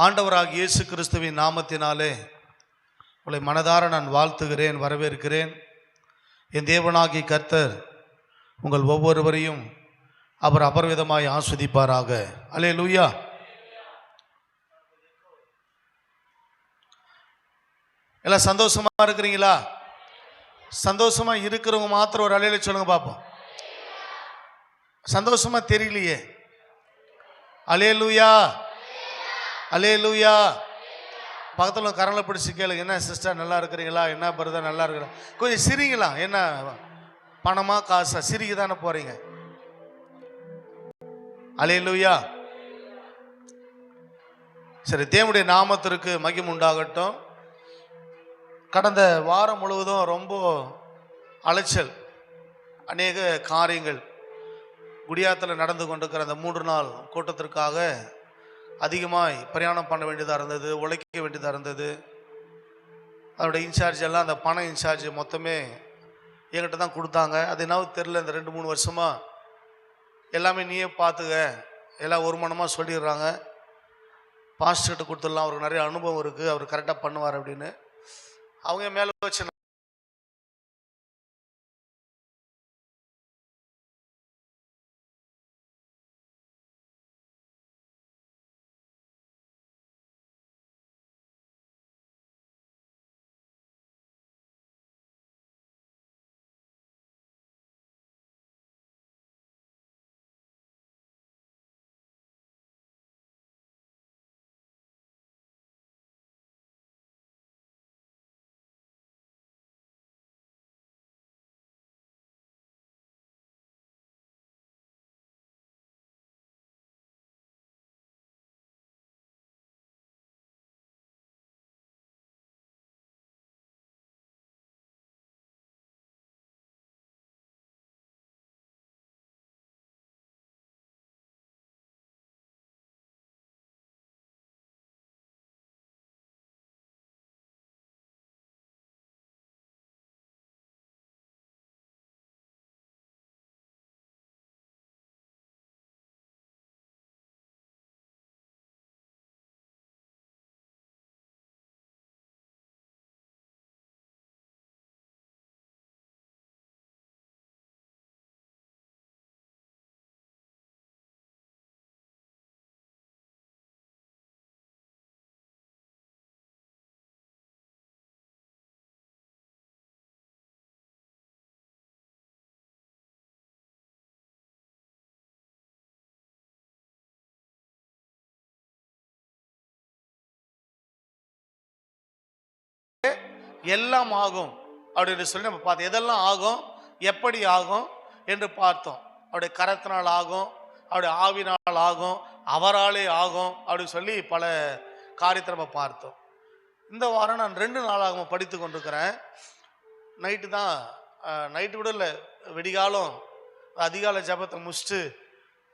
ஆண்டவராகிய இயேசு கிறிஸ்துவின் நாமத்தினாலே உங்களை மனதார நான் வாழ்த்துகிறேன், வரவேற்கிறேன். என் தேவனாகிய கர்த்தர் உங்கள் ஒவ்வொருவரையும் அவர் அபரிவிதமாய் ஆஸ்வதிப்பாராக. அல்லேலூயா. எல்லாம் சந்தோஷமா இருக்கிறீங்களா? சந்தோஷமா இருக்கிறவங்க மாத்திரம் ஒரு அலையில சொல்லுங்க பார்ப்போம். சந்தோஷமா தெரியலையே. அல்லேலூயா, அல்லேலூயா. பக்கத்தில் கரங்களை பிடிச்சி கேளுங்க, என்ன சிஸ்டர் நல்லா இருக்கிறீங்களா, என்ன பிரதர் நல்லா இருக்கிறா, கொஞ்சம் சிரிங்களா. என்ன பணமா காசா? சிரிக்க தானே போறீங்க. அல்லேலூயா. சரி, தேவனுடைய நாமத்திற்கு மகிமை உண்டாகட்டும். கடந்த வாரம் முழுவதும் ரொம்ப அலைச்சல், அநேக காரியங்கள் குடியாத்தில் நடந்து கொண்டிருக்கிற அந்த 3 நாள் கூட்டத்திற்காக அதிகமாய் பிரயாணம் பண்ண வேண்டியதாக இருந்தது, உழைக்க வேண்டியதாக இருந்தது. அதோட இன்சார்ஜ் எல்லாம், அந்த பண இன்சார்ஜ் மொத்தமே என்கிட்ட தான் கொடுத்தாங்க. அது என்ன தெரில, இந்த 2-3 வருஷமாக எல்லாமே நீயே பார்த்துக்க, எல்லாம் ஒரு மனமாக சொல்லிடுறாங்க. பாஸ்டர்கிட்ட கொடுத்துடலாம், அவருக்கு நிறைய அனுபவம் இருக்குது, அவர் கரெக்டாக பண்ணுவார் அப்படின்னு அவங்க மேலே வச்சு எல்லாம் ஆகும் அப்படின்னு சொல்லி நம்ம பார்த்தோம். எதெல்லாம் ஆகும், எப்படி ஆகும் என்று பார்த்தோம். அவருடைய கரத்தினால் ஆகும், அவருடைய ஆவினால் ஆகும், அவராலே ஆகும் அப்படின்னு சொல்லி பல காரியத்தை நம்ம பார்த்தோம். இந்த வாரம் நான் 2 நாளாக படித்து கொண்டிருக்கிறேன். நைட்டு தான், நைட்டு விட இல்லை, விடிகாலம் அதிகாலை ஜபத்தை முடிச்சுட்டு,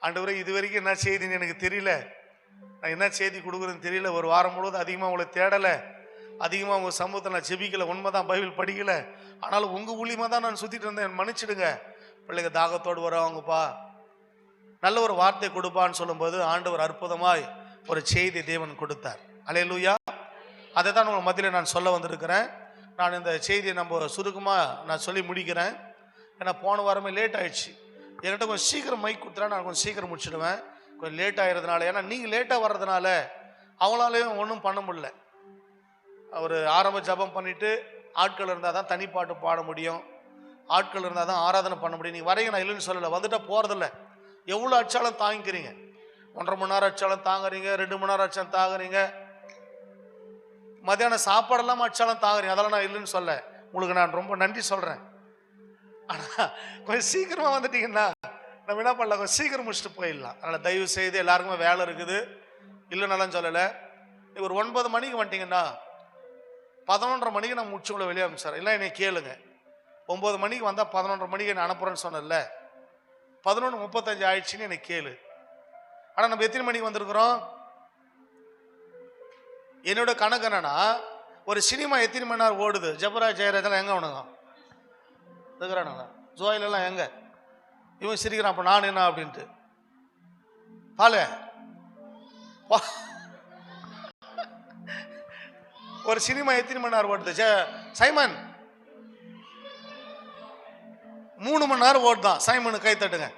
ஆண்டவரே இது வரைக்கும் என்ன செய்தின்னு எனக்கு தெரியல, நான் என்ன செய்தி கொடுக்குறேன்னு தெரியல, ஒரு வாரம் முழுவதும் அதிகமாக உங்களை தேடலை, அதிகமாக உங்கள் சமூகத்தை நான் ஜெபிக்கலை, உண்மைதான் பைபிள் படிக்கலை, ஆனாலும் உங்கள் ஊழியமாக தான் நான் சுற்றிட்டு இருந்தேன், மன்னிச்சிடுங்க. பிள்ளைங்க தாகத்தோடு வரவங்கப்பா, நல்ல ஒரு வார்த்தை கொடுப்பான்னு சொல்லும்போது ஆண்டவர் அற்புதமாய் ஒரு செய்தி தேவன் கொடுத்தார். அல்லேலூயா. அதை தான் உங்கள் மத்தியில் நான் சொல்ல வந்திருக்கிறேன். நான் இந்த செய்தியை நம்ம சுருக்கமாக நான் சொல்லி முடிக்கிறேன். ஏன்னா போன வாரமே லேட் ஆகிடுச்சு. என்கிட்ட கொஞ்சம் சீக்கிரம் மைக் கொடுத்துட்டா நான் கொஞ்சம் சீக்கிரம் முடிச்சிடுவேன். கொஞ்சம் லேட் ஆகிறதுனால, ஏன்னா நீங்கள் லேட்டாக வர்றதுனால அவங்களாலேயும் ஒன்றும் பண்ண முடியல. ஒரு ஆரம்ப ஜபம் பண்ணிவிட்டு ஆட்கள் இருந்தால் தான் தனிப்பாட்டு பாட முடியும், ஆட்கள் இருந்தால் தான் ஆராதனை பண்ண முடியும். நீங்கள் வரைங்க, நான் இல்லைன்னு சொல்லலை, வந்துட்டால் போகிறதில்ல. எவ்வளோ அச்சாலும் தாங்கிக்கிறீங்க, 1.5 மணி நேரம் அச்சாலும் தாங்குறீங்க, 2 மணி நேரம் அச்சாலும் தாங்குறீங்க, மத்தியானம் சாப்பாடெல்லாம் அச்சாலும் தாங்குறீங்க. அதெல்லாம் நான் இல்லைன்னு சொல்ல, உங்களுக்கு நான் ரொம்ப நன்றி சொல்கிறேன். ஆனால் கொஞ்சம் சீக்கிரமாக வந்துட்டீங்கன்னா நம்ம என்ன பண்ணலாம், கொஞ்சம் சீக்கிரம் முடிச்சுட்டு போயிடலாம். அதனால் தயவு செய்து எல்லாருக்குமே வேலை இருக்குது, இல்லைன்னாலும் சொல்லலை. ஒரு 9 மணிக்கு வந்துட்டிங்கன்னா 11:30 மணிக்கு நான் முடிச்சுக்குள்ள வெளியே அனுப்பிச்சார். இல்லை என்னை கேளுங்க, 9 மணிக்கு வந்தால் 11:30 மணிக்கு நான் அனுப்புகிறேன்னு சொன்னேன்ல, 11:35 ஆயிடுச்சுன்னு எனக்கு கேளு. ஆனால் நம்ம எத்தனை மணிக்கு வந்திருக்கிறோம்? என்னோட கணக்கு என்னன்னா, ஒரு சினிமா எத்தனை மணி நேரம் ஓடுது? ஜெபராஜ் ஜெயராஜெல்லாம் எங்கே அவனுங்க இருக்கிறானுங்களா? ஜோயிலெல்லாம் எங்கே? இவன் சிரிக்கிறான், அப்போ நான் என்ன அப்படின்ட்டு. பாலு ஒரு சினிமா எத்தனை மணி நேரம் ஓடுது சைமன்? 3 மணி நேரம் ஓடுதான். சைமனுக்கு கை தட்டுங்க.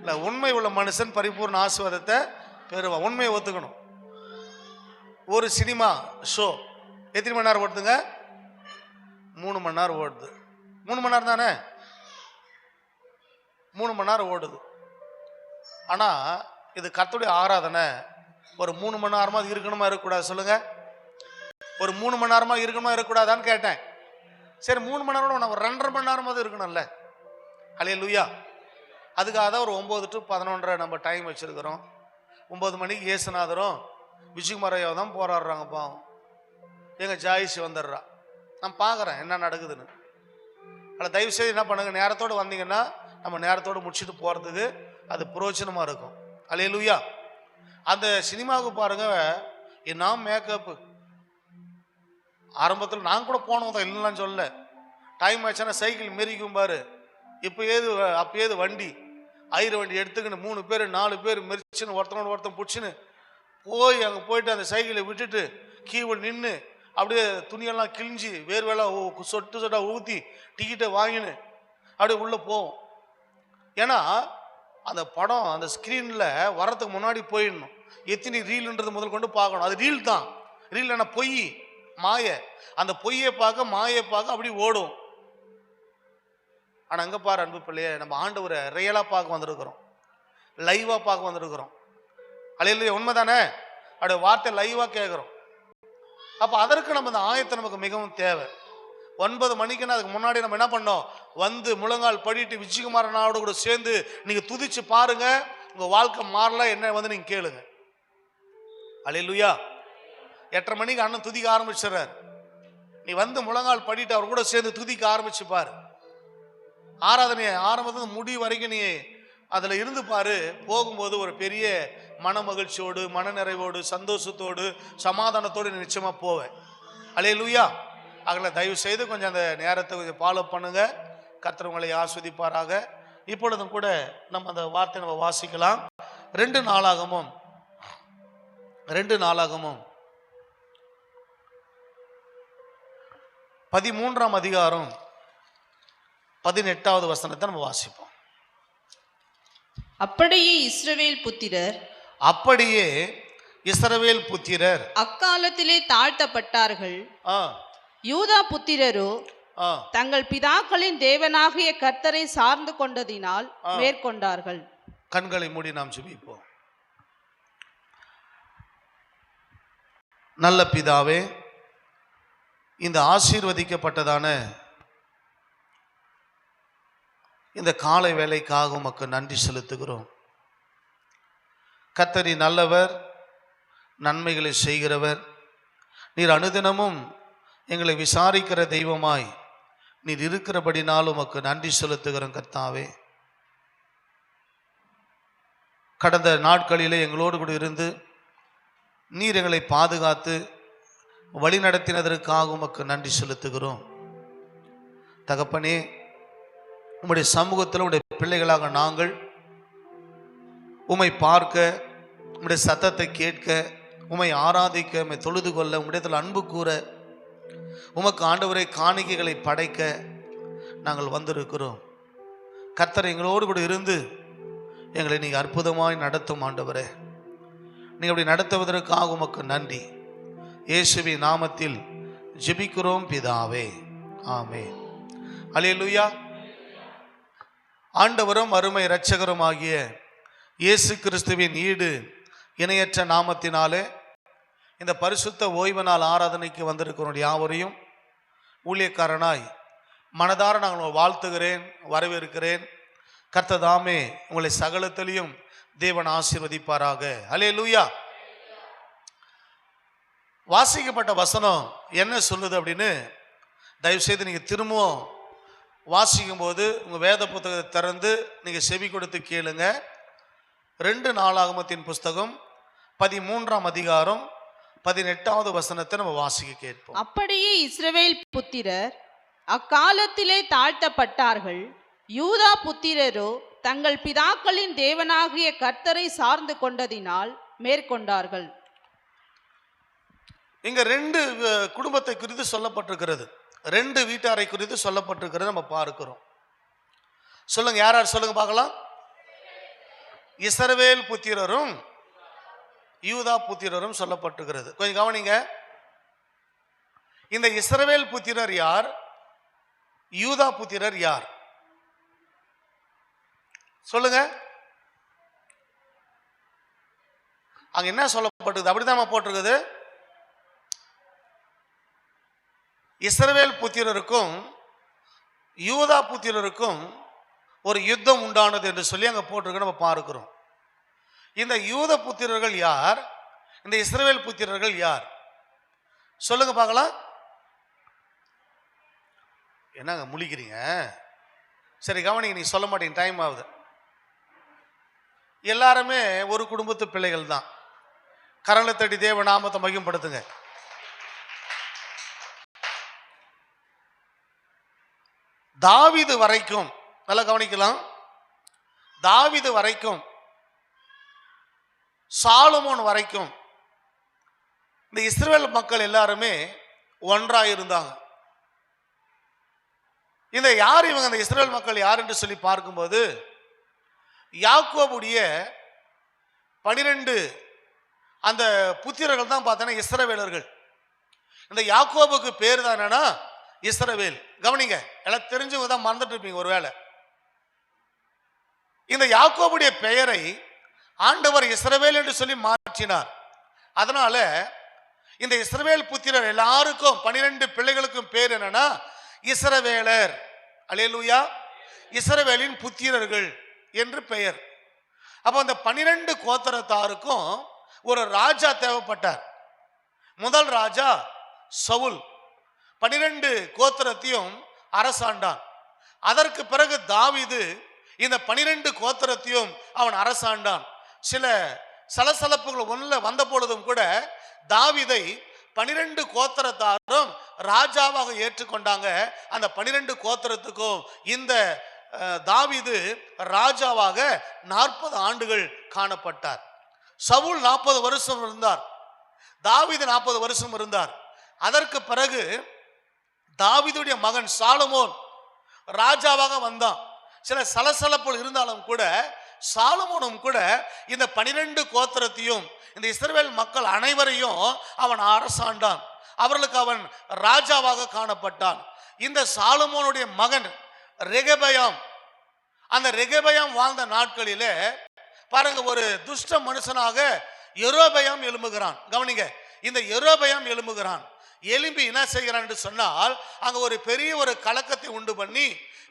இல்ல, உண்மை உள்ள மனுஷன் பரிபூர்ண ஆசீர்வாதத்தை பெறுவான். உண்மையை ஒத்துக்கணும். ஒரு சினிமா ஷோ எத்தனை மணி நேரம் ஓடுதுங்க? 3 மணி நேரம் ஓடுது. 3 மணி நேரம் தானே? 3 மணி நேரம் ஓடுது. ஆனா இது கர்த்தருடைய ஆராதனை. ஒரு 3 மணி நேரமா இருக்கணுமா இருக்கக்கூடாது சொல்லுங்க? ஒரு 3 மணி நேரமா இருக்கணுமா இருக்கக்கூடாதான்னு கேட்டேன். சரி, 3 மணி நேரம் நம்ம 2.5 மணி நேரமாவது இருக்கணும்ல. ஹல்லேலூயா. அதுக்காக தான் ஒரு 9 to 11 நம்ம டைம் வச்சிருக்கிறோம். 9 மணிக்கு இயேசுநாதரும் விஜயகுமாரையா தான் போராடுறாங்க. பாவம், எங்க ஜாயிஸ் வந்துடுறா. நான் பார்க்குறேன் என்ன நடக்குதுன்னு. அதில் தயவுசெய்து என்ன பண்ணுங்க, நேரத்தோடு வந்தீங்கன்னா நம்ம நேரத்தோடு முடிச்சுட்டு போகிறதுக்கு அது பிரயோஜனமாக இருக்கும். ஹல்லேலூயா. அந்த சினிமாவுக்கு பாருங்க, என்ன மேக்கப்பு. ஆரம்பத்தில் நான் கூட போனோம் தான், இல்லைன்னு சொல்ல. டைம் ஆச்சுன்னா சைக்கிள் மெரிக்கும் பாரு. இப்போ ஏது வண்டி, ஐர வண்டி எடுத்துக்கின்னு 3 பேர் 4 பேர் மெரிச்சுன்னு ஒருத்தனோட ஒருத்தன் பிடிச்சின்னு போய் அங்கே போயிட்டு அந்த சைக்கிளை விட்டுட்டு கீழே நின்று அப்படியே துணியெல்லாம் கிழிஞ்சி வேர்வெல்லாம் சொட்டு சொட்டாக ஊற்றி டிக்கெட்டை வாங்கின்னு அப்படியே உள்ளே போவோம். ஏன்னா அந்த படம் அந்த ஸ்க்ரீனில் வரத்துக்கு முன்னாடி போயிடணும். எத்தனை ரீல்ன்றது முதல் கொண்டு பார்க்கணும். அது ரீல் தான். ரீல் என்ன? பொய், மாயை. அந்த பொய்யை பார்க்க மாயை பார்க்க அப்படி ஓடும். ஆனால் அங்கே பாரு அன்பு பிள்ளையே, நம்ம ஆண்டவரை ரியலாக பார்க்க வந்திருக்கிறோம், லைவாக பார்க்க வந்திருக்கிறோம். அல்லேலூயா. உண்மை தானே? அப்படியே வார்த்தை லைவாக கேட்குறோம். அப்போ அதற்கு நம்ம இந்த ஆயத்தை நமக்கு மிகவும் தேவை. 9 மணிக்குன்னா அதுக்கு முன்னாடி நம்ம என்ன பண்ணோம்? வந்து முழங்கால் படிட்டு விஜயகுமாரனோட கூட சேர்ந்து நீங்கள் துதிச்சு பாருங்க. உங்கள் வாழ்க்கை மாறல என்ன வந்து நீங்கள் கேளுங்க. அல்லேலூயா. 8:30 மணிக்கு அண்ணன் துதிக்க ஆரம்பிச்சிடறாரு. நீ வந்து முழங்கால் படிட்டு அவர் கூட சேர்ந்து துதிக்க ஆரம்பிச்சு பாரு. ஆராதனையை ஆரம்பத்தில் முடிவு வரைக்கும் நீ அதில் இருந்து பாரு. போகும்போது ஒரு பெரிய மன மகிழ்ச்சியோடு, மன நிறைவோடு, சந்தோஷத்தோடு, சமாதானத்தோடு நீ நிச்சயமாக போவேன். அல்லேலூயா. அதில் தயவு செய்து கொஞ்சம் அந்த நேரத்தை கொஞ்சம் ஃபாலோ பண்ணுங்க. கர்த்தர் உங்களை ஆஸ்வதிப்பாராக. இப்பொழுதும் கூட நம்ம அந்த வார்த்தை நம்ம வாசிக்கலாம். 2 நாளாகமும் 13ஆம் அதிகாரம் 18வது வசனத்தை நம்ம வாசிப்போம். அப்படியே இஸ்ரவேல் புத்திரர் அக்காலத்திலே தாழ்த்தப்பட்டார்கள். யூதா புத்திரரோ தங்கள் பிதாக்களின் தேவனாகிய கர்த்தரை சார்ந்து கொண்டதினால் மேற்கொண்டார்கள். கண்களை மூடி நாம் ஜெபிப்போம். நல்ல பிதாவே, இந்த ஆசீர்வதிக்கப்பட்டதான இந்த காலை வேளைக்காக உமக்கு நன்றி செலுத்துகிறோம். கர்த்தர் நல்லவர், நன்மைகளை செய்கிறவர். நீர் அனுதினமும் எங்களை விசாரிக்கிற தெய்வமாய் நீர் இருக்கிறபடினால் உமக்கு நன்றி செலுத்துகிறோம். கர்த்தாவே, கடந்த நாட்களிலே எங்களோடு கூட இருந்து நீர் எங்களை பாதுகாத்து வழி நடத்தினதற்காக உமக்கு நன்றி செலுத்துகிறோம். தகப்பனே, உம்முடைய சமூகத்தில் உம்முடைய பிள்ளைகளாக நாங்கள் உம்மை பார்க்க, உம்முடைய சத்தத்தை கேட்க, உம்மை ஆராதிக்க, உம்மை தொழுது கொள்ள, உம்முடையத்தில் அன்பு கூற, உமக்கு ஆண்டவரை காணிக்கைகளை படைக்க நாங்கள் வந்திருக்கிறோம். கர்த்தர் எங்களோடு கூட இருந்து எங்களை நீங்கள் அற்புதமாய் நடத்தும் ஆண்டவரே. நீங்கள் அப்படி நடத்துவதற்காக உமக்கு நன்றி. இயேசுவின் நாமத்தில் ஜெபிக்கிறோம் பிதாவே, ஆமென். அல்லேலூயா. ஆண்டவரும் அருமை இரட்சகரும் ஆகிய இயேசு கிறிஸ்துவின் ஈடு இணையற்ற நாமத்தினாலே இந்த பரிசுத்த ஓய்வு நாள் ஆராதனைக்கு வந்திருக்கிறோம் யாவரையும் ஊழியக்காரனாய் மனதார நாங்கள் வாழ்த்துகிறேன், வரவேற்கிறேன். கர்த்தர் தாமே உங்களை சகலத்திலையும் தேவன் ஆசீர்வதிப்பாராக. அல்லேலூயா. வாசிக்கப்பட்ட வசனம் என்ன சொல்லுது அப்படின்னு தயவுசெய்து நீங்கள் திரும்பவும் வாசிக்கும் போது உங்கள் வேத புத்தகத்தை திறந்து நீங்கள் செவி கொடுத்து கேளுங்க. 2 நாளாகமத்தின் புஸ்தகம் 13ஆம் அதிகாரம் 18வது வசனத்தை நம்ம வாசிக்க கேட்போம். அப்படியே இஸ்ரவேல் புத்திரர் அக்காலத்திலே தாழ்த்தப்பட்டார்கள். யூதா புத்திரரோ தங்கள் பிதாக்களின் தேவனாகிய கர்த்தரை சார்ந்து கொண்டதினால் மேற்கொண்டார்கள். இங்க ரெண்டு குடும்பத்தை குறித்து சொல்லப்பட்டிருக்கிறது, ரெண்டு வீட்டாரை குறித்து சொல்லப்பட்டிருக்கிறது நம்ம பார்க்கிறோம். சொல்லுங்க, யார் யார் சொல்லுங்க பார்க்கலாம். இஸ்ரவேல் புத்திரரும் யூதா புத்திரரும் சொல்லப்பட்டிருக்கிறது. கொஞ்சம் கவனிங்க. இந்த இஸ்ரவேல் புத்திரர் யார், யூதா புத்திரர் யார்? சொல்லுங்க. அங்க என்ன சொல்லப்பட்டிருக்குது? அப்படிதான் போட்டிருக்குது. இஸ்ரவேல் புத்திரருக்கும் யூதா புத்திரருக்கும் ஒரு யுத்தம் உண்டானது என்று சொல்லி அங்க போட்டிருக்க நம்ம பார்க்கிறோம். இந்த யூத புத்திரர்கள் யார், இந்த இஸ்ரவேல் புத்திரர்கள் யார்? சொல்லுங்க பார்க்கலாம். என்னங்க முழிக்கிறீங்க? சரி கவனிங்க, நீ சொல்ல மாட்டீங்க, டைம் ஆகுது. எல்லாருமே ஒரு குடும்பத்து பிள்ளைகள் தான். கரங்களை தட்டி தேவ நாமத்தை மகிமைப்படுத்துங்க. தாவீது வரைக்கும் நல்லா கவனிக்கலாம். தாவீது வரைக்கும், சாலமோன் வரைக்கும் இந்த இஸ்ரவேல் மக்கள் எல்லாருமே ஒன்றாக இருந்தாங்க. இந்த யார் இவங்க, இந்த இஸ்ரவேல் மக்கள் யார் என்று சொல்லி பார்க்கும்போது, யாக்கோபுடைய 12 அந்த புத்திரர்கள் தான் பார்த்தோன்னா இஸ்ரவேலர்கள். இந்த யாக்கோபுக்கு பேர் தான் என்னன்னா இஸ்ரவேல். கவனிங்க, எல்லாம் தெரிஞ்சவங்க தான் மறந்துட்டு இருப்பீங்க ஒருவேளை. இந்த யாக்கோபுடைய பெயரை ஆண்டவர் இஸ்ரவேல் என்று சொல்லி மாற்றினார். அதனால இந்த இஸ்ரவேல் புத்திரர் எல்லாருக்கும் 12 பிள்ளைகளுக்கும் பேர் என்னன்னா இஸ்ரவேலர். அல்லேலூயா. இஸ்ரவேலின் புத்திரர்கள் என்று பெயர். அப்போ அந்த 12 கோத்திரத்தாருக்கும் ஒரு ராஜா தேவைப்பட்டார். முதல் ராஜா சவுல் 12 கோத்திரத்தையும் அரசாண்டான். அதற்கு பிறகு தாவீது இந்த 12 கோத்திரத்தையும் அவன் அரசாண்டான். சில சலசலப்புகள் ஒன்றில் வந்த பொழுதும் கூட தாவீதை 12 கோத்திரத்தாரும் ராஜாவாக ஏற்றுக்கொண்டாங்க. அந்த 12 கோத்திரத்துக்கும் இந்த தாவீது ராஜாவாக 40 ஆண்டுகள் காணப்பட்டார். சவுல் 40 வருஷம் இருந்தார், தாவீது 40 வருஷம் இருந்தார். அதற்கு பிறகு தாவீதுடைய மகன் சாலமோன் ராஜாவாக வந்தான். சில சலசலப்புகள் இருந்தாலும் கூட சாலமோனும் கூட இந்த 12 கோத்திரத்தையும் இந்த இஸ்ரவேல் மக்கள் அனைவரையும் அவன் அரசாண்டான். அவர்களுக்கு அவன் ராஜாவாக காணப்பட்டான். இந்த சாலமோனுடைய மகன் ரெகபயாம், அந்த ரெகபயாம் வாழ்ந்த நாட்களிலே பாருங்க, ஒரு துஷ்ட மனுஷனாக யெரொபெயாம் எழும்புகிறான். கவனிங்க, இந்த யெரொபெயாம் எழும்புகிறான். எழும்பி என்ன செய்கிறான் என்று சொன்னால், அங்க ஒரு பெரிய ஒரு கலக்கத்தை உண்டு பண்ணி,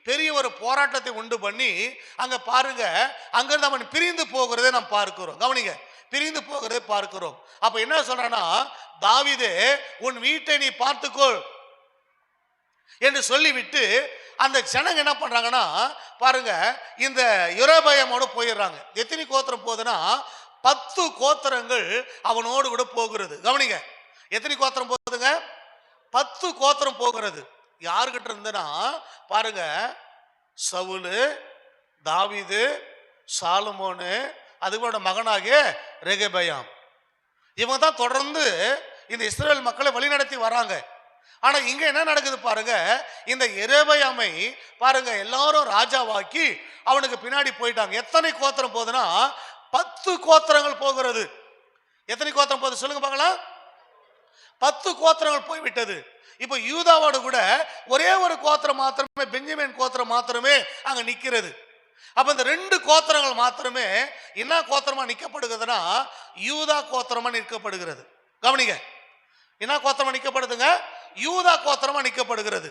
பெரிய ஒரு போராட்டத்தை உண்டு பண்ணி, அங்க பாருங்க, அங்கிருந்து அவன் பிரிந்து போகிறதை நாம் பார்க்கிறோம். கவனிங்க, பிரிந்து போகிறதை பார்க்கிறோம். அப்ப என்ன சொல்றானா, தாவீதே உன் வீட்டை நீ பார்த்துக்கொள் என்று சொல்லிவிட்டு அந்த ஜனங்க என்ன பண்றாங்கன்னா பாருங்க, இந்த யெரொபெயாமோடு போயிடுறாங்க. எத்தனை கோத்திரம் போகுதுன்னா 10 கோத்திரங்கள் அவனோடு கூட போகிறது. கவனிங்க, எத்தனை கோத்திரம் போகுதுங்க? 10 கோத்திரம் போகிறது. யாருக்கிட்ட இருந்துன்னா பாருங்க, சவுலு, தாவீது, சாலமோனு, அதுகளோட மகனாகிய ரெகபெயாம், இவங்க தான் தொடர்ந்து இந்த இஸ்ரவேல் மக்களை வழிநடத்தி வராங்க. ஆனா இங்க என்ன நடக்குது பாருங்க, இந்த யெரொபெயாமை பாருங்க எல்லாரும் ராஜாவாக்கி அவனுக்கு பின்னாடி போயிட்டாங்க. எத்தனை கோத்திரம் போகுதுன்னா 10 கோத்திரங்கள் போகிறது. எத்தனை கோத்திரம் போகுது சொல்லுங்க பார்க்கலாம்? 10 கோத்திரங்கள் போய்விட்டது. இப்ப யூதாவோடு கூட ஒரே ஒரு கோத்திரம் மாத்திரமே, பெஞ்சமின் கோத்திரம் மாத்திரமே அங்க நிக்கிறது. அப்ப இந்த 2 கோத்திரங்கள் மாத்திரமே என்ன கோத்திரமா நிக்கப்படுகிறதுனா யூதா கோத்திரமா நிற்கப்படுகிறது. கவனிங்க, என்ன கோத்திரமா நிக்கப்படுதுங்க? யூதா கோத்திரமா நிக்கப்படுகிறது.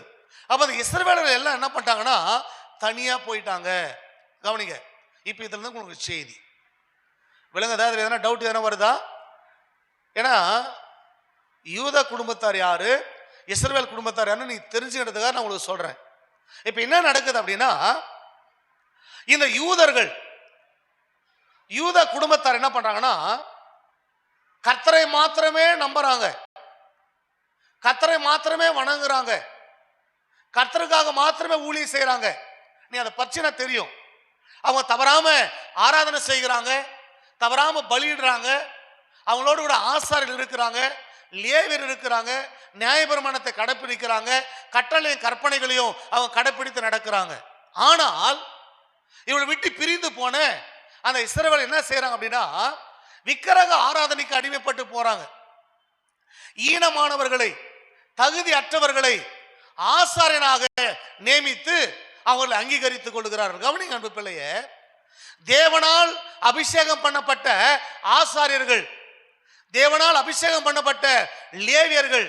அப்ப இந்த இஸ்ரவேலர்கள் எல்லாம் என்ன பண்ணிட்டாங்கன்னா தனியா போயிட்டாங்க. கவனிங்க, இப்ப இதுல இருந்து உங்களுக்கு செய்தி விளங்குதா? அதுல எதனா டவுட் எதனா வருதா? ஏன்னா யூதா குடும்பத்தார் யாரு, இஸ்ரவேல் குடும்பத்தார் யாருன்னு நீ தெரிஞ்சுக்கிறதுக்காக நான் உங்களுக்கு சொல்றேன். இப்ப என்ன நடக்குது அப்படின்னா, இந்த யூதர்கள், யூதா குடும்பத்தார் என்ன பண்றாங்கன்னா கர்த்தரை மாத்திரமே நம்புறாங்க, கர்த்தரை மாத்திரமே வணங்குறாங்க, கர்த்தருக்காக மாத்திரமே ஊழியம் செய்யறாங்க. நீ அதை பற்றினா தெரியும். அவங்க தவறாம ஆராதனை செய்கிறாங்க, தவறாம பலியிடுறாங்க, அவங்களோடு கூட ஆசாரிகள் இருக்கிறாங்க, லேவியர் இருக்கிறாங்க, நியாயப்பிரமாணத்தை கடைப்பிடிக்கிறாங்க, கட்டளையும் கற்பனைகளையும் அவங்க கடைப்பிடித்து நடக்கிறாங்க. ஆனால் இவளை விட்டு பிரிந்து போன அந்த இஸ்ரவேல் என்ன செய்யறாங்க அப்படின்னா, விக்கிரக ஆராதனைக்கு அடிமைப்பட்டு போறாங்க. ஈனமானவர்களை, தகுதி அற்றவர்களை ஆசாரியனாக நியமித்து அவர்களை அங்கீகரித்துக் கொள்கிறார்கள். கவனிங்க அன்பு பிள்ளையே, தேவனால் அபிஷேகம் பண்ணப்பட்ட ஆசாரியர்கள், தேவனால் அபிஷேகம் பண்ணப்பட்ட லேவியர்கள்,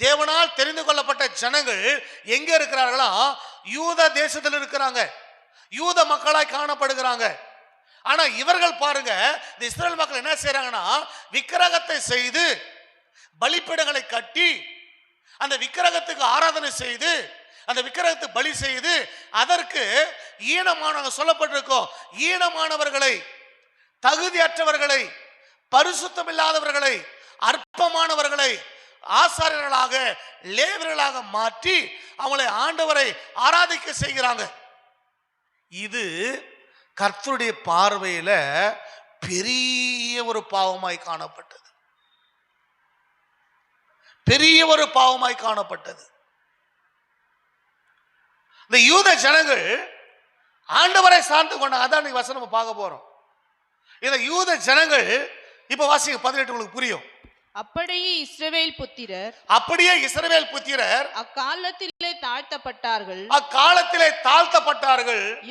தேவனால் தெரிந்து கொள்ளப்பட்ட ஜனங்கள் எங்க இருக்கிறார்களா? யூத தேசத்தில் இருக்கிறாங்க, யூத மக்களாய் காணப்படுகிறாங்க. ஆனா இவர்கள் பாருங்க, இந்த இஸ்ரவேல் மக்கள் என்ன செய்யறாங்கன்னா, விக்கிரகத்தை செய்து பலிப்பீடங்களை கட்டி அந்த விக்கிரகத்துக்கு ஆராதனை செய்து அந்த விக்கிரகத்துக்கு பலி செய்து அதற்கு ஈனமான சொல்லப்பட்டிருக்கோம், ஈனமானவர்களை, தகுதியற்றவர்களை, பரிசுத்தம் இல்லாதவர்களை, அற்பமானவர்களை ஆசாரியர்களாக, லேவியர்களாக மாற்றி அவங்களை ஆண்டவரை ஆராதிக்க செய்கிறாங்க. இது கர்த்தருடைய பார்வையில பெரிய ஒரு பாவமாய் காணப்பட்டது, பெரிய ஒரு பாவமாய் காணப்பட்டது. இந்த யூத ஜனங்கள் ஆண்டவரை சார்ந்து கொண்ட, அதான் வசனம் பார்க்க போறோம். இந்த யூத ஜனங்கள் இப்ப வாசிங்க 18 உங்களுக்கு புரியும். அப்படியே இஸ்ரவேல் புத்திரர் அக்காலத்திலே தாழ்த்தப்பட்டார்கள்,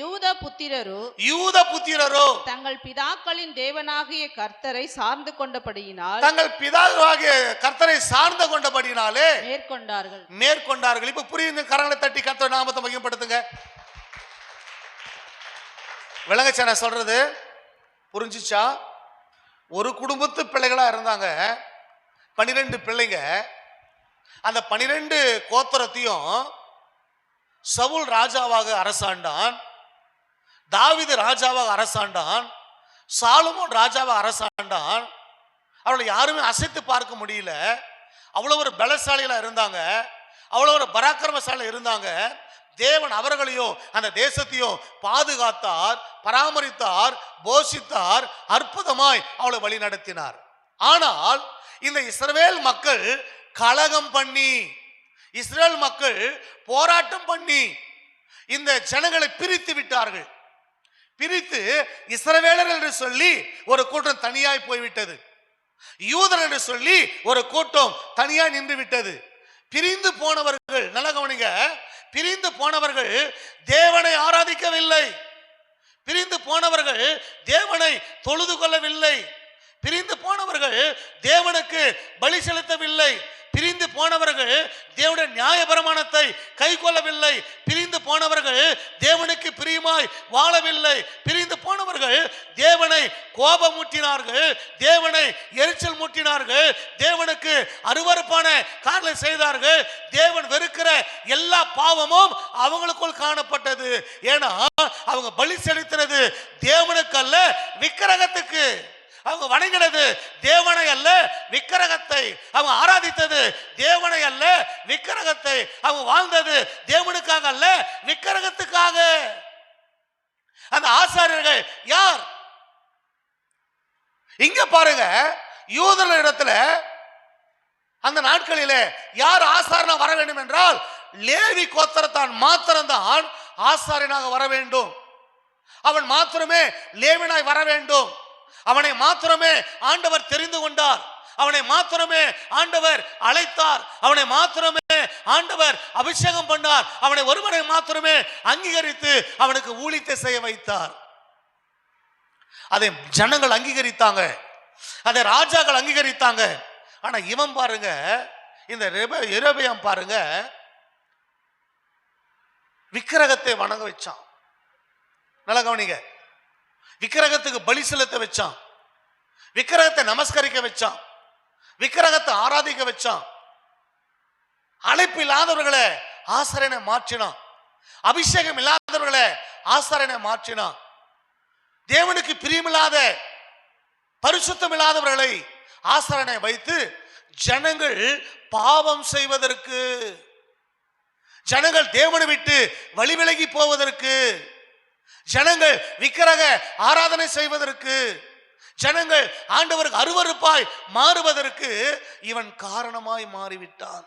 யூத புத்திரரோ தங்கள் பிதாக்களின் தேவனாகிய கர்த்தரை சார்ந்து கொண்டபடியினாலே மேற்கொண்டார்கள். இப்ப புரியுது? கரங்களை தட்டி கர்த்தர் நாமத்தை மகிமைப்படுத்துங்க. விளங்கச்சா நான் சொல்றது? புரிஞ்சுச்சா? ஒரு குடும்பத்து பிள்ளைகளா இருந்தாங்க, 12 பிள்ளைங்க. அந்த 12 கோத்திரத்தையும் சவுல் ராஜாவாக அரசாண்டான், தாவீது ராஜாவாக அரசாண்டான், சாலமோன் ராஜாவாக அரசாண்டான். அவளை யாருமே அசைத்து பார்க்க முடியல. அவ்வளவு ஒரு பலசாலிகளா இருந்தாங்க, அவ்வளவு ஒரு பராக்கிரமசாலி இருந்தாங்க. தேவன் அவர்களையும் அந்த தேசத்தையும் பாதுகாத்தார், பராமரித்தார், போஷித்தார், அற்புதமாய் அவளை வழி நடத்தினார். ஆனால் இந்த இஸ்ரவேல் மக்கள் கலகம் பண்ணி, இஸ்ரவேல் மக்கள் போராட்டம் பண்ணி இந்த ஜனங்களை பிரித்து விட்டார்கள். பிரித்து இஸ்ரவேலர் என்று சொல்லி ஒரு கூட்டம் தனியாய் போய்விட்டது, யூதர் என்று சொல்லி ஒரு கூட்டம் தனியாய் நின்று விட்டது. பிரிந்து போனவர்கள், நல்ல கவனிங்க, பிரிந்து போனவர்கள் தேவனை ஆராதிக்கவில்லை, பிரிந்து போனவர்கள் தேவனை தொழுது கொள்ளவில்லை, பிரிந்து போனவர்கள் தேவனுக்கு பலி செலுத்தவில்லை, பிரிந்து போனவர்கள் தேவனுடைய நியாயப்பிரமாணத்தை கை கொள்ளவில்லை, பிரிந்து போனவர்கள் தேவனுக்கு பிரியமாய் வாழவில்லை, பிரிந்து போனவர்கள் தேவனை கோபமூட்டினார்கள், தேவனை எரிச்சல் மூட்டினார்கள், தேவனுக்கு அருவருப்பான காரியங்களை செய்தார்கள். தேவன் வெறுக்கிற எல்லா பாவமும் அவங்களுக்குள் காணப்பட்டது. ஏன்னா அவங்க பலி செலுத்தினது தேவனுக்கு அல்ல, விக்கிரகத்துக்கு. அவங்க வணங்கினது தேவனை அல்ல, விக்கிரகத்தை. அவங்க ஆராதித்தது தேவனை அல்ல, விக்கிரகத்தை. அவங்க வாழ்ந்தது தேவனுக்காக அல்ல, விக்கிரகத்துக்காக. அந்த ஆசாரியர்கள் யார்? இங்க பாருங்க, யூதர்கள் இடத்துல அந்த நாட்களிலே யார் ஆசாரியனா வர வேண்டும் என்றால், லேவி கோத்திரத்தான் மாத்திரம்தான் ஆசாரியனாக வர வேண்டும். அவன் மாத்திரமே லேவியனாய் வர வேண்டும். அவனை மாத்திரமே ஆண்டவர் தெரிந்து கொண்டார், அவனை மாத்திரமே ஆண்டவர் அழைத்தார், அவனை மாத்திரமே ஆண்டவர் அபிஷேகம் பண்ணார், அவனை ஒருவனை மாத்திரமே அங்கீகரித்து அவனுக்கு ஊழியத்தை செய்ய வைத்தார். அதை ஜனங்கள் அங்கீகரித்தாங்க, அதை ராஜாக்கள் அங்கீகரித்தாங்க. ஆனா இவன் பாருங்க, இந்த எரோபெயாம் பாருங்க, விக்கிரகத்தை வணங்க வச்சான். நல்லா கவனிங்க, விக்கிரகத்துக்கு பலி செலுத்த வச்சான், விக்கிரகத்தை நமஸ்கரிக்க வச்சான், விக்கிரகத்தை ஆராதிக்க வச்சான். அழைப்பு இல்லாதவர்களை ஆசாரியனை மாற்றினான், அபிஷேகம் இல்லாதவர்களை ஆசாரியனை மாற்றினான். தேவனுக்கு பிரியமில்லாத, பரிசுத்தம் இல்லாதவர்களை ஆசாரியனை வைத்து ஜனங்கள் பாவம் செய்வதற்கு, ஜனங்கள் தேவனை விட்டு வழி விலகி போவதற்கு, ஜனங்கள் விக்கிரக ஆராதனை செய்வதற்கு, ஜனங்கள் ஆண்டவருக்கு அருவருப்பாய் மாறுவதற்கு இவன் காரணமாய் மாறிவிட்டான்.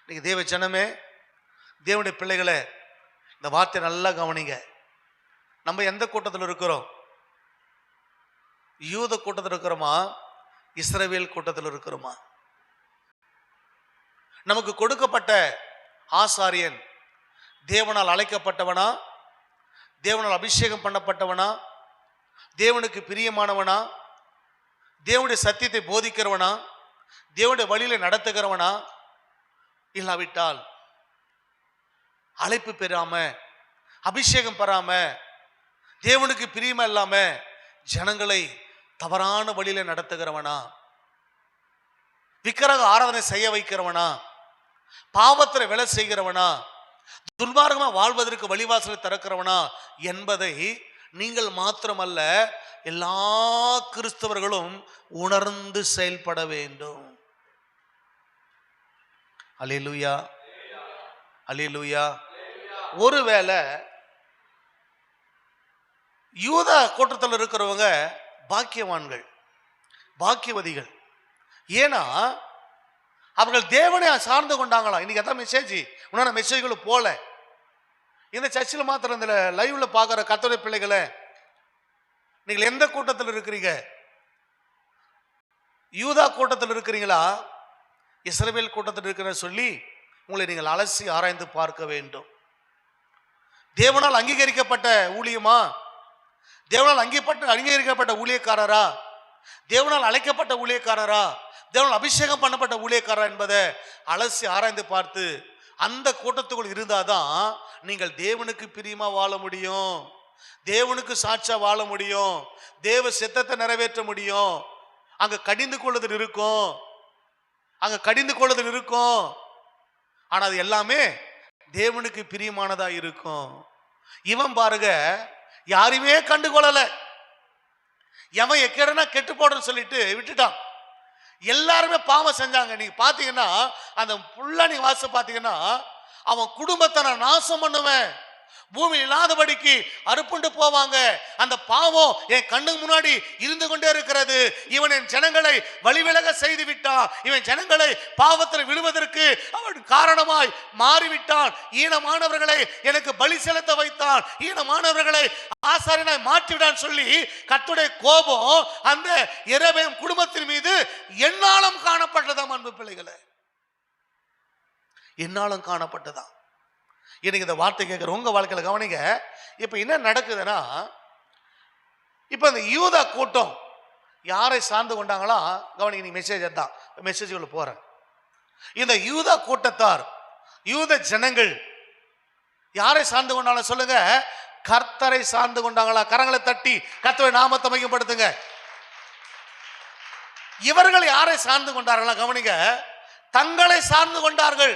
இன்னைக்கு தேவ ஜனமே, தேவனுடைய பிள்ளைகளே, இந்த வார்த்தை நல்லா கவனிங்க. நம்ம எந்த கூட்டத்தில் இருக்கிறோம்? யூத கூட்டத்தில் இருக்கிறோமா, இஸ்ரவேல் கூட்டத்தில் இருக்கிறோமா? நமக்கு கொடுக்கப்பட்ட ஆசாரியன் தேவனால் அழைக்கப்பட்டவனா, தேவனால் அபிஷேகம் பண்ணப்பட்டவனா, தேவனுக்கு பிரியமானவனா, தேவனுடைய சத்தியத்தை போதிக்கிறவனா, தேவனுடைய வழியில நடத்துகிறவனா? இல்லாவிட்டால் அழைப்பு பெறாம, அபிஷேகம் பெறாம, தேவனுக்கு பிரியமா இல்லாம ஜனங்களை தவறான வழியில நடத்துகிறவனா, விக்கிரக ஆராதனை செய்ய வைக்கிறவனா, பாவத்தில் வேலை செய்கிறவனா, துன்மார்க்கமா வாழ்வதற்கு வழிவாசலை திறக்கிறவனா என்பதை நீங்கள் மாத்திரமல்ல, எல்லா கிறிஸ்தவர்களும் உணர்ந்து செயல்பட வேண்டும். அல்லேலூயா, அல்லேலூயா. ஒருவேளை யூத கூட்டத்தில் இருக்கிறவங்க பாக்கியவான்கள், பாக்கியவதிகள். ஏன்னா அவர்கள் தேவனை சார்ந்து கொண்டாங்களா. இன்னைக்கு அதான் மெசேஜ். உன்னான மெசேஜ்களும் போல இந்த சர்ச்சில் மாத்திரம் இந்த லைவ்ல பார்க்குற கர்த்தருடைய பிள்ளைகளை, நீங்கள் எந்த கூட்டத்தில் இருக்கிறீங்க? யூதா கூட்டத்தில் இருக்கிறீங்களா, இஸ்ரவேல் கூட்டத்தில் இருக்கிற சொல்லி உங்களை நீங்கள் அலசி ஆராய்ந்து பார்க்க வேண்டும். தேவனால் அங்கீகரிக்கப்பட்ட ஊழியமா, தேவனால் அங்கீகரிக்கப்பட்ட ஊழியக்காரரா, தேவனால் அழைக்கப்பட்ட ஊழியக்காரரா, தேவனால் அபிஷேகம் பண்ணப்பட்ட ஊழியக்காரரா என்பதை அலசி ஆராய்ந்து பார்த்து அந்த கூட்டத்துக்குள் இருந்தாதான் நீங்கள் தேவனுக்கு பிரியமா வாழ முடியும், தேவனுக்கு சாட்சியா வாழ முடியும், தேவ சித்தத்தை நிறைவேற்ற முடியும். அங்க கடிந்து கொள்ளுதல் இருக்கும், அங்க கடிந்து கொள்ளுதல் இருக்கும். ஆனா அது எல்லாமே தேவனுக்கு பிரியமானதா இருக்கும். இவன் பாருங்க, யாரையுமே கண்டுகொள்ளல. எவன் எக்கடனா கெட்டு போடுன்னு சொல்லிட்டு விட்டுட்டான். எல்லாருமே பாவம் செஞ்சாங்க. நீங்க பாத்தீங்கன்னா அந்த புள்ள நீங்க வாச பாத்தீங்கன்னா, அவன் குடும்பத்தை நான் நாசம் பண்ணுவேன், பூமி இல்லாதபடிக்கு அறுப்புண்டு போவாங்க. அந்த பாவம் என் கண்ணுக்கு முன்னாடி இருந்து கொண்டே இருக்கிறது. இவன் என் ஜனங்களை வழிவிலக செய்து விட்டான், இவன் ஜனங்களை பாவத்தில் விழுவதற்கு அவன் காரணமாய் மாறிவிட்டான். ஈனமானவர்களை எனக்கு பலி செலுத்த வைத்தான், ஈனமானவர்களை ஆசாரியனாய் மாற்றிவிடான் சொல்லி கர்த்தருடைய கோபம் அந்த எரேமியா குடும்பத்தின் மீது எந்நாளும் காணப்பட்டதாம். அன்பு பிள்ளைகளே, எந்நாளும் காணப்பட்டதாம். எனக்கு இந்த வார்த்தை கேட்குற உங்க வாழ்க்கையில கவனிங்க. இப்ப என்ன நடக்குதுன்னா, இப்ப இந்த யூதா கூட்டம் யாரை சார்ந்து கொண்டாங்களா கவனிங்க. நீ மெசேஜ் தான், மெசேஜ்குள்ள போறேன். இந்த யூதா கூட்டத்தார், யூத ஜனங்கள் யாரை சார்ந்து கொண்டாலும் சொல்லுங்க, கர்த்தரை சார்ந்து கொண்டாங்களா? கரங்களை தட்டி கர்த்தருடைய நாமத்தை மையப்படுத்துங்க. இவர்கள் யாரை சார்ந்து கொண்டார்களா கவனிங்க. தங்களை சார்ந்து கொண்டார்கள்,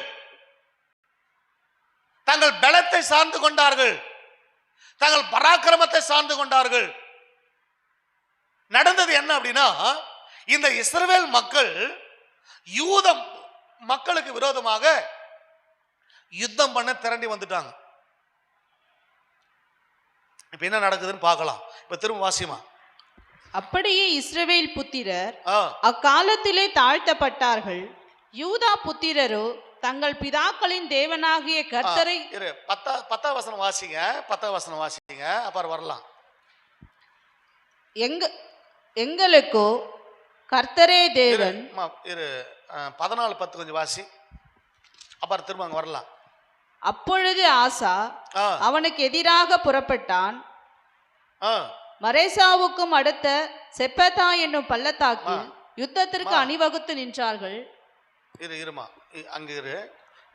தங்கள் பலத்தை சார்ந்து கொண்டார்கள், தங்கள் பராக்கிரமத்தை சார்ந்து கொண்டார்கள். நடந்தது என்ன அப்படின்னா, இந்த இஸ்ரவேல் மக்கள் யூத மக்களுக்கு விரோதமாக யுத்தம் பண்ண திரண்டி வந்துட்டாங்க. இப்ப என்ன நடக்குதுன்னு பார்க்கலாம். இப்ப திரும்ப வாசியமா. அப்படியே இஸ்ரவேல் புத்திரர் அக்காலத்திலே தாழ்த்தப்பட்டார்கள். யூதா புத்திரரோ தங்கள் பிதாக்களின் தேவனாகிய கர்த்தரை 10 வசனம் வாசிங்க, 10 வசனம் வாசிங்க, அப்புறம் வரலாம். எங்களுக்கோ கர்த்தரே தேவன். 14:10 கொஞ்சம் வாசி, அப்புறம் திரும்ப அங்க வரலாம். அப்பொழுது ஆசா அவனுக்கு எதிராக புறப்பட்டான். மரேசாவுக்கும் அடுத்த செப்பதா என்னும் பள்ளத்தாக்கில் யுத்தத்திற்கு அணிவகுத்து நின்றார்கள். இருமா அங்க இரு.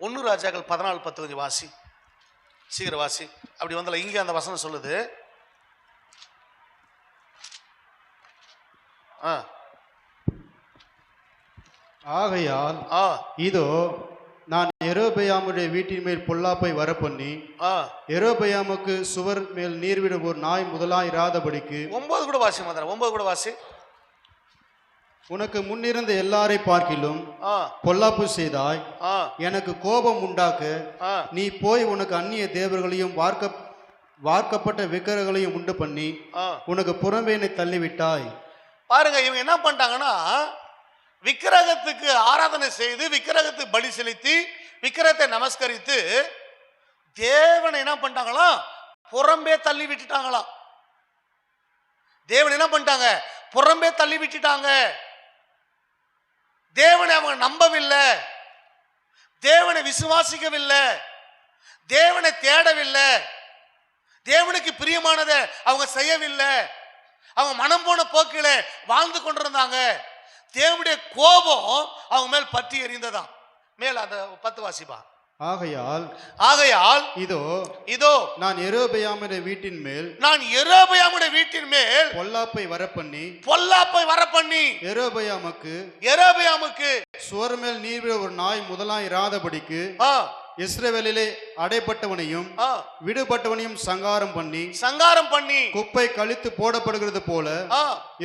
1 ராஜாக்கள் 14:10 கொஞ்சம் வாசி, சீக்கிரம் வாசி. அப்படி வந்தல இங்க அந்த வசனம் சொல்லுது. ஆகையால் இதோ நான் யெரொபெயாமுடைய வீட்டின் மேல் பொல்லாப்பை வரப்பண்ணி யெரொபெயாமுக்கு சுவர் மேல் நீர்விடும் ஒரு நாய் முதலாய் இராதபடிக்கு. 9 கூட வாசி மதன, 9 கூட வாசி. உனக்கு முன்னிருந்த எல்லாரை பார்க்கிலும் பொல்லாப்பு செய்தாய், எனக்கு கோபம் உண்டாக்க நீ போய் உனக்கு அந்நிய தேவர்களையும் வார்க்கப்பட்ட விக்கிரகங்களையும் உண்டு பண்ணி உனக்கு புறம்பேனை தள்ளிவிட்டாய். பாருங்க, இவங்க என்ன பண்ணிட்டாங்கன்னா விக்கிரகத்துக்கு ஆராதனை செய்து விக்கிரகத்துக்கு பலி செலுத்தி விக்கிரகத்தை நமஸ்கரித்து தேவனை என்ன பண்ணிட்டாங்களாம், புறம்பே தள்ளி விட்டுட்டாங்களாம். தேவன் என்ன பண்ணிட்டாங்க, புறம்பே தள்ளி விட்டுட்டாங்க. தேவனை அவங்க நம்பவில்லை, தேவனை விசுவாசிக்கவில்லை, தேவனை தேடவில்லை, தேவனுக்கு பிரியமானதை அவங்க செய்யவில்லை. அவங்க மனம் போன போக்கில வாழ்ந்து கொண்டிருந்தாங்க. தேவனுடைய கோபம் அவங்க மேல் பற்றி எறிந்ததாம். மேல அந்த 10 வாசிப்பா. ஆகையால் இதோ நான் யெரொபெயாமுடைய வீட்டின் மேல் பொல்லாப்பை வரப்பண்ணி யெரொபெயாமுக்கு சுவர் மேல் நீர் ஒரு நாய் முதலாம் இராதபடிக்கு இஸ்ரவேலிலே அடைப்பட்டவனையும் விடுபட்டவனையும் சங்காரம் பண்ணி குப்பை கழித்து போடப்படுகிறது போல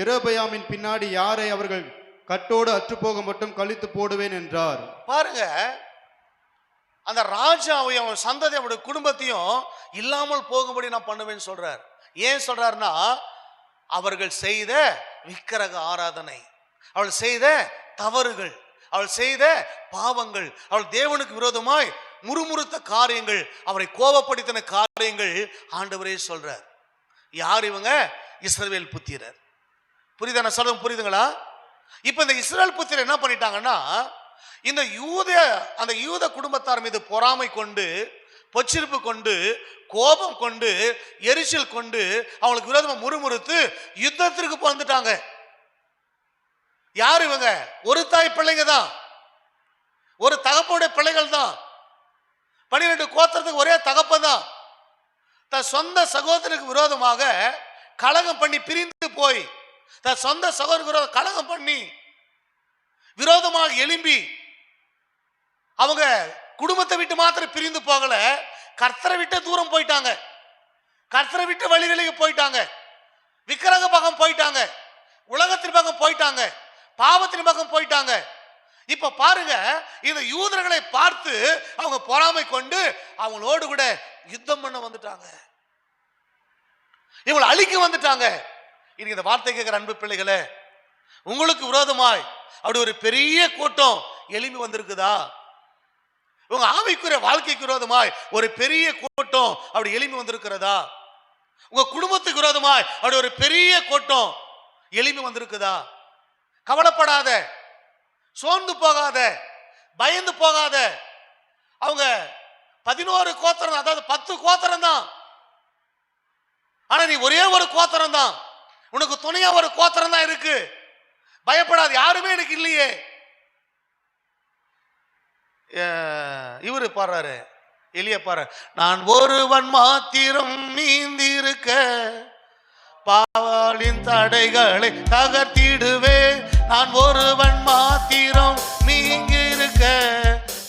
யெரொபெயாமின் பின்னாடி யாரை அவர்கள் கட்டோடு அற்றுப்போக மட்டும் கழித்து போடுவேன் என்றார். பாருங்க, அந்த ராஜாவையும் அவன் சந்ததி அவருடைய குடும்பத்தையும் இல்லாமல் போகும்படி நான் பண்ணுவேன்னு சொல்றார். ஏன் சொல்றாருன்னா, அவர்கள் செய்த விக்கிரக ஆராதனை, அவள் செய்த தவறுகள், அவள் செய்த பாவங்கள், அவள் தேவனுக்கு விரோதமாய் முறுமுறுத்த காரியங்கள், அவரை கோபப்படுத்தின காரியங்கள் ஆண்டவரே சொல்றார். யார் இவங்க? இஸ்ரவேல் புத்திரர். புரியுதா நான் சொல்றது? புரியுதுங்களா? இப்ப இந்த இஸ்ரவேல் புத்திரர் என்ன பண்ணிட்டாங்கன்னா, இந்த அந்த யூத குடும்பத்தார் மீது பொறாமை கொண்டு, பொச்சிருப்பு கொண்டு, கோபம் கொண்டு, எரிச்சல் கொண்டு அவங்களுக்கு விரோதமா முறுமுறுத்து யுத்தத்திற்கு வந்துட்டாங்க. யார் இவங்க? ஒரு தாய் பிள்ளைங்க தான், ஒரு தகப்பனுடைய பிள்ளைகள் தான். 12 கோத்திரத்துக்கு ஒரே தகப்பன் தான். தன் சொந்த சகோதரனுக்கு விரோதமாக கலகம் பண்ணி பிரிந்து போய், தன் சொந்த சகோதரருக்கு கலகம் பண்ணி விரோதமாக எழும்பி அவங்க குடும்பத்தை விட்டு மாத்திரம் பிரிந்து போகல, கர்த்தரை விட்டு தூரம் போயிட்டாங்க, கர்த்தரை விட்டு வழிகளுக்கு போயிட்டாங்க, விக்கிரக பக்கம் போயிட்டாங்க, உலகத்தின் பக்கம் போயிட்டாங்க, பாவத்தின் பக்கம் போயிட்டாங்க. இப்ப பாருங்க, இந்த யூதர்களை பார்த்து அவங்க பொறாமை கொண்டு அவங்களோடு கூட யுத்தம் பண்ண வந்துட்டாங்க, இவங்களை அழிக்க வந்துட்டாங்க. இன்னைக்கு இந்த வார்த்தை கேட்கிற அன்பு பிள்ளைகளே, உங்களுக்கு விரோதமாய் அப்படி ஒரு பெரிய கூட்டம் எழும்பி வந்திருக்குதா? உங்க ஆவிக்குரிய வாழ்க்கைக்கு விரோதமாய் ஒரு பெரிய கூட்டம் அப்படி எழும்பி வந்திருக்கிறதா? உங்க குடும்பத்துக்கு விரோதமாய் அப்படி ஒரு பெரிய கூட்டம் எழும்பி வந்திருக்குதா? கவலைப்படாத, சோர்ந்து போகாத, பயந்து போகாத. அவங்க 11 கோத்திரம், அதாவது 10 கோத்திரம் தான். ஆனா நீ ஒரே ஒரு கோத்திரம் தான், உனக்கு துணையா ஒரு கோத்திரம் தான் இருக்கு. பயப்படாது, யாருமே எனக்கு இல்லையே. இவரு பாடுறாரு, எளிய பாரு, நான் ஒருவன் மாத்திரம் நீந்திருக்க பாவாளின் தடைகளை தகர்த்திடுவேன். நான் ஒருவன் மாத்திரம் நீங்கி இருக்க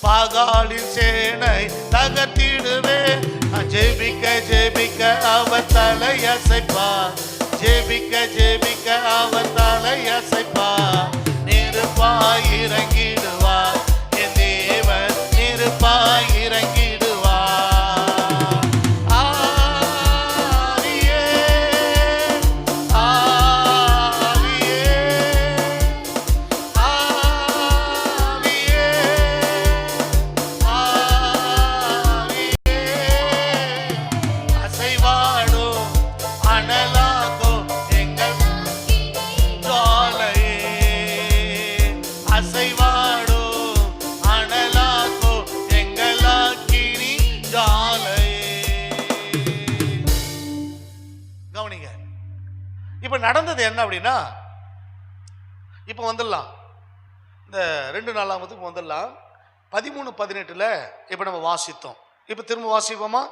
பாகாலின் சேனை தகர்த்திடுவேன். நான் ஜெபிக்க ஜெபிக்க அவர் தலையசைப்பார், ஜெபிக்க ஜெபிக்க அவர் தலையசைப்பார். நெருப்பாய் இறங்கிடுவார் என் தேவன், நெருப்பாய் இறங்கிடுவார். ஆவியே ஆவியே ஆவியே ஆவியே அசைவாடும் அனலாகும் எங்கள் ஜாலையே, அசைவாடும் அனலாகும் எங்கள் அக்கினி ஜாலையே. கவனிங்க, இப்ப நடந்தது என்ன அப்படின்னா, இப்ப வந்துடலாம், இந்த 2 நாளாவதுக்கு வந்துடலாம். 13-18 இப்ப நம்ம வாசித்தோம். இப்ப திரும்ப வாசிப்போமா?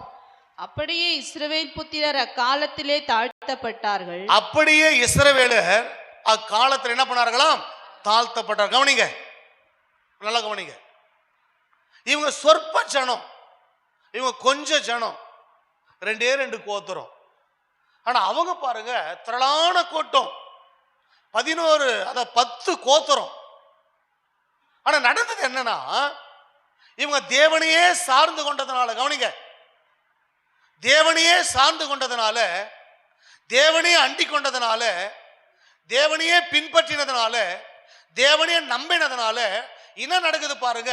அப்படியே இஸ்ரவேல் புத்திரர் அக்காலத்திலே தாழ்த்தப்பட்டார்கள். அப்படியே இஸ்ரவேலர் அக்காலத்தில் என்ன பண்ணார்களாம்? தாழ்த்தப்பட்டார். கவனிங்க, நல்லா கவனிங்க. இவங்க சொற்ப ஜனம், இவங்க கொஞ்ச ஜனம், 2 கோத்திரம். ஆனா அவங்க பாருங்க திரளான கூட்டம், 11 அதாவது 10 கோத்திரம். ஆனா நடந்தது என்னன்னா, இவங்க தேவனையே சார்ந்து கொண்டதுனால, கவனிங்க, தேவனையே சார்ந்து கொண்டதுனால, தேவனையே அண்டி கொண்டதுனால, தேவனையே பின்பற்றினதுனால, தேவனையே நம்பினதுனால என்ன நடக்குது பாருங்க,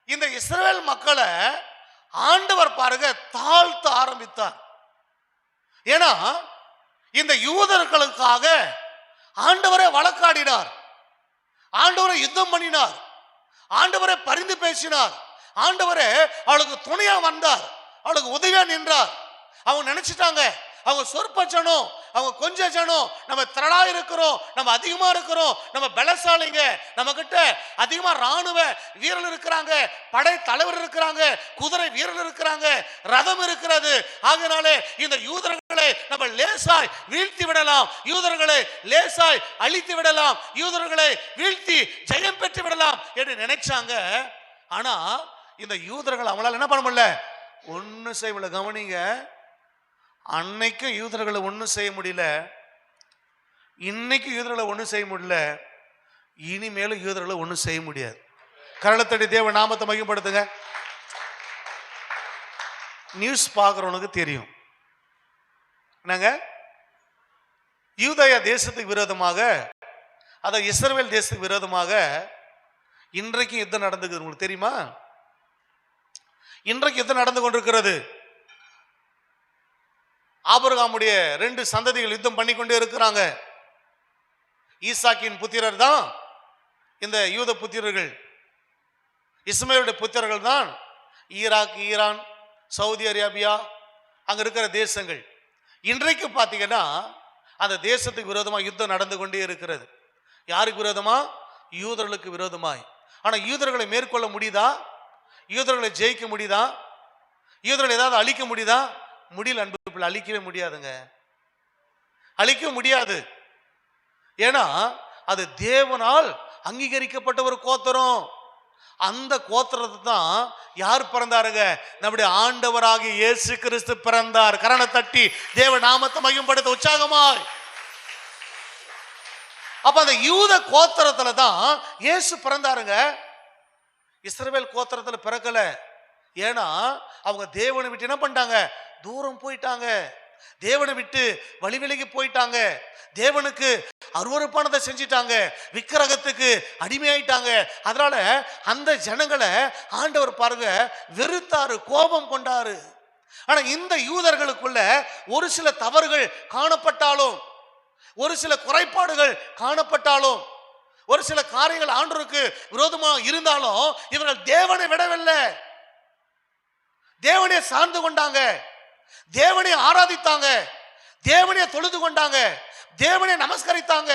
இந்த இஸ்ரவேல் மக்களை ஆண்டவர் பாருங்க தாழ்த்த ஆரம்பித்தார். ஏன்னா இந்த யூதர்களுக்காக ஆண்டவரை வழக்காடினார், ஆண்டவரை யுத்தம் பண்ணினார், ஆண்டவரை பரிந்து பேசினார், ஆண்டவரே அவளுக்கு துணையா வந்தார், அவளுக்கு உதவியா நின்றார். அவங்க நினைச்சிட்டாங்க அவங்க சொற்ப ஜனம், அவங்க கொஞ்ச ஜனம், நம்ம திரளா இருக்கிறோம், நம்ம அதிகமா இருக்கிறோம், நம்ம பலசாலிங்க, நம்ம கிட்ட அதிகமா ராணுவ வீரர்கள் இருக்கிறாங்க, படை தலைவர் இருக்கிறாங்க, குதிரை வீரர்கள் இருக்கிறாங்க, ரதம் இருக்கிறது. ஆகையினாலே இந்த யூதர்களை நம்ம லேசாய் வீழ்த்தி விடலாம், யூதர்களை லேசாய் அழித்து விடலாம், யூதர்களை வீழ்த்தி ஜெயம் பெற்று விடலாம் என்று நினைச்சாங்க. ஆனா இந்த யூதர்கள் அவங்களால என்ன பண்ண முடியல, ஒன்னு செய்யல. கவனிங்க, அன்னைக்கும் யூதர்களை ஒன்றும் செய்ய முடியல, இன்னைக்கு யூதர்களை ஒன்றும் செய்ய முடியல, இனிமேலும் யூதர்களை ஒன்றும் செய்ய முடியாது. கரளத்தடி தேவ நாமத்தை மகிமைப்படுத்துங்க. நியூஸ் பார்க்குறவனுக்கு தெரியும், என்னங்க யூதயா தேசத்துக்கு விரோதமாக, அதாவது இஸ்ரவேல் தேசத்துக்கு விரோதமாக இன்றைக்கு யுத்தம் நடந்துக்குது. உங்களுக்கு தெரியுமா? இன்றைக்கு யுத்தம் நடந்து கொண்டிருக்கிறது. ஆபிரகாமுடைய 2 சந்ததிகள் யுத்தம் பண்ணி கொண்டே இருக்கிறாங்க. ஈசாக்கின் புத்திரர் தான் இந்த யூத புத்திரர்கள், இஸ்மாயிலுடைய புத்திரர்கள் தான் ஈராக், ஈரான், சவுதி அரேபியா, அங்க இருக்கிற தேசங்கள். இன்றைக்கு பார்த்தீங்கன்னா அந்த தேசத்துக்கு விரோதமாக யுத்தம் நடந்து கொண்டே இருக்கிறது. யாருக்கு விரோதமா? யூதர்களுக்கு விரோதமாய். ஆனா யூதர்களை மேற்கொள்ள முடியுதா? யூதர்களை ஜெயிக்க முடியுதா? யூதர்களை ஏதாவது அழிக்க முடியுதா? முடியல அன்பு, அழிக்கவே முடியாதுங்க, அழிக்க முடியாது. ஏன்னா அது தேவனால் அங்கீகரிக்கப்பட்ட ஒரு கோத்திரம். அந்த கோத்திரத்தை தான் யார் பிறந்தாருங்க? நம்முடைய ஆண்டவராகிய இயேசு கிறிஸ்து பிறந்தார். கரண தட்டி தேவ நாமத்தை மகிமைப்படுத்த உற்சாகமாய். அப்ப அந்த யூத கோத்திரத்துல தான் இயேசு பிறந்தாருங்க, இஸ்ரவேல் கோத்திரத்துல பிறக்கல. ஏன்னா அவங்க தேவனை விட்டு என்ன பண்ணிட்டாங்க? தூரம் போயிட்டாங்க, தேவனை விட்டு வழி விலகி போயிட்டாங்க, தேவனுக்கு அருவருப்பானதை செஞ்சிட்டாங்க, விக்கிரகத்துக்கு அடிமையாயிட்டாங்க. அதனால அந்த ஜனங்களை ஆண்டவர் பாருங்க வெறுத்தாரு, கோபம் கொண்டாரு. ஆனா இந்த யூதர்களுக்குள்ள ஒரு சில தவறுகள் காணப்பட்டாலும், ஒரு சில குறைபாடுகள் காணப்பட்டாலும், ஒரு சில காரியங்கள் ஆண்டவருக்கு விரோதமாக இருந்தாலும் இவர்கள் தேவனை விடவில்லை, தேவனை சார்ந்து கொண்டாங்க, தேவனை ஆராதித்தாங்க, தேவனை தொழுது கொண்டாங்க, தேவனை நமஸ்கரித்தாங்க,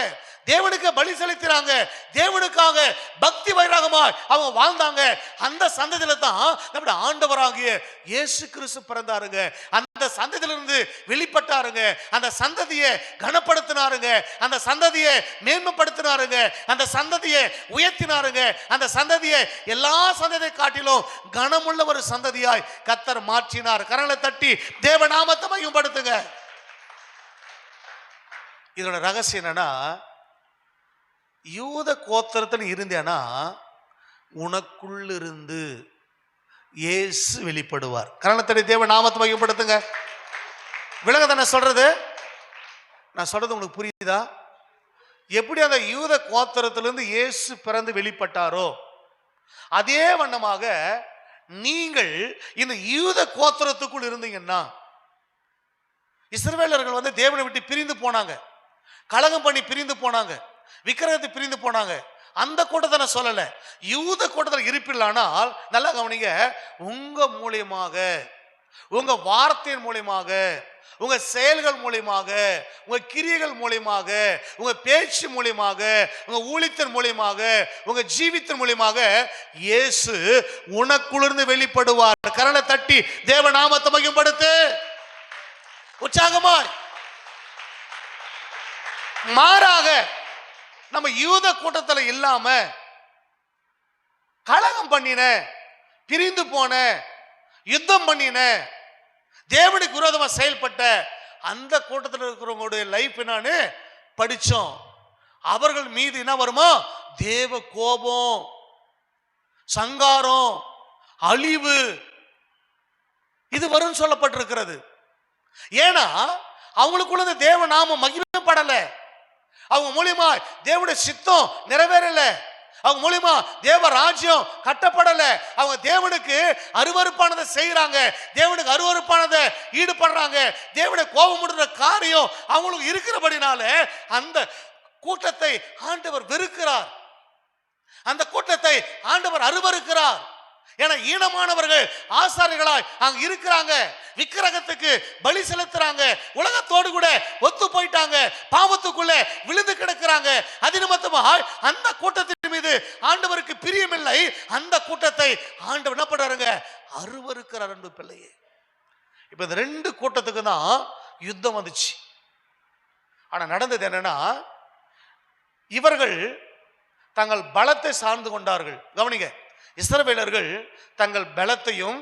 தேவனுக்கு பலி செலுத்தினாங்க, தேவனுக்காக பக்தி வைராகமாய் அவங்க வாழ்ந்தாங்க. அந்த சந்ததியில தான் நம்முடைய ஆண்டவராகிய இயேசு கிறிஸ்து பிறந்தாருங்க. அந்த சந்ததியிலிருந்து வெளிப்பட்டாருங்க, அந்த சந்ததியை கனப்படுத்தினாருங்க, அந்த சந்ததியை மேன்மைப்படுத்தினாருங்க, அந்த சந்ததியை உயர்த்தினாருங்க, அந்த சந்ததியை எல்லா சந்ததியை காட்டிலும் கனமுள்ள ஒரு சந்ததியாய் கர்த்தர் மாற்றினார். கரங்களை தட்டி தேவ நாமத்தை மகிமைப்படுத்துங்க. இதோட ரகசியம் என்னன்னா, யூத கோத்திரத்தில் இருந்தேனா உனக்குள்ளிருந்து இயேசு வெளிப்படுவார். கரணத்தடி தேவ நாமத்தை மகிமைப்படுத்துங்க. விளங்க தானே சொல்றது? நான் சொல்றது உங்களுக்கு புரியுதா? எப்படி அந்த யூத கோத்திரத்திலிருந்து இயேசு பிறந்து வெளிப்பட்டாரோ அதே வண்ணமாக நீங்கள் இந்த யூத கோத்திரத்துக்குள் இருந்தீங்கன்னா, இஸ்ரவேலர்கள் வந்து தேவனை விட்டு பிரிந்து போனாங்க, கலகம் பண்ணி பிரிந்து போனாங்க, விக்கிரகத்தை பிரிந்து போனாங்க. அந்த கூட்டத்தை நான் சொல்லல, யூத கூட்டத்தில் இருப்பில்லானால் நல்லா கவனிங்க, உங்க மூலியமாக, உங்க வார்த்தையின் மூலியமாக, உங்க செயல்கள் மூலியமாக, உங்க கிரியைகள் மூலியமாக, உங்க பேச்சு மூலியமாக, உங்க ஊழியத்தின் மூலியமாக, உங்க ஜீவித்தின் மூலியமாக இயேசு உனக்குள்ளிருந்து வெளிப்படுவார். கரலை தட்டி தேவ நாமத்தை மகிமைப்படுத்து உற்சாகமாய். மாறாக நம்ம யூத கூட்டத்தில் இல்லாம கலகம் பண்ணின, பிரிந்து போன, யுத்தம் பண்ணின, தேவனுக்கு விரோதமா செயல்பட்ட அந்த கூட்டத்தில் இருக்கிறவங்களுடைய லைஃப் என்னன்னு படிச்சோம். அவர்கள் மீது என்ன வருமா? தேவ கோபம், சங்காரம், அழிவு, இது வரும் சொல்லப்பட்டிருக்கிறது. ஏன்னா அவங்களுக்குள்ள தேவ நாமம் மகிமைப்படல, அவங்க மூலியமா தேவனுடைய சித்தம் நிறைவேறல, அவங்க மூலியமா தேவ ராஜ்யம் கட்டப்படல. அவங்க தேவனுக்கு அருவருப்பானதை செய்யறாங்க, தேவனுக்கு அருவருப்பானதை ஈடுபடுறாங்க, தேவனுடைய கோபமுடுற காரியம் அவங்களுக்கு இருக்கிறபடினால அந்த கூட்டத்தை ஆண்டவர் வெறுக்கிறார், அந்த கூட்டத்தை ஆண்டவர் அருவருக்கிறார். ஏன்னா ஈனமானவர்கள் ஆசாரிகளாய் அங்க இருக்கிறாங்க, விக்கிரகத்துக்கு பலி செலுத்துறாங்க, உலகத்தோடு கூட ஒத்து போயிட்டாங்க, பாவத்துக்குள்ள விழுந்து கிடக்கிறாங்க. அது நிமித்தமாக அந்த கூட்டத்தின் மீது ஆண்டவருக்கு பிரியமில்லை. அந்த கூட்டத்தை ஆண்டவர் என்ன பண்றாருங்க, அருவருக்கிறார். அன்பு பிள்ளையே, இப்ப இந்த ரெண்டு கூட்டத்துக்கு தான் யுத்தம் வந்துச்சு. ஆனா நடந்தது என்னன்னா, இவர்கள் தங்கள் பலத்தை சார்ந்து கொண்டார்கள். கவனிங்க, இஸ்ரவேலர்கள் தங்கள் பலத்தையும்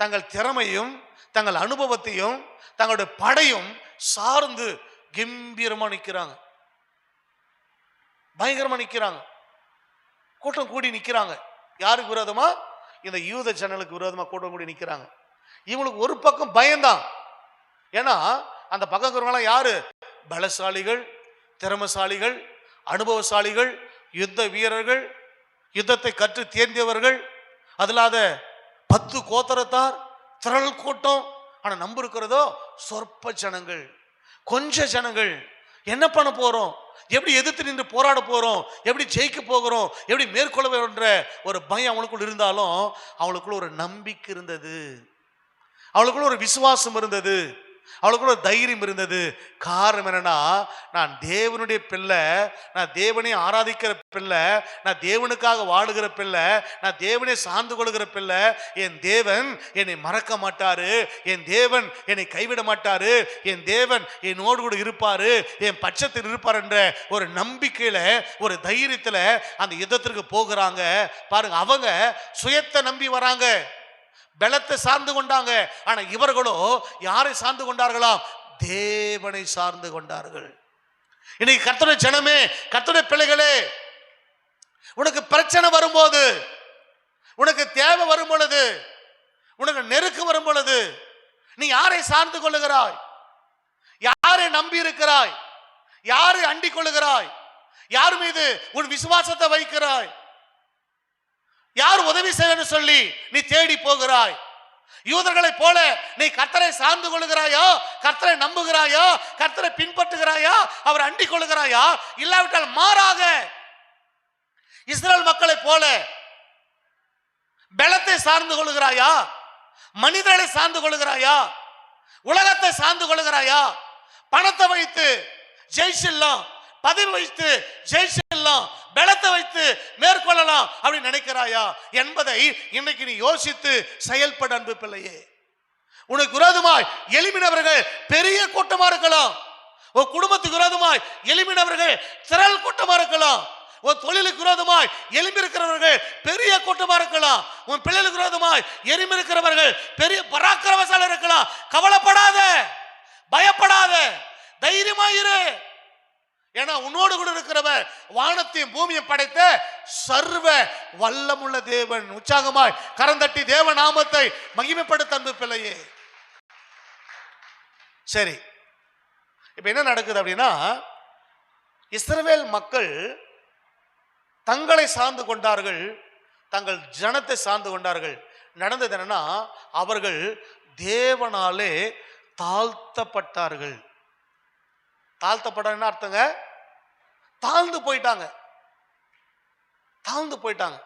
தங்கள் திறமையும் தங்கள் அனுபவத்தையும் தங்களுடைய படையும் சார்ந்து கம்பீரமா நிற்கிறாங்க, பயங்கரமா நிற்கிறாங்க, கூட்டம் கூடி நிற்கிறாங்க. யாருக்கு விரோதமா? இந்த யூத ஜனங்களுக்கு விரோதமா கூட்டம் கூடி நிற்கிறாங்க. இவங்களுக்கு ஒரு பக்கம் பயம்தான். ஏன்னா அந்த பக்கம் இருக்கிறவங்களாம் யாரு? பலசாலிகள், திறமசாலிகள், அனுபவசாலிகள், யுத்த வீரர்கள், யுத்தத்தை கற்று தேர்ந்தவர்கள், அதில்லாத 10 கோத்திரத்தார், திரள் கூட்டம். ஆனா நம்ப இருக்கிறதோ சொற்ப ஜனங்கள், கொஞ்ச ஜனங்கள். என்ன பண்ண போறோம், எப்படி எதிர்த்து நின்று போராட போறோம், எப்படி ஜெயிக்க போகிறோம், எப்படி மேற்கொள்ள என்ற ஒரு பயம் அவங்களுக்குள்ள இருந்தாலும் அவங்களுக்குள்ள ஒரு நம்பிக்கை இருந்தது, அவளுக்குள்ள ஒரு விசுவாசம் இருந்தது, அவளுக்குள்ள ஒரு தைரியம் இருந்தது. காரணம் என்னன்னா, நான் தேவனுடைய பிள்ளை, நான் தேவனை ஆராதிக்கிற பிள்ளை, நான் தேவனுக்காக வாழுகிற பிள்ளை, நான் தேவனை சார்ந்து கொள்கிற பிள்ளை. என் தேவன் என்னை மறக்க மாட்டாரு, என் தேவன் என்னை கைவிட மாட்டாரு, என் தேவன் என்னோடு கூட இருப்பாரு, என் பட்சத்தில் இருப்பார் என்ற ஒரு நம்பிக்கையில, ஒரு தைரியத்துல அந்த யுத்தத்திற்கு போகிறாங்க. பாருங்க, அவங்க சுயத்தை நம்பி வராங்க, பலத்தை சார்ந்து கொண்டாங்க. ஆனா இவர்களோ யாரை சார்ந்து கொண்டார்களாம்? தேவனை சார்ந்து கொண்டார்கள். இன்னைக்கு கர்த்தருடைய ஜனமே, கர்த்தருடைய பிள்ளைகளே, உனக்கு பிரச்சனை வரும்போது, உனக்கு தேவை வரும் பொழுது, உனக்கு நெருக்கு வரும் பொழுது நீ யாரை சார்ந்து கொள்ளுகிறாய்? யாரை நம்பி இருக்கிறாய்? யாரை அண்டிக் கொள்ளுகிறாய்? யார் மீது உன் விசுவாசத்தை வைக்கிறாய்? யார் உதவி செய்ய சொல்லி நீ தேடி போகிறாய்? யூதர்களை போல நீ கர்த்தரை சார்ந்து கொள்ளுகிறாயா? கர்த்தரை நம்புகிறாயா? கர்த்தரை பின்பற்றுகிறாயா? அவர் அண்டிக் கொள்ளுகிறாயா? இல்லாவிட்டால் மாறாக இஸ்ரவேல் மக்களை போல பலத்தை சார்ந்து கொள்ளுகிறாயா? மனிதர்களை சார்ந்து கொள்ளுகிறாயா? உலகத்தை சார்ந்து கொள்ளுகிறாயா? பணத்தை வைத்து ஜெயிச்சிடலாம், பதவி வைத்து ஜெயிச்சிடலாம், பலத்தை வைத்து மேற்கொள்ளலாம் அப்படின்னு நினைக்கிறாயா என்பதை இன்னைக்கு நீ யோசித்து செயல்பட. அன்பு பிள்ளையே, உனக்கு விரோதமாய் எழும்பினவர்கள் பெரிய கூட்டமா இருக்கலாம், உன் குடும்பத்துக்கு விரோதமாய் எழும்பினவர்கள் திரள் கூட்டமா இருக்கலாம், உன் தொழிலுக்கு விரோதமாய் எழும்பி இருக்கிறவர்கள் பெரிய கூட்டமா இருக்கலாம், உன் பிள்ளைகளுக்கு விரோதமாய் எழும்பி இருக்கிறவர்கள் பெரிய பராக்கிரமசாலி இருக்கலாம். கவலைப்படாத, பயப்படாத, தைரியமாயிரு. ஏன்னா உன்னோடு கூட இருக்கிறவர் வானத்தையும் பூமியை படைத்த சர்வ வல்லமுள்ள தேவன். உற்சாகமாய் கரந்தட்டி தேவ நாமத்தை மகிமைப்படுத்த. அன்பு பிள்ளையே, சரி, இப்ப என்ன நடக்குது அப்படின்னா, இஸ்ரவேல் மக்கள் தங்களை சார்ந்து கொண்டார்கள், தங்கள் ஜனத்தை சார்ந்து கொண்டார்கள். நடந்தது என்னன்னா, அவர்கள் தேவனாலே தாழ்த்தப்பட்டார்கள். தாழ்த்தப்பட என்ன அர்த்தங்க? தாழ்ந்து போயிட்டாங்க, தாழ்ந்து போயிட்டாங்க.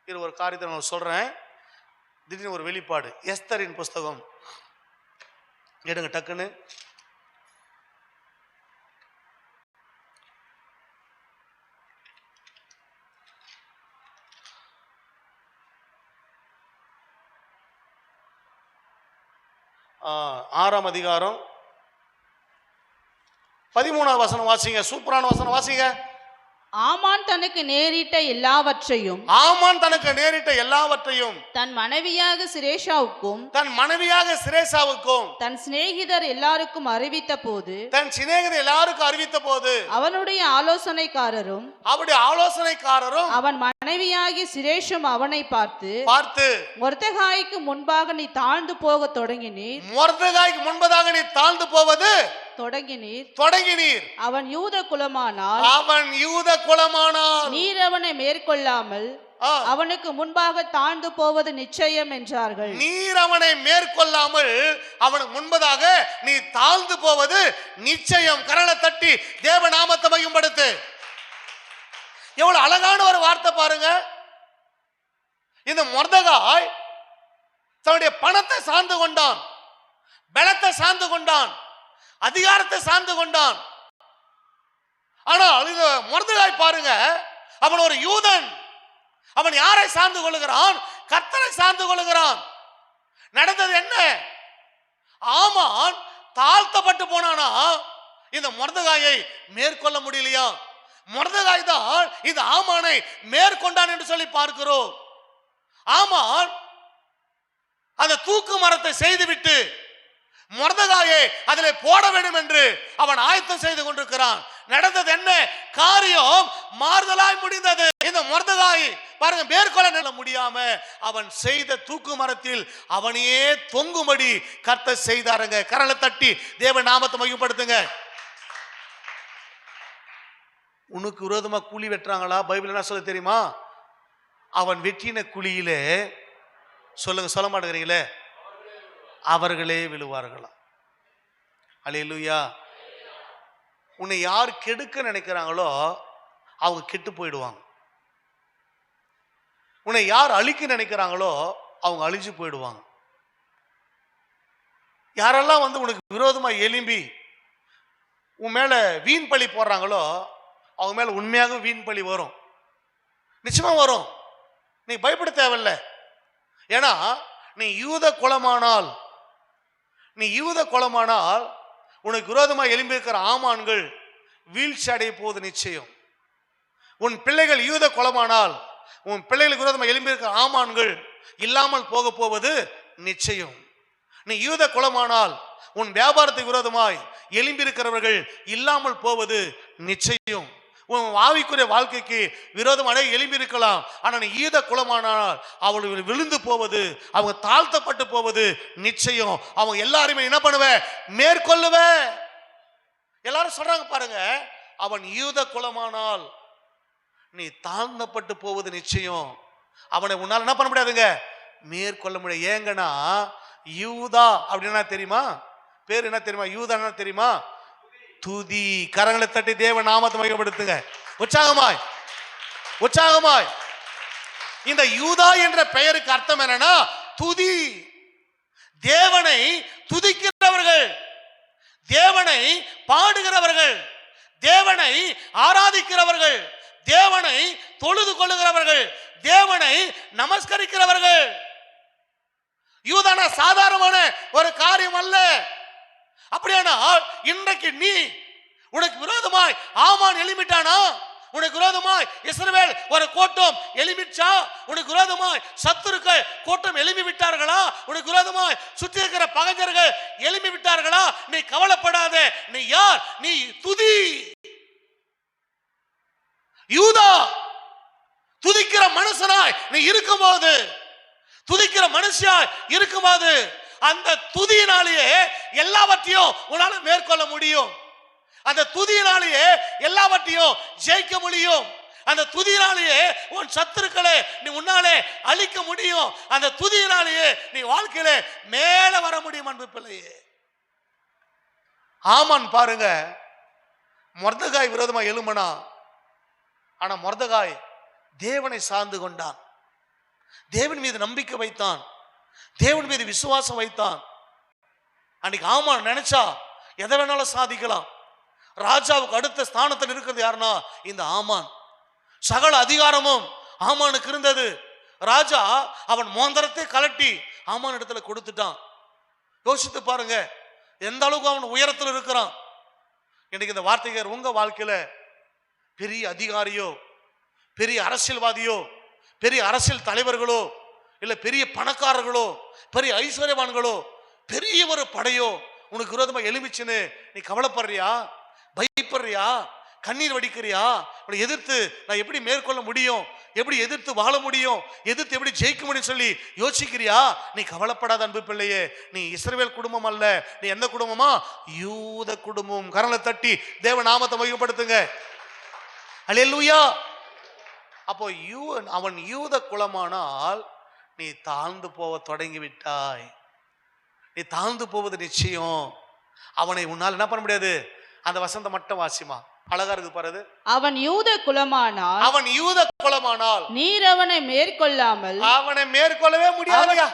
இது ஒரு காரியத்தை நான் சொல்றேன். திடீர்னு ஒரு வெளிப்பாடு. எஸ்தரின் புஸ்தகம் எடுங்க டக்குன்னு. ஆறாம் அதிகாரம் 13ஆம் வசனம் வாசிங்க. சூப்பரான வசனம் வாசிங்க. ஆமான் தனக்கு நேரிட்ட எல்லாவற்றையும், ஆமான் தனக்கு நேரிட்ட எல்லாவற்றையும் தன் மனைவியாக சிரேஷாவுக்கும், தன் மனைவியாக சிரேஷாவுக்கும், தன் சிநேகிதர் எல்லாருக்கும் அறிவித்த போது, தன் சிநேகிதர் எல்லாருக்கும் அறிவித்த போது, அவனுடைய ஆலோசனைக்காரரும் அவருடைய ஆலோசனைக்காரரும் அவன் மனைவியாகிய சிரேஷும் அவனை பார்த்து மொர்தெகாய்க்கு முன்பாக நீ தாழ்ந்து போக தொடங்கினீர். மொர்தெகாய்க்கு முன்பதாக நீ தாழ்ந்து போவது தொடங்கினீர். அவன் யூத குலமானால் நீர் அவனை மேற்கொள்ளாமல் அவனுக்கு முன்பாக தாழ்ந்து போவது நிச்சயம் என்றார்கள். நீர் அவனை மேற்கொள்ளாமல் அவனுக்கு முன்பதாக நீ தாழ்ந்து போவது நிச்சயம். கரங்களை தட்டி தேவ நாமத்தை மகிமைப்படுத்து. எவ்வளவு அழகான ஒரு வார்த்தை பாருங்க. இந்த மொர்தெகாய் தன்னுடைய பணத்தை சார்ந்து கொண்டான், பலத்தை சார்ந்து கொண்டான், அதிகாரத்தை சார்ந்து கொண்டான். ஆனால் இந்த மொர்தெகாய் பாருங்க, அவன் ஒரு யூதன். அவன் யாரை சார்ந்து கொள்ளுகிறான்? கர்த்தரை சார்ந்து கொள்ளுகிறான். நடந்தது என்ன? ஆமான் தாழ்த்தப்பட்டு போனானா இந்த மொர்தெகாயை மேற்கொள்ள முடியலையா? மொர்தெகாய் தான் இந்த ஆமானை மேற்கொண்டான் என்று சொல்லி பார்க்கிறோம். ஆமான் அந்த தூக்கு மரத்தை செய்துவிட்டு மொர்தெகாயை அதிலே போட வேண்டும் என்று அவன் ஆயத்தம் செய்து கொண்டிருக்கிறான். நடந்தது என்ன? காரியம் மாறுதலாய் முடிந்தது. இந்த மொர்தெகாய் பாருங்க, மேற்கொள்ள முடியாம அவன் செய்த தூக்கு மரத்தில் அவனையே தொங்கும்படி கர்த்தர் செய்தாருங்க. கரலை தட்டி தேவ நாமத்தை மகிமைப்படுத்துங்க. உனக்கு விரோதமா குழி வெட்டுறாங்களா? பைபிள் என்ன சொல்ல தெரியுமா? அவன் வெட்டின குழியிலே சொல்லுங்க, சொல்ல மாட்டேங்கிறீங்களே, அவர்களே விழுவார்களா. அல்லேலூயா. உன்னை யார் கெடுக்க நினைக்கிறாங்களோ அவங்க கெட்டு போயிடுவாங்க. உன்னை யார் அழிக்க நினைக்கிறாங்களோ அவங்க அழிஞ்சு போயிடுவாங்க. யாரெல்லாம் உனக்கு விரோதமா எழும்பி உன் மேல வீண் பழி போடுறாங்களோ அவங்க மேல உண்மையாக வீண் பழி வரும், நிச்சயமா வரும். நீ பயப்பட தேவையில்ல. ஏன்னா நீ யூத குலமானால் உனக்கு விரோதமாக எழும்பியிருக்கிற ஆமான்கள் வீழ்ச்சி அடைய போவது நிச்சயம். உன் பிள்ளைகள் யூத குலமானால் உன் பிள்ளைகளுக்கு விரோதமாக எழும்பியிருக்கிற ஆமான்கள் இல்லாமல் போக போவது நிச்சயம். நீ யூத குலமானால் உன் வியாபாரத்துக்கு விரோதமாய் எழும்பியிருக்கிறவர்கள் இல்லாமல் போவது நிச்சயம். உன் ஆவிக்குரிய வாழ்க்கைக்கு விரோதமான எழும்பி இருக்கலாம். ஆனால் நீ யூத குலமானால் அவர்கள் விழுந்து போவது, அவங்க தாழ்த்தப்பட்டு போவது நிச்சயம். அவங்க எல்லாருமே என்ன பண்ணுவ? மேற்கொள்ளுவ. எல்லாரும் சொல்றாங்க பாருங்க, அவன் யூத குலமானால் நீ தாழ்ந்தப்பட்டு போவது நிச்சயம். அவனை உன்னால என்ன பண்ண முடியாதுங்க, மேற்கொள்ள முடியாது. ஏங்கன்னா யூதா அப்படின்னா தெரியுமா? பேர் என்ன தெரியுமா? யூதா என்ன தெரியுமா? துதி. கரங்களை தட்டி தேவ நாமத்தை மகிமைப்படுத்துங்க. உற்சாகமாய். இந்த யூதா என்ற பெயருக்கு அர்த்தம் என்னன்னா துதி. தேவனை துதிக்கிறவர்கள், தேவனை பாடுகிறவர்கள், தேவனை ஆராதிக்கிறவர்கள், தேவனை தொழுது கொள்ளுகிறவர்கள், தேவனை நமஸ்கரிக்கிறவர்கள். யூதான சாதாரணமான ஒரு காரியம் அல்ல. அப்படியானால் இன்றைக்கு நீ உனக்கு விரோதமாய் ஆமான் எழும்பிட்டானா? உனக்கு விரோதமாய் இஸ்ரவேல் ஒரு கூட்டம் எழும்பிச்சா? உனக்கு விரோதமாய் சத்துருக்கள் கூட்டம் எழும்பி விட்டார்களா? உனக்கு விரோதமாய் சுற்றி இருக்கிற பகைஞர்கள் எழும்பி விட்டார்களா? நீ கவலைப்படாத. நீ யார்? நீ துதி. யூதா துதிக்கிற மனுஷனாய் நீ இருக்கும்போது, துதிக்கிற மனுஷியாய் இருக்கும்போது அந்த துதியினாலேயே எல்லாவற்றையும் உன்னால மேற்கொள்ள முடியும். அந்த துதியினாலேயே எல்லாவற்றையும் ஜெயிக்க முடியும். அந்த துதியினாலேயே உன் சத்துருக்களை நீ உன்னாலே அழிக்க முடியும். அந்த துதியினாலேயே நீ வாழ்க்கையில மேல வர முடியும். அன்பு பிள்ளையே, ஆமான் பாருங்க, மொர்தெகாய் விரோதமா எழும்பனா. ஆனா மொர்தெகாய் தேவனை சார்ந்து கொண்டான், தேவன் மீது நம்பிக்கை வைத்தான், தேவன் மீது விசுவாசம் வைத்தான். அன்னைக்கு ஆமான் நினைச்சா எதை வேணாலும் சாதிக்கலாம். ராஜாவுக்கு அடுத்த ஸ்தானத்தில் இருக்கிறது யாருன்னா இந்த ஆமான். சகல அதிகாரமும் ஆமானுக்கு இருந்தது. ராஜா அவன் மோந்திரத்தை கலட்டி ஆமான் இடத்துல கொடுத்துட்டான். யோசித்து பாருங்க எந்த அளவுக்கு அவன் உயரத்தில் இருக்கிறான். இன்னைக்கு இந்த வார்த்தைகள் உங்க வாழ்க்கையில பெரிய அதிகாரியோ, பெரிய அரசியல்வாதியோ, பெரிய அரசியல் தலைவர்களோ, இல்ல பெரிய பணக்காரர்களோ, பெரிய ஐஸ்வர்யவான்களோ, பெரிய ஒரு படையோ உனக்கு விரோதமா எழுமிச்சுன்னு நீ கவலைப்படுறியா? பயப்படுறியா? கண்ணீர் வடிக்கிறியா? உன்னை எதிர்த்து நான் எப்படி மேற்கொள்ள முடியும், எப்படி எதிர்த்து வாழ முடியும், எதிர்த்து எப்படி ஜெயிக்க முடியும் சொல்லி யோசிக்கிறியா? நீ கவலைப்படாத அன்பு பிள்ளையே, நீ இஸ்ரவேல் குடும்பம் அல்ல. நீ எந்த குடும்பமா? யூத குடும்பம். கரங்களை தட்டி தேவ நாமத்தை மகிமைப்படுத்துங்க. அல்லேலூயா. அப்போ அவன் யூத குலமானால் நீ தாழ்ந்து போக தொடங்கி விட்டாய். நீ தாழ்ந்து போவது நிச்சயம். அவனை உன்னால் என்ன பண்ண முடியாது. அந்த வசந்த மட்டும் வாசிமா, அழகா இருக்கு பாரு. அவன் யூத குலமானால் நீர் அவனை மேற்கொள்ளாமல். அவனை மேற்கொள்ளவே முடியாதுயா.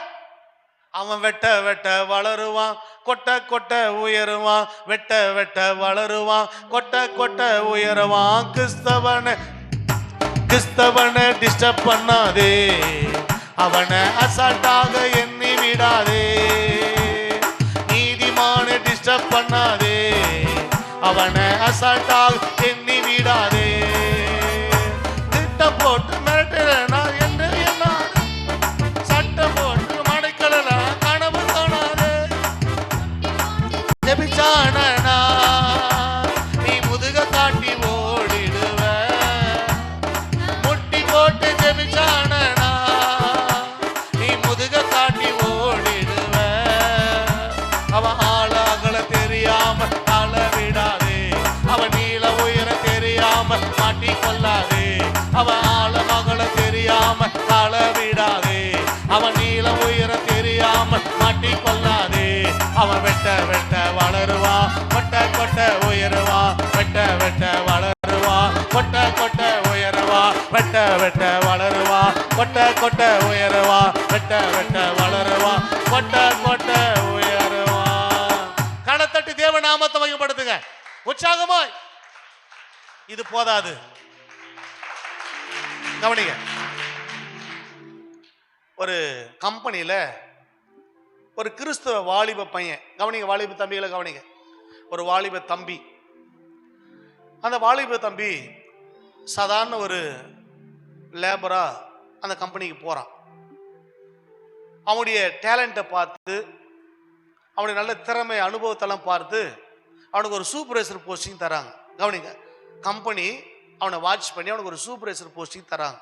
அவன் வெட்ட வெட்ட வளருவான், கொட்ட கொட்ட உயருவான், வெட்ட வெட்ட வளருவான், கொட்ட கொட்ட உயருவான். கிறிஸ்தவனை டிஸ்டர்ப் பண்ணாதே, அவனை அசால்ட்டாக எண்ணி விடாதே. நீதிமானை டிஸ்டர்ப் பண்ணாதே, அவனை அசால்ட்டாக எண்ணி விடாதே. திட்டம் போட்டு மிரட்டுறனா என்று எண்ணாது, சட்டம் போட்டு மடைக்கலனா கனவு காணாது. ஜெபிச்சானா நீ முதுக காட்டி ஓடிடுவ, முட்டி போட்டு ஜெபிச்சானா நீ முதுக காட்டி ஓடிடுவ. அவன் ஆளாகல தெரியாம அளவிடாதே, அவன் நீள உயர தெரியாம மாட்டிக்கொள்ளாதே. அவன் ஆழமகள தெரியாம அளவிடாதே, அவன் நீள உயர தெரியாம மாட்டிக்கொள்ளாதே. அவன் வெட்ட வெட்ட வளருவா, கொட்ட கொட்ட உயருவா, வெட்ட வெட்ட வளருவா, கொட்ட கொட்ட உயருவா, வெட்ட வெட்ட வளருவா, கொட்ட கொட்ட உயருவா, வெட்ட வெட்ட வளருவா, கொட்ட கொட்ட உயருவா. கணத்தட்டி தேவ நாமத்தை மகிமைப்படுத்துங்க உற்சாகமாய். இது போதாது, கவனிங்க. ஒரு கம்பெனியில ஒரு கிறிஸ்தவ வாலிப பையன், கவனிங்க, வாலிப தம்பிகளை கவனிங்க. ஒரு வாலிப தம்பி, அந்த வாலிப தம்பி சாதாரண ஒரு லேபரா அந்த கம்பெனிக்கு போறான். அவனுடைய டேலண்ட்டை பார்த்து, அவனுடைய நல்ல திறமை அனுபவத்தெல்லாம் பார்த்து அவனுக்கு ஒரு சூப்பர்வைசர் போஸ்டிங் தராங்க. கவனிங்க, கம்பெனி அவனை வாட்ச் பண்ணி அவனுக்கு ஒரு சூப்பர்வைசர் போஸ்டிங் தராங்க.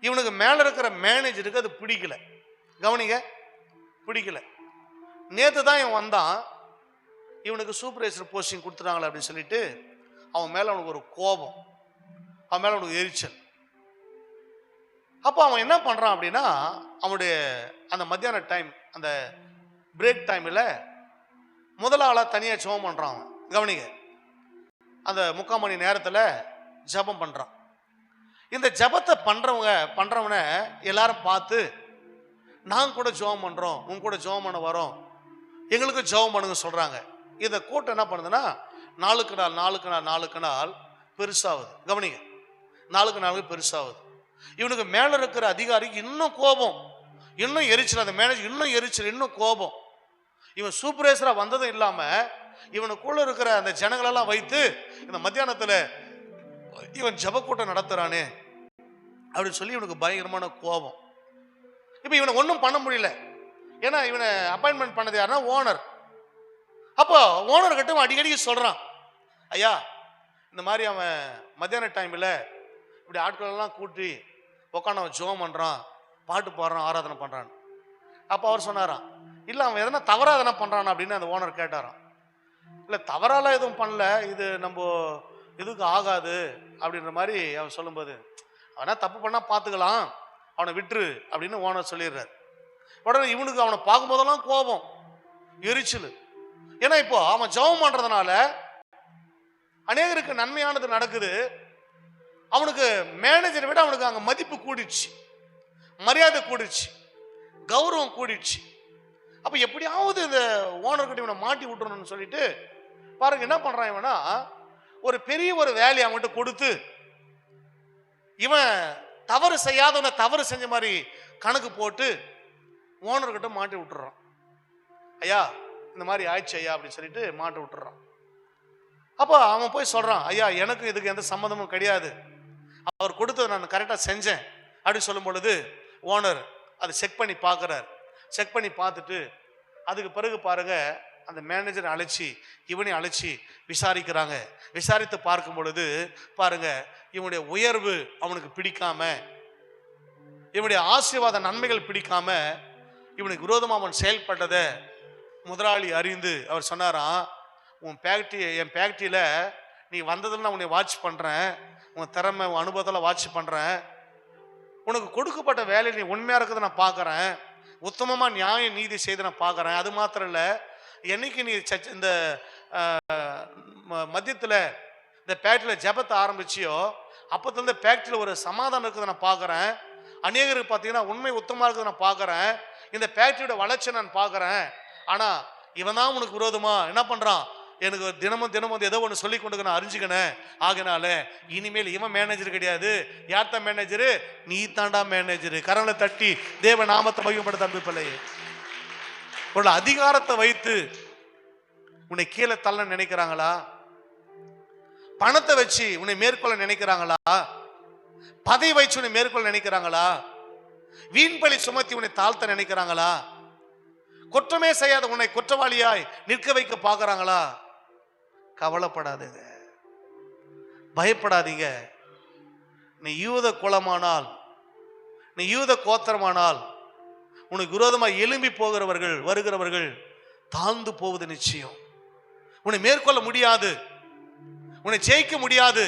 இவனுக்கு மேலே இருக்கிற மேனேஜருக்கு அது பிடிக்கல. கவனிங்க, பிடிக்கல. நேற்று தான் இவன் வந்தான், இவனுக்கு சூப்பர்வைசர் போஸ்டிங் கொடுத்துட்டாங்களே அப்படின்னு சொல்லிட்டு அவன் மேலே அவனுக்கு ஒரு கோபம், அவன் மேலே அவனுக்கு எரிச்சல். அப்போ அவன் என்ன பண்ணுறான் அப்படின்னா, அவனுடைய அந்த மத்தியான டைம், அந்த பிரேக் டைமில் முதல் ஆளாக தனியாக ஜெபம் பண்ணுறான் அவன். கவனிங்க, அந்த 3/4 மணி நேரத்தில் ஜெபம் பண்ணுறான். இந்த ஜெபத்தை பண்ணுறவனை எல்லாரும் பார்த்து, நாங்கள் கூட ஜெபம் பண்ணுறோம், உங்க கூட ஜெபம் பண்ண வரோம், எங்களுக்கு ஜெபம் பண்ணுங்க சொல்கிறாங்க. இந்த கூட்டம் என்ன பண்ணுதுன்னா நாளுக்கு நாள் பெருசாகுது. கவனிங்க, நாளுக்கு நாளுக்கு பெருசாகுது. இவனுக்கு மேலே இருக்கிற அதிகாரிக்கு இன்னும் கோபம், இன்னும் எரிச்சல், அந்த மேனேஜர் இன்னும் எரிச்சல், இன்னும் கோபம். இவன் சூப்பர்வைசராக வந்ததும் இல்லாமல் இவனுக்குள்ள இருக்கிற அந்த ஜனங்களெல்லாம் வைத்து இந்த மத்தியானத்தில் இவன் ஜெப கூட்டம் நடத்துறானே அப்படின்னு சொல்லி இவனுக்கு பயங்கரமான கோபம். இப்போ இவனை ஒன்றும் பண்ண முடியல. ஏன்னா இவனை அப்பாயின்மெண்ட் பண்ணது யாருன்னா ஓனர். அப்போ ஓனர் கிட்ட அடிக்கடி சொல்கிறான், ஐயா இந்த மாதிரி அவன் மத்தியான டைமில் இப்படி ஆட்களெல்லாம் கூட்டி உட்காந்து அவன் ஜெபம் பண்ணுறான், பாட்டு பாடுறான், ஆராதனை பண்ணுறான். அப்போ அவர் சொன்னாராம், இல்லை அவன் எதனா தவறாக எதனா பண்ணுறான் அப்படின்னு அந்த ஓனர் கேட்டாராம். இல்லை தவறாலாம் எதுவும் பண்ணல, இது நம்ம இதுக்கு ஆகாது அப்படின்ற மாதிரி அவன் சொல்லும்போது, அவனா தப்பு பண்ணால் பார்த்துக்கலாம், அவனை விட்டுரு அப்படின்னு ஓனர் சொல்லிடுறாரு. உடனே இவனுக்கு அவனை பார்க்கும்போதெல்லாம் கோபம், எரிச்சல். ஏன்னா இப்போ அவன் ஜெபம் பண்ணுறதுனால அநேகருக்கு நன்மையானது நடக்குது. அவனுக்கு மேனேஜரை விட அவனுக்கு அங்கே மதிப்பு கூடிடுச்சு, மரியாதை கூடிடுச்சு, கௌரவம் கூடிடுச்சு. அப்போ எப்படியாவது இந்த ஓனர்கிட்ட இவனை மாட்டி விட்டுறணும்னு சொல்லிட்டு பாருங்க என்ன பண்ணுறான் இவனா, ஒரு பெரிய ஒரு வேலையை அவன்கிட்ட கொடுத்து இவன் தவறு செய்யாதவனை தவறு செஞ்ச மாதிரி கணக்கு போட்டு ஓனர்கிட்ட மாட்டி விட்டுறான். ஐயா இந்த மாதிரி ஆயிடுச்சு ஐயா அப்படின்னு சொல்லிட்டு மாட்டி விட்டுறான். அப்போ அவன் போய் சொல்கிறான், ஐயா எனக்கு இதுக்கு எந்த சம்மந்தமும் கிடையாது, அவர் கொடுத்ததை நான் கரெக்டாக செஞ்சேன் அப்படின்னு சொல்லும் பொழுது ஓனர் அதை செக் பண்ணி பார்க்குறாரு. செக் பண்ணி பார்த்துட்டு அதுக்கு பிறகு பாருங்க அந்த மேனேஜரை அழைச்சி இவனையும் அழைச்சி விசாரிக்கிறாங்க. விசாரித்து பார்க்கும் பொழுது பாருங்க, இவனுடைய உயர்வு அவனுக்கு பிடிக்காம, இவனுடைய ஆசீர்வாத நன்மைகள் பிடிக்காம, இவனுக்கு விரோதமாக அவன் செயல்பட்டதை முதலாளி அறிந்து அவர் சொன்னாராம், என் ஃபேக்ட்ரியில் நீ வந்ததில் நான் உன்னை வாட்ச் பண்ணுறேன், உன் திறமை உன் அனுபவத்தில் வாட்ச் பண்ணுறேன், உனக்கு கொடுக்கப்பட்ட வேலையில் நீ உண்மையாக இருக்கிறத நான் பார்க்குறேன், உத்தமமாக நியாய நீதி செய்து நான் பார்க்குறேன். அது மாத்திரம் இல்லை, என்னைக்கு நீ இந்த மத்தியத்தில் இந்த ஃபேக்ட்ரியில் ஜெபத்தை ஆரம்பிச்சியோ அப்போதுலேருந்து ஃபேக்ட்ரியில் ஒரு சமாதானம் இருக்கிறத நான் பார்க்குறேன். அநேகருக்கு பார்த்தீங்கன்னா உண்மை உத்தமாக இருக்கிறத நான் பார்க்குறேன். இந்த ஃபேக்ட்ரியோட வளர்ச்சியை நான் பார்க்குறேன். ஆனால் இவன் தான் உனக்கு விரோதமா என்ன பண்ணுறான், எனக்கு தினமும் ஏதோ ஒன்று சொல்லி கொண்டு நான் அறிஞ்சுக்கினேன். ஆகினால இனிமேல் இவன் மேனேஜர் கிடையாது. யார் தான் மேனேஜரு? நீ தாண்டா மேனேஜரு. கரங்களை தட்டி தேவ நாமத்தை மகிமைப்படுத்த அன்பு பிள்ளையே. ஒரு அதிகாரத்தை வைத்து உன்னை கீழே தள்ள நினைக்கிறாங்களா? பணத்தை வச்சு உன்னை மேற்கொள்ள நினைக்கிறாங்களா? பதவி வச்சு உன்னை மேற்கொள்ள நினைக்கிறாங்களா? வீண்பலி சுமத்தி உன்னை தாழ்த்த நினைக்கிறாங்களா? குற்றமே செய்யாத உன்னை குற்றவாளியாய் நிற்க வைக்க பார்க்கறாங்களா? கவலைப்படாதீங்க, பயப்படாதீங்க. நீ யூத குலமானால், நீ யூத கோத்திரமானால், உனக்கு விரோதமாக எழும்பி வருகிறவர்கள் தாழ்ந்து போவது நிச்சயம். உன்னை மேற்கொள்ள முடியாது, உன்னை ஜெயிக்க முடியாது.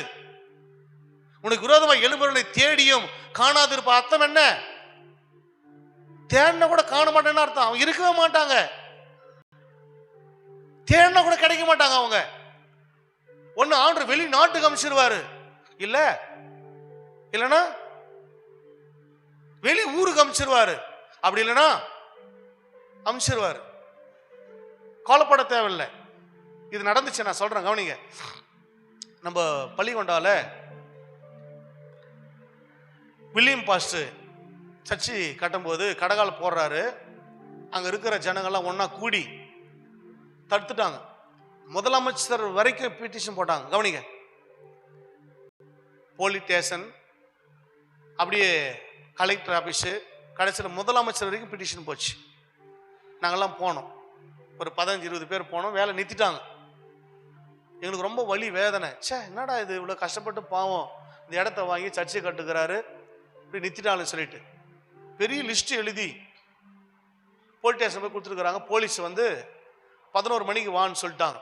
உனக்கு விரோதமாக எழும்பவர்களை தேடியும் காணாதிருப்ப அர்த்தம் என்ன? தேடினா கூட காண மாட்டேன்னு அர்த்தம். அவங்க இருக்கவே மாட்டாங்க. தேடினா கூட கிடைக்க மாட்டாங்க. அவங்க ஒன்னு ஆண்டவர் வெளிநாட்டுக்கு அமைச்சிருவாரு, இல்லைன்னா வெளி ஊருக்கு அமைச்சிருவாரு, அப்படி இல்லைன்னா அமைச்சிருவாரு. கவலைப்பட தேவையில்லை. இது நடந்துச்சு, நான் சொல்றேன் கவனிங்க. நம்ம பள்ளிகொண்டால வில்லியம் பாஸ்டர் சர்ச்சி கட்டும்போது கடகால் போடுறாரு. அங்க இருக்கிற ஜனங்கள்லாம் ஒன்னா கூடி தடுத்துட்டாங்க. முதலமைச்சர் வரைக்கும் பெட்டிஷன் போட்டாங்க. கவனிங்க, போலீஸ் ஸ்டேஷன், அப்படியே கலெக்டர் ஆபீஸு, கடைசியில் முதலமைச்சர் வரைக்கும் பெட்டிஷன் போச்சு. நாங்கெல்லாம் போனோம், ஒரு 15-20 பேர் போனோம். வேலை நிறுத்திட்டாங்க. எங்களுக்கு ரொம்ப வலி வேதனை. என்னடா இது, இவ்வளோ கஷ்டப்பட்டு பாவம் இந்த இடத்த வாங்கி சர்ச்சை கட்டுக்கிறாரு, இப்படி நிறுத்திட்டாங்கன்னு சொல்லிட்டு பெரிய லிஸ்ட் எழுதி போலீஸ் ஸ்டேஷன் போய் கொடுத்துருக்குறாங்க. போலீஸ் வந்து 11 மணிக்கு வான்னு சொல்லிட்டாங்க.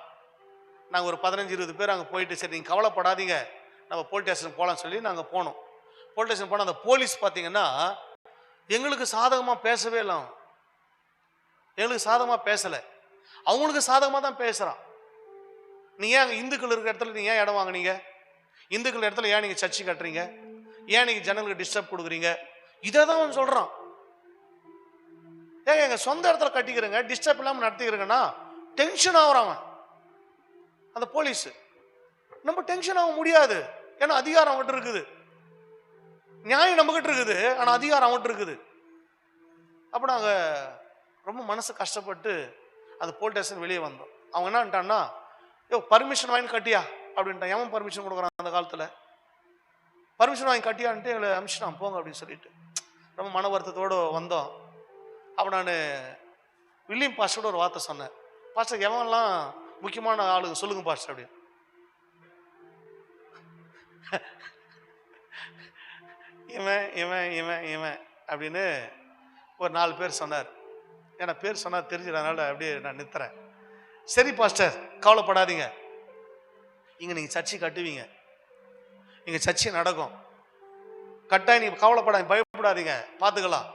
நாங்கள் ஒரு 15-20 பேர் அங்கே போயிட்டு, சரி நீங்கள் கவலைப்படாதீங்க நம்ம போலீஸ் ஸ்டேஷன் போகலான்னு சொல்லி நாங்கள் போனோம். போலீஸ் ஸ்டேஷன் போனால் அந்த போலீஸ் பார்த்தீங்கன்னா எங்களுக்கு சாதகமாக பேசவே இல்லை. எங்களுக்கு சாதகமாக பேசலை, அவங்களுக்கு சாதகமாக தான் பேசுகிறான். நீங்கள் ஏன் இந்துக்கள் இருக்கிற இடத்துல நீங்கள் ஏன் இடம் வாங்கினீங்க? இந்துக்கள் இடத்துல ஏன் நீங்கள் சர்ச்சை கட்டுறீங்க? ஏன் நீங்கள் ஜனங்களுக்கு டிஸ்டர்ப் கொடுக்குறீங்க? இதை தான் அவன் சொல்கிறான். ஏங்க எங்கள் சொந்த இடத்துல கட்டிக்கிறேங்க, டிஸ்டர்ப் இல்லாமல் நடத்திக்கிறேங்கன்னா டென்ஷன் ஆகிறான் அந்த போலீஸு. நம்ம டென்ஷன் ஆக முடியாது, ஏன்னா அதிகாரம் அவன்கிட்ட இருக்குது, நியாயம் நம்மகிட்ட இருக்குது, ஆனால் அதிகாரம் அவன்கிட்ட இருக்குது. அப்போ நாங்கள் ரொம்ப மனசு கஷ்டப்பட்டு அந்த போலீஸ் ஸ்டேஷன் வெளியே வந்தோம். அவங்க என்னன்ட்டான்னா, பர்மிஷன் வாங்கி கட்டியா அப்படின்ட்டான். எவன் பர்மிஷன் கொடுக்குறான் அந்த காலத்தில்? பர்மிஷன் வாங்கி கட்டியான்ட்டு எங்களை அனுப்பிச்சிட்டான், போங்க அப்படின்னு சொல்லிட்டு. ரொம்ப மன வருத்தத்தோடு வந்தோம். அப்போ நான் வில்லியம் பாஸ்டரோட ஒரு வார்த்தை சொன்னேன். பாஸ்டர், எவன்லாம் முக்கியமான ஆளுங்க சொல்லுங்க பாஸ்டர் அப்படின்னு. இவன் இவன் இவன் இவன் அப்படின்னு ஒரு 4 பேர் சொன்னார். ஏன்னா பேர் சொன்னார் தெரிஞ்சதுனால அப்படியே நான் நிறுத்துறேன். சரி பாஸ்டர், கவலைப்படாதீங்க, இங்கே நீங்கள் சர்ச்சை கட்டுவீங்க, இங்கே சர்ச்சை நடக்கும், கட்டாயம் நீங்கள் கவலைப்படாதீங்க, பயப்படாதீங்க, பார்த்துக்கலாம்,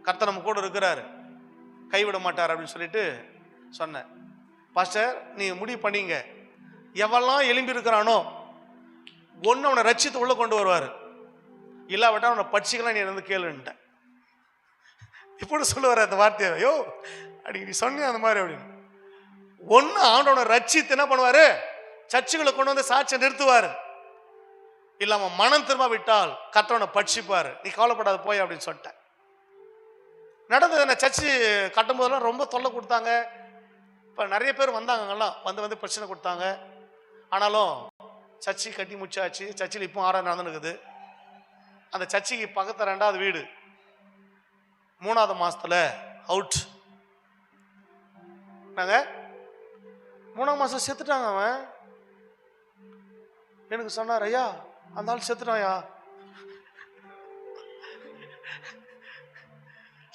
கர்த்தர் நம்ம கூட இருக்கிறாரு, கைவிட மாட்டார் அப்படின்னு சொல்லிட்டு சொன்னேன். பாஸ்டர், நீங்கள் முடிவு பண்ணீங்க, எவெல்லாம் எழும்பி இருக்கிறானோ ஒன்று அவனை ரட்சித்து உள்ளே கொண்டு வருவார், இல்லாவிட்டா அவனை பட்சிக்கலாம் நீ வந்து கேளுன்ட்டேன். இப்படி சொல்லுவார் அந்த வார்த்தையை. ஐயோ அடி நீ சொன்னிய அந்த மாதிரி அப்படின்னு. ஒன்று ஆண்டவனை ரட்சித்து என்ன பண்ணுவார், சர்ச்சுகளை கொண்டு வந்து சாட்சியை நிறுத்துவார். இல்லாம மனம் திரும்ப விட்டால் கர்த்தவனை பட்சிப்பார். நீ கவலைப்படாத போய் அப்படின்னு சொல்லிட்டேன். நடந்தது என்ன, சர்ச்சு கட்டும் போதெல்லாம் ரொம்ப தொல்லை கொடுத்தாங்க. இப்போ நிறைய பேர் வந்தாங்கலாம், வந்து பிரச்சனை கொடுத்தாங்க. ஆனாலும் சர்ச்சை கட்டி முடிச்சாச்சு. சர்ச்சில் இப்போ ஆராதனை நடந்துருக்குது. அந்த சர்ச்சைக்கு பக்கத்தில் 2வது வீடு 3வது மாசத்துல அவுட். நாங்கள் 3ஆம் மாசம் செத்துட்டாங்க அவன். எனக்கு சொன்னார், ஐயா அந்த ஆள் செத்துட்டான்யா,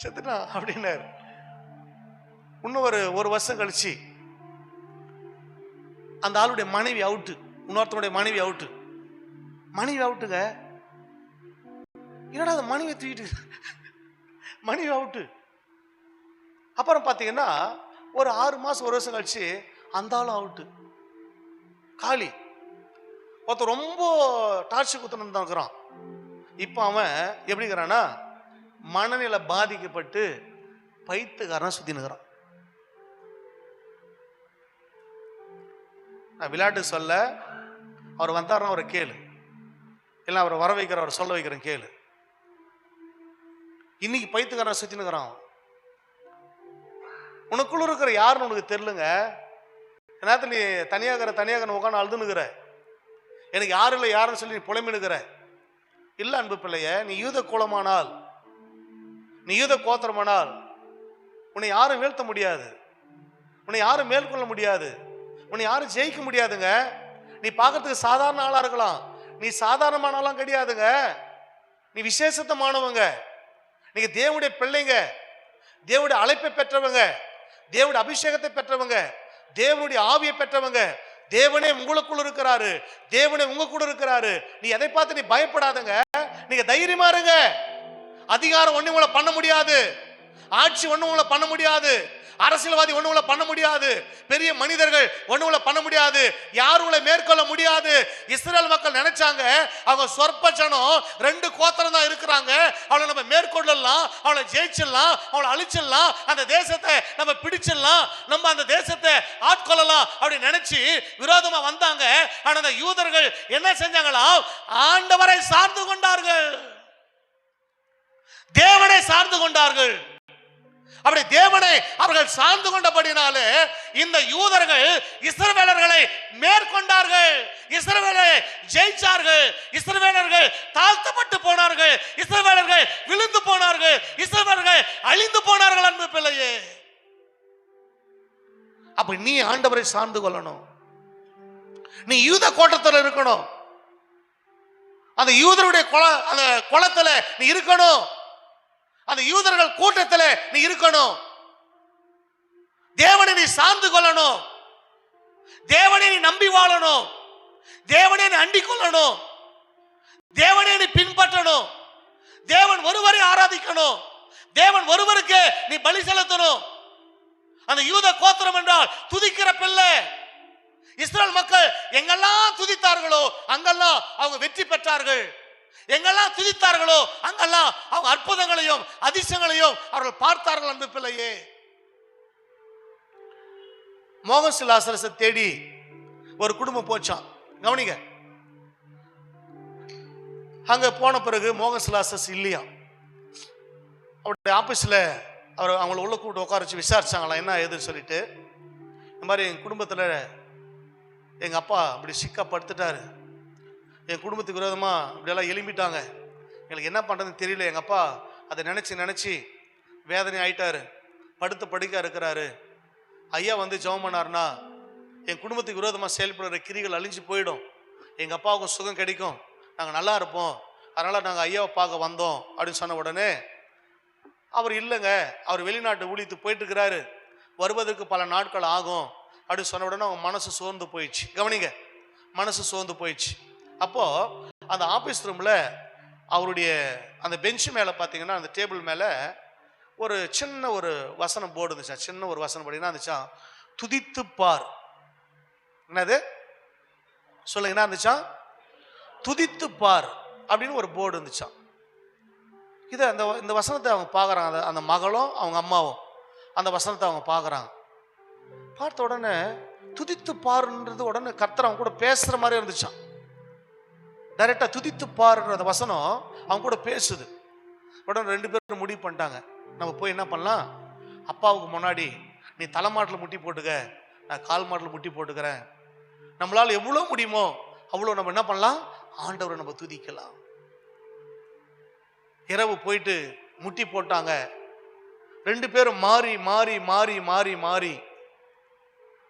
செத்துட்டான் அப்படின்னாரு. இன்னும் ஒரு வருஷம் கழிச்சு அந்த ஆளுடைய மனைவி அவுட்டு, இன்னொருத்தனுடைய மனைவி அவுட்டு. மனைவி அவுட்டுங்க. என்னடா அது மனைவி தூக்கிட்டு, மனைவி அவுட்டு. அப்புறம் பார்த்தீங்கன்னா ஒரு 6 மாசம் 1 வருஷம் கழிச்சு அந்த ஆளும் அவுட்டு, காலி. ஒருத்தர் ரொம்ப டார்ச்சி குத்துன்னு தான் இருக்கிறான். இப்போ அவன் எப்படி இருக்கிறான்னா மனநிலை பாதிக்கப்பட்டு பைத்தியக்காரனா சுத்தி நிற்கிறான். நான் விளையாட்டு சொல்ல, அவர் வந்தாருன்னா அவரை கேளு, இல்லை அவரை வர வைக்கிற, அவரை சொல்ல வைக்கிறேன் கேளு. இன்னைக்கு பைத்தியக்காரனா சுத்தி நிற்கிறான். உனக்குள்ள இருக்கிற யாருன்னு உனக்கு தெரியலுங்க. நேரத்தில் நீ தனியாக உட்காந்து அழுதுனுக்கிற, எனக்கு யாரும் இல்லை யாருன்னு சொல்லி நீ புலம்பினுக்கிற. இல்லை அன்பு பிள்ளைய, நீ யூத குலமானால், நீ யூத கோத்திரமானால் உன்னை யாரும் வீழ்த்த முடியாது, உன்னை யாரும் மேற்கொள்ள முடியாது, உன்னை யாரும் ஜெயிக்க முடியாதுங்க. நீ பார்க்கறதுக்கு சாதாரண ஆளா இருக்கலாம், நீ சாதாரணமான ஆளாம் கிடையாதுங்க. நீ விசேஷத்தமானவங்க. நீங்க தேவனுடைய பிள்ளைங்க, தேவனுடைய அழைப்பை பெற்றவங்க, தேவனுடைய அபிஷேகத்தை பெற்றவங்க, தேவனுடைய ஆவியை பெற்றவங்க. தேவனே உங்களுக்குள்ள இருக்கிறாரு, தேவனே உங்க கூட இருக்கிறாரு. நீ எதை பார்த்து நீ பயப்படாதங்க, நீங்க தைரியமா இருங்க. அதிகாரம் ஒண்ணு உங்களை பண்ண முடியாது, ஆட்சி ஒண்ணு உங்களை பண்ண முடியாது, அரசியல்வாதி ஒண்ணு உங்களை பண்ண முடியாது, பெரிய மனிதர்கள் ஒண்ணு உங்களை பண்ண முடியாது, யாரும் உங்களை மேற்கொள்ள முடியாது. இஸ்ரேல் மக்கள் நினைச்சாங்க அவங்க சொற்ப ஜனம் 2 கோத்திரம் தான் இருக்கிறாங்க, அவளை நம்ம மேற்கொள்ளலாம், அவளை ஜெயிச்சிடலாம், அவளை அழிச்சிடலாம், அந்த தேசத்தை நம்ம பிடிச்சிடலாம், நம்ம அந்த தேசத்தை ஆட்கொள்ளலாம் அப்படின்னு நினைச்சு விரோதமா வந்தாங்க. ஆனா அந்த யூதர்கள் என்ன செஞ்சாங்களா, ஆண்டவரை சார்ந்து கொண்டார்கள், தேவனை சார்ந்து கொண்டார்கள். அப்படி தேவனை அவர்கள் சார்ந்து கொண்டபடினாலே இந்த யூதர்கள் இஸ்ரவேலர்களை மேற்கொண்டார்கள், இஸ்ரவேலரை ஜெயிச்சார்கள், இஸ்ரவேலர்கள் தாழ்த்தப்பட்டு போனார்கள், இஸ்ரவேலர்கள் விழுந்து போனார்கள், இஸ்ரவேலர்கள் அழிந்து போனார்கள். அன்பு பிள்ளையே, அப்ப நீ ஆண்டவரை சார்ந்து கொள்ளணும், நீ யூத கோட்டத்தில் இருக்கணும், அந்த யூதருடைய அந்த குளத்துல நீ இருக்கணும், அந்த யூதர்கள் கூட்டத்தில் நீ இருக்கணும். தேவனை நீ சார்ந்து கொள்ளணும், தேவனை நீ நம்பி வாழணும், தேவனை நீ அண்டிக் கொள்ளணும், தேவனை நீ பின்பற்றணும், தேவன் ஒருவரை ஆராதிக்கணும், தேவன் ஒருவருக்கு நீ பலி செலுத்தணும். அந்த யூத கோத்திரம் என்றால் துதிக்கிற பிள்ளை. இஸ்ரேல் மக்கள் எங்கெல்லாம் துதித்தார்களோ அங்கெல்லாம் அவங்க வெற்றி பெற்றார்கள், எங்கெல்லாம் துதித்தார்களோ அங்கெல்லாம் அவங்க அற்புதங்களையும் அதிசயங்களையும் அவர்கள் பார்த்தார்கள். அன்பு பிள்ளையே, மோகன் சிலாசரசை தேடி ஒரு குடும்பம் போச்சான். கவனிங்க, அங்க போன பிறகு மோகன் சிலாசஸ் இல்லையா, அவருடைய ஆபீஸ்ல அவர் அவங்கள உள்ள கூப்பிட்டு உட்கார வச்சு விசாரிச்சாங்களா என்ன ஏதுன்னு சொல்லிட்டு. இந்த மாதிரி எங்க குடும்பத்துல எங்க அப்பா அப்படி சிக்கா படுத்துட்டாரு, என் குடும்பத்துக்கு விரோதமாக இப்படியெல்லாம் எழும்பிட்டாங்க, எங்களுக்கு என்ன பண்ணுறதுன்னு தெரியல, எங்கள் அப்பா அதை நினச்சி வேதனை ஆயிட்டாரு, படுக்க இருக்கிறாரு. ஐயா வந்து ஜெபம் பண்ணாருன்னா என் குடும்பத்துக்கு விரோதமாக செயல்படுற கிரிகள் அழிஞ்சு போயிடும், எங்கள் அப்பாவுக்கும் சுகம் கிடைக்கும், நாங்கள் நல்லா இருப்போம், அதனால் நாங்கள் ஐயாவை பார்க்க வந்தோம் அப்படின்னு சொன்ன உடனே அவர் இல்லைங்க, அவர் வெளிநாட்டு ஊழியத்துக்கு போயிட்டு இருக்கிறாரு, வருவதற்கு பல நாட்கள் ஆகும் அப்படின்னு சொன்ன உடனே அவங்க மனசு சோர்ந்து போயிடுச்சு. கவனிங்க, மனசு சோர்ந்து போயிடுச்சு. அப்போ அந்த ஆபீஸ் ரூம்ல அவருடைய அந்த பெஞ்ச் மேல பாத்தீங்கன்னா அந்த டேபிள் மேல ஒரு சின்ன ஒரு வசனம் போர்டு இருந்துச்சா, சின்ன ஒரு வசனம் போர்டு என்ன இருந்துச்சா, துதித்து பார். என்னது சொல்லுங்க, என்ன இருந்துச்சா, துதித்து பார் அப்படின்னு ஒரு போர்டு இருந்துச்சா. இதை இந்த வசனத்தை அவங்க பார்க்குறாங்க, அந்த மகளும் அவங்க அம்மாவும் அந்த வசனத்தை அவங்க பார்க்குறாங்க. பார்த்த உடனே துதித்து பாருன்றது உடனே கர்த்தர் அவங்க கூட பேசுற மாதிரி இருந்துச்சான். டைரக்டா துதித்து பாருன்ற அந்த வசனம் அவங்க கூட பேசுது. உடனே 2 பேரும் முடிவு பண்ணிட்டாங்க, நம்ம போய் என்ன பண்ணலாம், அப்பாவுக்கு முன்னாடி நீ தலைமாட்டில் முட்டி போட்டுக்க, நான் கால் மாட்டில் முட்டி போட்டுக்கிறேன், நம்மளால எவ்வளோ முடியுமோ அவ்வளோ நம்ம என்ன பண்ணலாம், ஆண்டவரை நம்ம துதிக்கலாம். இரவு போயிட்டு முட்டி போட்டாங்க. 2 பேரும் மாறி மாறி மாறி மாறி மாறி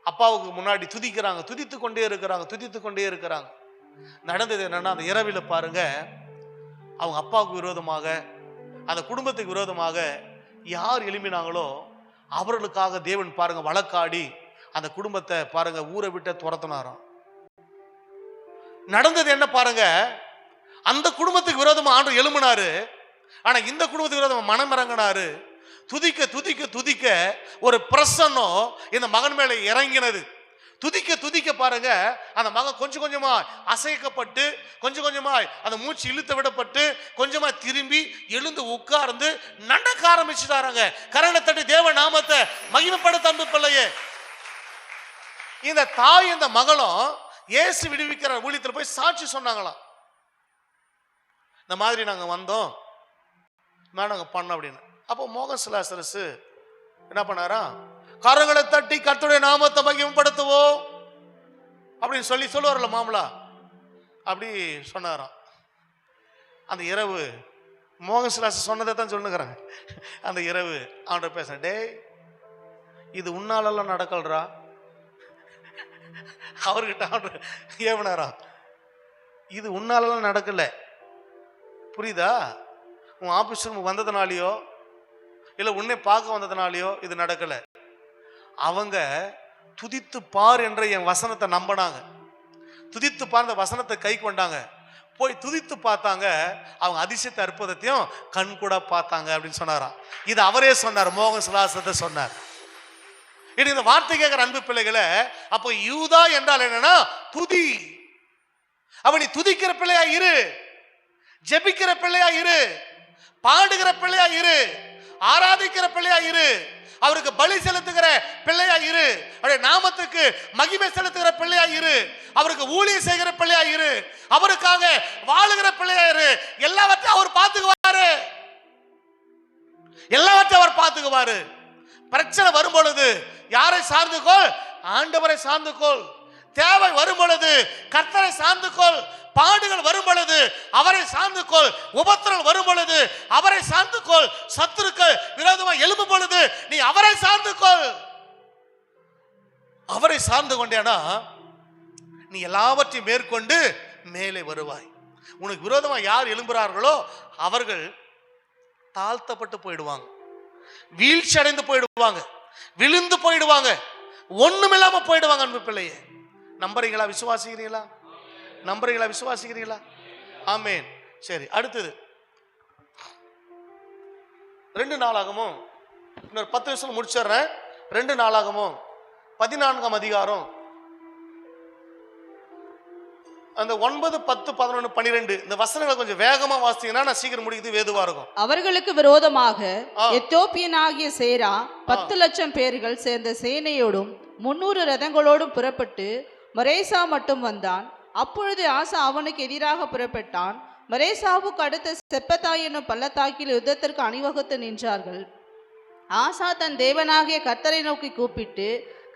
அப்பாவுக்கு முன்னாடி துதிக்கிறாங்க, துதித்து கொண்டே இருக்கிறாங்க. நடந்தது என்னன்னா, அந்த இரவில் பாருங்க, அவங்க அப்பாவுக்கு விரோதமாக, அந்த குடும்பத்துக்கு விரோதமாக யார் எழுப்பினாங்களோ அவர்களுக்காக தேவன் பாருங்க வழக்காடி அந்த குடும்பத்தை பாருங்க ஊரை விட்டு துரத்தினாராம். நடந்தது என்ன பாருங்க, அந்த குடும்பத்துக்கு விரோதமா ஆண்டு எழும்பினாரு. ஆனா இந்த குடும்பத்துக்கு விரோதமா மனம் இறங்கினாரு. துதிக்க துதிக்க துதிக்க ஒரு பிரசன்னம் இந்த மகன் மேல இறங்கினது. துதிக்க துதிக்க பாருங்க, அந்த மகன் கொஞ்சம் கொஞ்சமா அசைக்கப்பட்டு, கொஞ்சம் கொஞ்சமா அந்த மூச்சு இழுத்து விடப்பட்டு, கொஞ்சமா திரும்பி எழுந்து உட்கார்ந்து நடக்க ஆரம்பிச்சுட்டாராங்க. கரங்களை தட்டி தேவ நாமத்தை மகிமைப்படுத்த அன்பு பிள்ளையே. இந்த தாய் இந்த மகளும் இயேசு விடுவிக்கிற ஊழியத்தில் போய் சாட்சி சொன்னாங்களாம். இந்த மாதிரி நாங்க வந்தோம், நாங்க பண்ணோம் அப்படின்னு. அப்போ மோகன் சிலாசரசு என்ன பண்ணாரா, கரங்களை தட்டி கர்த்தருடைய நாமத்தை மகிமைப்படுத்துவோம் அப்படின்னு சொல்லுவார்ல மாமலா, அப்படி சொன்னாராம். அந்த இரவு மோகன் சிலாசு சொன்னதை தான் சொல்லுங்கிறாங்க. அந்த இரவு அவன்கிட்ட பேச, டே இது உன்னாலெல்லாம் நடக்கல்றா. அவர்கிட்ட அவன் ஏவனாரா, இது உன்னாலெல்லாம் நடக்கல, புரியுதா? உன் ஆபீஸ் வந்ததுனாலையோ இல்லை உன்னை பார்க்க வந்ததுனாலையோ இது நடக்கல. அவங்க துதித்து பார் என்ற என் வசனத்தை நம்பினாங்க, துதித்து பார் அந்த வசனத்தை கை கொண்டாங்க, போய் துதித்து பார்த்தாங்க, அவங்க அதிசயத்தை அற்புதத்தையும் கண் கூட பார்த்தாங்க அப்படின்னு சொன்னாராம். இது அவரே சொன்னார், மோகன் சிலாசத்தை சொன்னார். இந்த வார்த்தை கேட்கிற அன்பு பிள்ளைகளை, அப்போ யூதா என்றால் என்னன்னா துதி. அப்ப நீ துதிக்கிற பிள்ளையா இரு, ஜெபிக்கிற பிள்ளையா இரு, பாடுகிற பிள்ளையா இரு, ஆராதிக்கிற பிள்ளையா இரு, அவருக்கு பலி செலுத்துகிற பிள்ளையா இரு, அவருடைய நாமத்துக்கு மகிமை செலுத்துகிற பிள்ளையா இரு, அவருக்கு ஊழியம் செய்கிற பிள்ளையா இரு, அவருக்காக வாழுகிற பிள்ளையா இரு. எல்லாவற்றையும் அவர் பார்த்துக்குவாரு, எல்லாவற்றையும் அவர் பார்த்துக்குவாரு. பிரச்சனை வரும் பொழுது யாரை சார்ந்துக்கொள்? ஆண்டவரை சார்ந்துக்கொள். தேவை வரும் பொழுது கர்த்தரை சார்ந்துக்கொள். பாடுகள் வரும் பொழுது அவரை சார்ந்துக்கொள். உபத்திரங்கள் வரும் பொழுது அவரை சார்ந்துக்கொள். சத்துருக்கள் விரோதமாக எழும்பும் பொழுது நீ அவரை சார்ந்துக்கொள். அவரை சார்ந்து கொண்டேனா நீ எல்லாவற்றையும் மேற்கொண்டு மேலே வருவாய். உனக்கு விரோதமாக யார் எழும்புகிறார்களோ அவர்கள் தாழ்த்தப்பட்டு போயிடுவாங்க, வீழ்ச்சி அடைந்து போயிடுவாங்க, விழுந்து போயிடுவாங்க, ஒண்ணுமில்லாம போயிடுவாங்க. அன்பு பிள்ளையே, நம்புறீங்களா? விசுவாசிக்கிறீங்களா? நம்புறீங்களா? விசுவாசிக்கிறீங்களா? ஆமேன். சரி, அடுத்தது 2 நாளாகமும் இன்னொரு 10 நிமிஷம் முடிச்சிடுறேன். 2 நாளாகமும் 14ஆம் அதிகாரம் அந்த 9, 10, 11, 12 இந்த வசனங்களை கொஞ்சம் வேகமா வாசித்தீங்கன்னா நான் சீக்கிரம் முடிக்கிறது வேதுவா இருக்கும். அவர்களுக்கு விரோதமாக எத்தியோப்பியனாகிய சேரா 10 லட்சம் பேர்கள் சேர்ந்த சேனையோடும் 300 ரதங்களோடும் புறப்பட்டு மரேசா மட்டும் வந்தான். அப்பொழுது ஆசா அவனுக்கு எதிராக புறப்பட்டான். மரேசாவுக்கு அடுத்த செப்பத்தாய் என்னும் பள்ளத்தாக்கில் யுத்தத்திற்கு அணிவகுத்து நின்றார்கள். ஆசா தன் தேவனாகிய கர்த்தரை நோக்கி கூப்பிட்டு,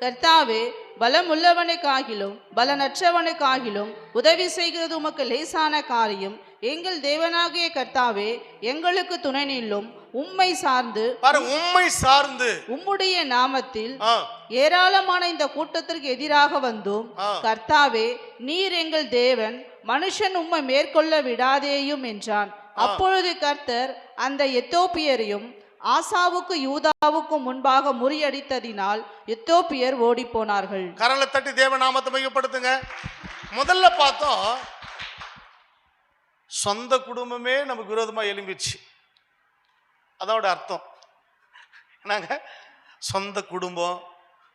கர்த்தாவே, பலம் உள்ளவனுக்காகிலும் பலனற்றவனுக்காகிலும் உதவி செய்கிறது உமக்கு லேசான காரியம். எங்கள் தேவனாகிய கர்த்தாவே, எங்களுக்கு துணை நில்லும். உம்மை சார்ந்து உம்முடைய நாமத்தில் ஏராளமான இந்த கூட்டத்திற்கு எதிராக வந்தோம். கர்த்தாவே, நீர் எங்கள் தேவன், மனுஷன் உம்மை மேற்கொள்ள விடாதேயும் என்றான். அப்பொழுது கர்த்தர் அந்த எத்தோப்பியரையும் ஆசாவுக்கு யூதாவுக்கும் முன்பாக முறியடித்ததினால் எத்தோப்பியர் ஓடி போனார்கள். கரங்களை தட்டி தேவ நாமத்தை மையப்படுத்துங்க. முதல்ல பார்த்தோம், சொந்த குடும்பமே நமக்கு விரோதமா எழும்பிச்சு. அதோட அர்த்தம் என்னங்க? சொந்த குடும்பம்,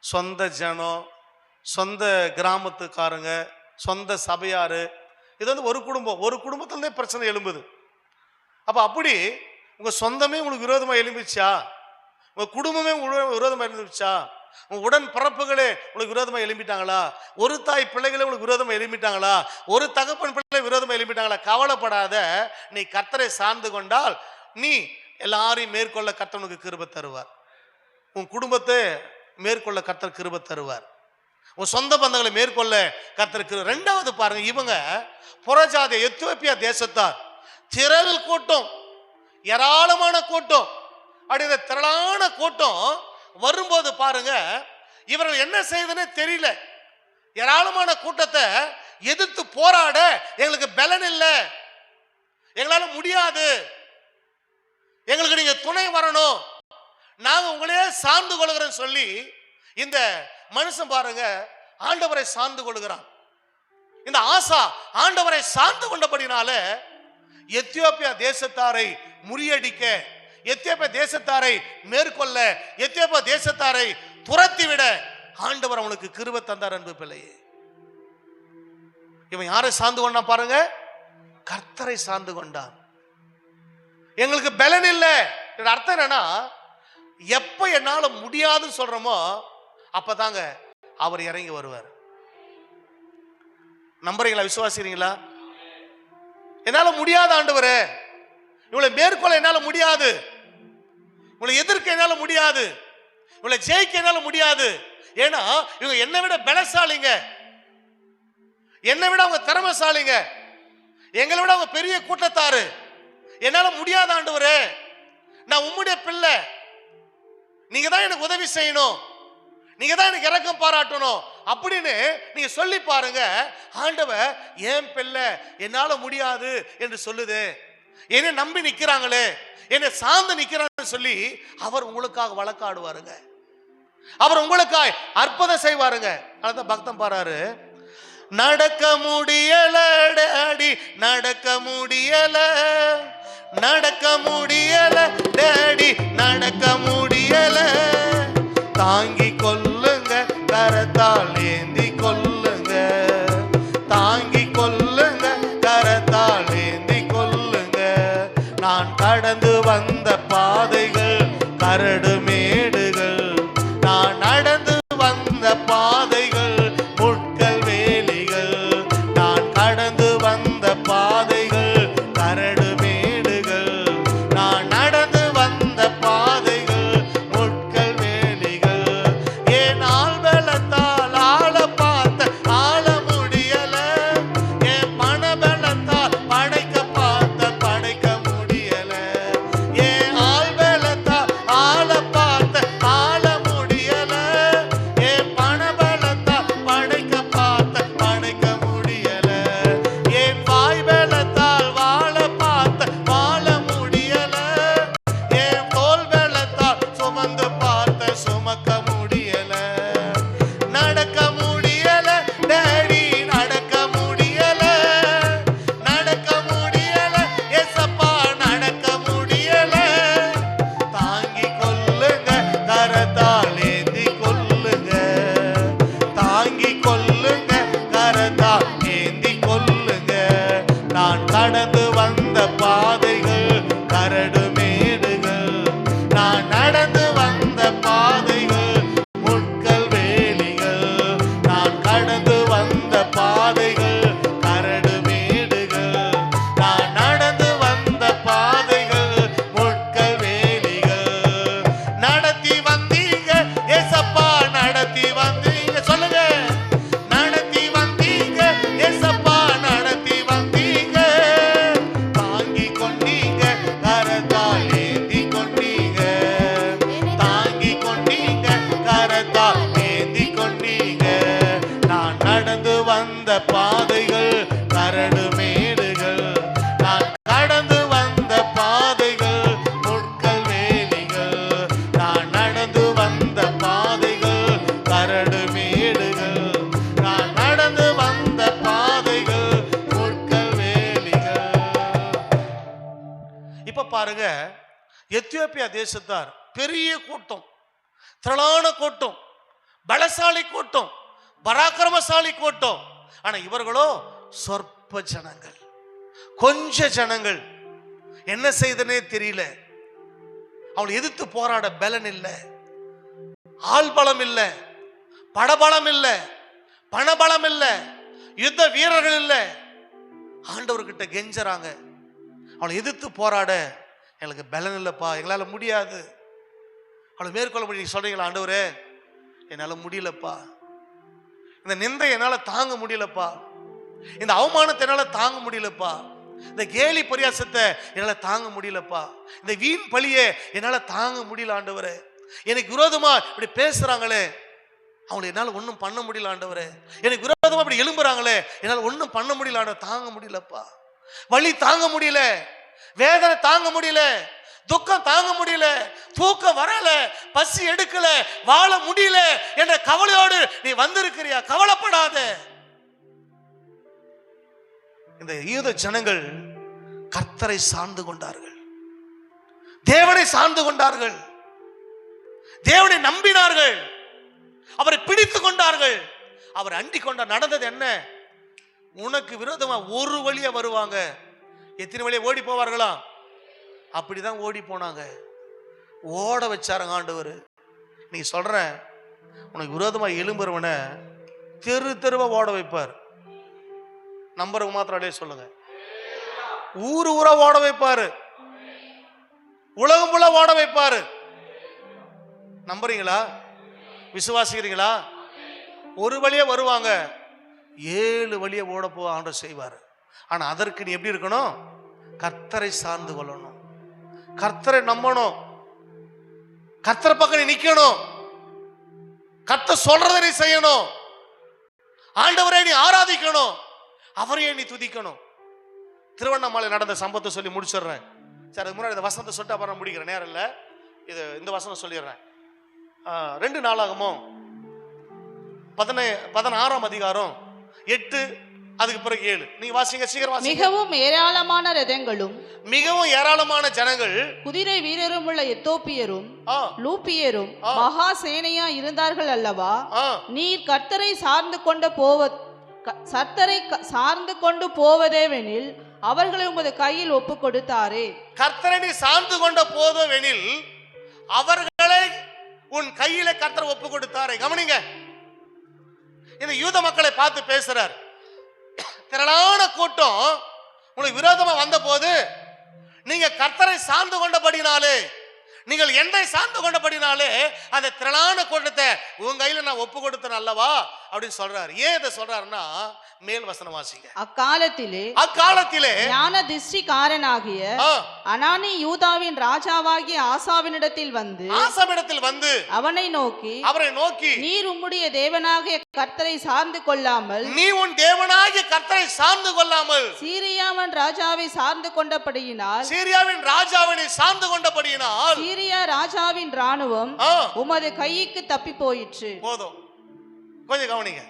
சொந்த ஜனம், சொந்த கிராமத்துக்காரங்க, சொந்த சபையாரு, இது வந்து ஒரு குடும்பம். ஒரு குடும்பத்திலே பிரச்சனை எழும்புது. அப்ப அப்படி உங்க சொந்தமே உங்களுக்கு விரோதமா எழும்பிச்சா, உங்க குடும்பமே உங்களுக்கு விரோதமா எழும்பிச்சா, உங்க உடன் பிறப்புகளே உங்களுக்கு விரோதமா எழும்பிட்டாங்களா, ஒரு தாய் பிள்ளைகளே உங்களுக்கு விரோதமா எழும்பிட்டாங்களா, ஒரு தகப்பன் பிள்ளை விரோதமா எழும்பிட்டாங்களா, கவலைப்படாத. நீ கர்த்தரை சார்ந்து கொண்டால் நீ எல்லாரையும் மேற்கொள்ள கர்த்தனுக்கு கிருபை தருவார். உன் குடும்பத்தை மேற்கொள்ள கர்த்தர் கிருபை தருவார். உன் சொந்த பந்தங்களை மேற்கொள்ள கர்த்தர் கிருபை. 2வது பாருங்க, இவங்க புறஜாதி எத்தியோப்பியா தேசத்தார் திரள் கூட்டம், ஏராளமான கூட்டம். அப்படி இந்த திரளான கூட்டம் வரும்போது பாருங்க, இவர்கள் என்ன செய்யுதுன்னு தெரியல. ஏராளமான கூட்டத்தை எதிர்த்து போராட எங்களுக்கு பலன் இல்லை, எங்களால முடியாது, எங்களுக்கு நீங்க துணை வரணும், நாங்க உங்களையே சார்ந்து கொள்கிறோம் சொல்லி இந்த மனுஷன் பாருங்க ஆண்டவரை சார்ந்து கொள்கிறான். இந்த ஆசா ஆண்டவரை சார்ந்து கொண்டபடினால எத்தியோப்பியா தேசத்தாரை முறியடிக்க, எத்தியோப்பியா தேசத்தாரை மேற்கொள்ள, எத்தியோப்பியா தேசத்தாரை துரத்தி விட ஆண்டவர் அவனுக்கு கிருபை தந்தார். அன்பு பிள்ளையே, இவன் யாரை சார்ந்து கொண்டான் பாருங்க, கர்த்தரை சார்ந்து கொண்டான். எங்களுக்கு பலன் இல்லை அர்த்தம் என்னன்னா, எப்ப என்னால முடியாதுன்னு சொல்றோமோ அப்பதாங்க அவர் இறங்கி வருவார். நம்புறீங்களா, விசுவாசிக்கிறீங்களா? என்னால முடியாது ஆண்டவரே, இவளை மேற்கொள்ள என்னால முடியாது, இவளை எதிர்க்க என்னால முடியாது, இவளை ஜெயிக்க என்னால முடியாது. ஏன்னா இவங்க என்னை விட பலசாலிங்க, என்னை விட அவங்க திறமைசாலிங்க, எங்களை விட அவங்க பெரிய கூட்டத்தாரு, என்னால முடியாத ஆண்டவரே, நான் உம்முடைய பிள்ளை, நீங்க தான் எனக்கு உதவி செய்யணும், நீங்க தான் எனக்கு இரக்கம் பாராட்டணும் அப்படின்னு நீங்க சொல்லி பாருங்க. ஆண்டவர் என் பிள்ளை என்னால முடியாது என்று சொல்லுது, என்னை நம்பி நிக்கிறாங்களே, என்னை சார்ந்து நிக்கிறான்னு சொல்லி அவர் உங்களுக்காக வழக்காடுவாருங்க, அவர் உங்களுக்காக அற்புதம் செய்வாருங்க. அதான் பக்தம் பாராரு, நடக்க முடியல டாடி, நடக்க முடியல, நடக்க முடியல டாடி, நடக்க முடியல, தாங்கி கொள்ளுங்க கரத்தால் ஏந்தி கொள்ளுங்க, தாங்கி கொள்ளுங்க கரத்தால் ஏந்தி கொள்ளுங்க, நான் கடந்து வந்த பாதைகள் கரடு மேடுகள், நான் நடந்து வந்த பாதைகள் முட்கள் வேலிகள், நான் கடந்து வந்த பாதைகள் கரடு மேடுகள், நான் நடந்து வந்த பாதைகள் முட்கள் வேலிகள், என் ஆள்பலத்தால் ஆள பார்த்த ஆள முடியல, என் பணபலத்தால் படைக்க பார்த்த படைக்க முடியல, என் ஆள்பலத்தால் ஆள பார்த்த ஆள முடியல, என் பணபலத்தால் படைக்க பார்த்த படைக்க முடியல, என் வாய்பலத்தால் வாழ பார்த்த வாழ முடியல, என் தோல் பலத்தால் சுமந்து பார்த்த சுமக்க முடியல, நடக்க முடியல டேடி, நடக்க முடியல, நடக்க முடியல ஏசப்பா, நடக்க முடியல, தாங்கி கொள்ளுங்க கரத்தால் ஏந்தி கொள்ளுங்க, தாங்கி கொள்ளுங்க கரத்தால் ஏந்தி கொள்ளுங்க, நான் கடந்து வந்த பாதைகள் கரடு மேடுகள், நான் நடந்து வந்த பாதைகள் முட்கள் வேலிகள், நான் கடந்து வந்த பாதைகள் கரடு மேடுகள், நான் நடந்து வந்த பாதைகள் முட்கள் வேலிகள், நடத்தி வந்தீங்க ஏசப்பா, நடத்தி வந்தீங்க, சொல்லுங்க, நடத்தி வந்தீங்க ஏசப்பா, நடத்தி வந்தீங்க, தாங்கி கொண்டீங்க கரத்தால் ஏந்தி கொண்டீங்க, தாங்கி கொண்டீங்க கரத்தால் ஏந்தி கொண்டீங்க, நான் நடந்து வந்த பாதைகள் கரடு மேடுகள், நான் கடந்து வந்த பாதைகள் முட்கள் வேலிகள், நான் நடந்து வந்த பாதைகள் கரடு மேடுகள், நான் நடந்து வந்த பாதைகள் முட்கள் வேலிகள். இப்ப பாருங்க, எத்தியோப்பியா தேசத்தார் பெரிய கூட்டம், திரளான கூட்டம், பலசாலி கூட்டம், பராக்கிரமசாலி கூட்டம். ஆனா இவர்களோ சொற்ப ஜனங்கள், கொஞ்ச ஜனங்கள், என்ன செய்தனே தெரியல, அவளை எதிர்த்து போராட பலன் இல்லை, ஆள் பலம் இல்லை, படபலம் இல்லை, பணபலம் இல்லை, யுத்த வீரர்கள் இல்லை. ஆண்டவர்கிட்ட கெஞ்சறாங்க, அவளை எதிர்த்து போராட எங்களுக்கு பலன் இல்லைப்பா, எங்களால முடியாது, அவளை மேற்கொள்ள முடியும் சொல்றீங்களா ஆண்டவரே, என்னால முடியலப்பா, இந்த நிந்தை என்னால தாங்க முடியலப்பா, இந்த அவமானத்தை என்னால தாங்க முடியலப்பா, இந்த கேலி பரியாசத்தை என்னால தாங்க முடியலப்பா, இந்த வீண் பழியை என்னால தாங்க முடியல ஆண்டவரே, எனக்கு விரோதமா இப்படி பேசுறாங்களே அவங்களை என்னால் ஒன்றும் பண்ண முடியல ஆண்டவரே, எனக்கு விரோதமா அப்படி எழும்புறாங்களே, என்னால் ஒன்றும் பண்ண முடியல ஆண்டவர், தாங்க முடியலப்பா, வலி தாங்க முடியல, வேதனை தாங்க முடியல, துக்கம் தாங்க முடியல, தூக்கம் வரல, பசி எடுக்கல, வாழ முடியல என்ற கவலையோடு நீ வந்திருக்கிறியா? கவலைப்படாத. இந்த யூத ஜனங்கள் கர்த்தரை சார்ந்து கொண்டார்கள், தேவனை சார்ந்து கொண்டார்கள், தேவனை நம்பினார்கள், அவரை பிடித்து கொண்டார்கள், அவர் அண்டிக் கொண்டார். நடந்தது என்ன? உனக்கு விரோதமா ஒரு வழியா வருவாங்க, எத்தனை வழியா ஓடி போவார்களா? அப்படிதான் ஓடி போனாங்க, ஓட வச்சாருங்க ஆண்டவர். நீ சொல்ற உனக்கு விரோதமா எழும்புறவன தெரு தெருவா ஓட வைப்பார். நம்பருக்கு மாத்திரம் அப்படியே சொல்லுங்க, ஊரு ஊரா ஓட வைப்பாரு, உலகம் ஃபுல்லா ஓட வைப்பாரு. நம்புறீங்களா? விசுவாசிக்கிறீங்களா? ஒரு வழியா வருவாங்க, 7 வழியா ஓட போ ஆண்டவர் செய்வார். ஆனா அதற்கு நீ எப்படி இருக்கணும்? கர்த்தரை சார்ந்து கொள்ளணும், கர்த்தரை நம்பணும், கர்த்தரை பக்கம் நீ நிக்கணும், கர்த்தர் சொல்றதை நீ செய்யணும், ஆண்டவரை நீ ஆராதிக்கணும், அவரையே நீ துதிக்கணும். திருவண்ணாமலை நடந்த சம்பவத்தை சொல்லி முடிச்சிடுறேன். சரி, அதுக்கு முன்னாடி இந்த வசனத்தை சொல்லிட்டு அப்புறம் முடிக்கிறேன், நேரம் இல்லை. இந்த வசனம் சொல்லிடுறேன். 2 நாளாகமும் 16ஆம் அதிகாரம் 8 அதுக்கு பிறகு 7 நீங்க வாசிங்க, சீக்கிரம் வாசிங்க. மிகவும் ஏராளமான ரதங்களும் மிகவும் ஏராளமான ஜனங்கள், குதிரை வீரரும் உள்ள எத்தோப்பியரும் லூப்பியரும் மகா சேனையா இருந்தார்கள் அல்லவா? நீர் கர்த்தரை சார்ந்து கொண்டு போவதேவெனில் அவர்களை உமது கையில் ஒப்பு கொடுத்தாரே. கர்த்தரை நீ சார்ந்து கொண்ட போதவெனில் அவர்களை உன் கையில கர்த்தர் ஒப்பு கொடுத்தாரே. கவனிங்க, இந்த யூத மக்களை பார்த்து பேசுறார். திரளான கூட்டம் உங்களுக்கு விரோதமா வந்த போது நீங்க கர்த்தரை சார்ந்து கொண்டபடினாலே, நீங்கள் என்னை சார்ந்து கொண்டபடினாலே அந்த திரளான கூட்டத்தை உங்க கையில நான் ஒப்பு கொடுத்தேன் அல்லவா அப்படின்னு சொல்றாரு. ஏன் இதை சொல்றாருன்னா, மேல் வசனம் வாசிங்க. அக்காலத்திலே ஞான திருஷ்டிக்காரனாகிய அனானி யூதாவின் ராஜாவாகிய ஆசாவினிடத்தில் வந்து அவரை நோக்கி நீர் உம்முடைய தேவனாகிய கர்த்தரை சார்ந்து கொள்ளாமல், நீ உன் தேவனாகிய கர்த்தரை சார்ந்து கொள்ளாமல் சீரியாவின் ராஜாவை சார்ந்து கொண்டபடியினால், சீரியா ராஜாவின் ராணுவம் உமது கைக்கு தப்பி போயிற்று. போதும், கொஞ்சம் கவனிங்க.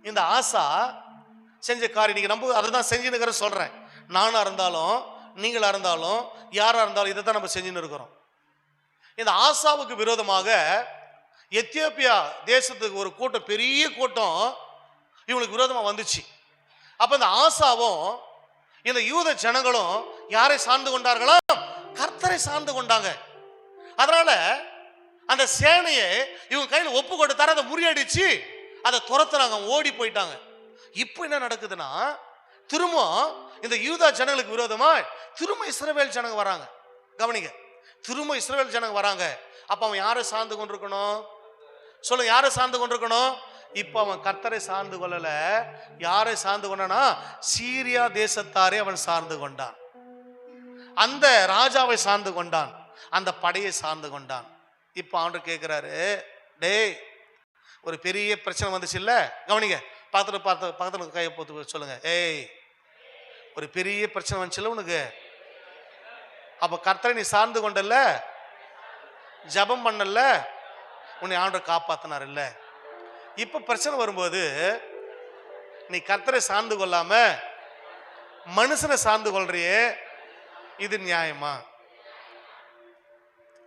இந்த ஆசா செஞ்ச காரியம் நீங்க நம்ப, அதை தான் செஞ்சுன்னு சொல்றேன். நானா இருந்தாலும் நீங்களா இருந்தாலும் யாரா இருந்தாலும் இதை தான் நம்ம செஞ்சுன்னு இருக்கிறோம். இந்த ஆசாவுக்கு விரோதமாக எத்தியோப்பியா தேசத்துக்கு ஒரு கூட்டம், பெரிய கூட்டம் இவங்களுக்கு விரோதமா வந்துச்சு. அப்ப இந்த ஆசாவும் இந்த யூத ஜனங்களும் யாரை சார்ந்து கொண்டார்களா? கர்த்தரை சார்ந்து கொண்டாங்க. அதனால அந்த சேனையை இவங்க கையில் ஒப்பு கொடுத்தாரு, அதை முறியடிச்சு அதை துரத்துறாங்க, ஓடி போயிட்டாங்க. இப்போ என்ன நடக்குதுன்னா, திரும்ப இந்த யூதா ஜனங்களுக்கு விரோதமா திரும்ப இஸ்ரவேல் ஜனங்க வராங்க. கவனிங்க, திரும்ப இஸ்ரவேல் ஜனங்க வராங்க. அப்ப அவன் யாரை சார்ந்து கொண்டிருக்கணும்? சொல்லுங்க, யாரை சார்ந்து கொண்டிருக்கணும்? இப்ப அவன் கர்த்தரை சார்ந்து கொள்ளல. யாரை சார்ந்து கொண்டானா? சீரியா தேசத்தாரே அவன் சார்ந்து கொண்டான், அந்த ராஜாவை சார்ந்து கொண்டான், அந்த படையை சார்ந்து கொண்டான். இப்ப ஆண்டவர் கேட்கிறாரு, டேய் ஒரு பெரிய பிரச்சனை வந்துச்சு இல்ல? கவனிங்க, பக்கத்துல கையை போட்டு சொல்லுங்க, ஏய் ஒரு பெரிய பிரச்சனை வந்துச்சுல்ல உனக்கு? அப்ப கர்த்தரை நீ சார்ந்து கொண்டல்ல, ஜபம் பண்ணல, உன்னை ஆண்டவர் காப்பாத்தினார் இல்ல? இப்ப பிரச்சனை வரும்போது நீ கர்த்தரை சார்ந்து கொள்ளாம மனுஷனை சார்ந்து கொள்றியே, இது நியாயமா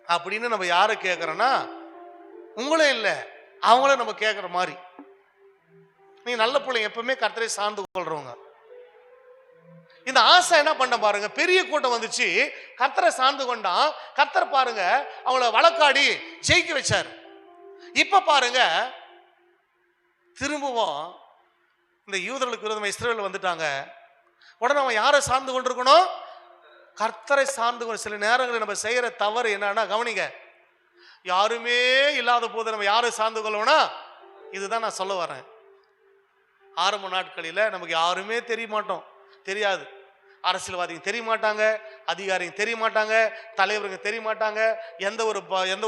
அப்படின்னு நம்ம யாரை கேட்கிறோன்னா, உங்களே இல்லை அவங்கள நம்ம கேட்கிற மாதிரி. நீங்க நல்ல பிள்ளைங்க, எப்பவுமே கர்த்தரை சார்ந்து கொள்றவங்க. இந்த ஆசை என்ன பண்ண பாருங்க, பெரிய கூட்டம் வந்துச்சு, கர்த்தரை சார்ந்து கொண்டான். கர்த்தர் பாருங்க அவங்கள வழக்காடி ஜெயிக்க வச்சார். இப்ப பாருங்க திரும்பவும் இந்த யூதர்களுக்கு விரோதமா இஸ்ரவேல் வந்துட்டாங்க. உடனே அவன் யாரை சார்ந்து கொண்டிருக்கணும்? கர்த்தரை சார்ந்து கொண்டு. சில நேரங்களில் நம்ம செய்யற தவறு என்னன்னா, கவனிங்க, யாருமே இல்லாத போது நம்ம யாரை சார்ந்து கொள்ளணும்னா, இதுதான் நான் சொல்ல வரேன். ஆரம்ப நாட்களில் நமக்கு யாருமே தெரிய மாட்டோம், தெரியாது. அரசியல்வாதிங்க தெரிய மாட்டாங்க, அதிகாரிங்க தெரிய மாட்டாங்க, தலைவருங்க தெரிய மாட்டாங்க, எந்த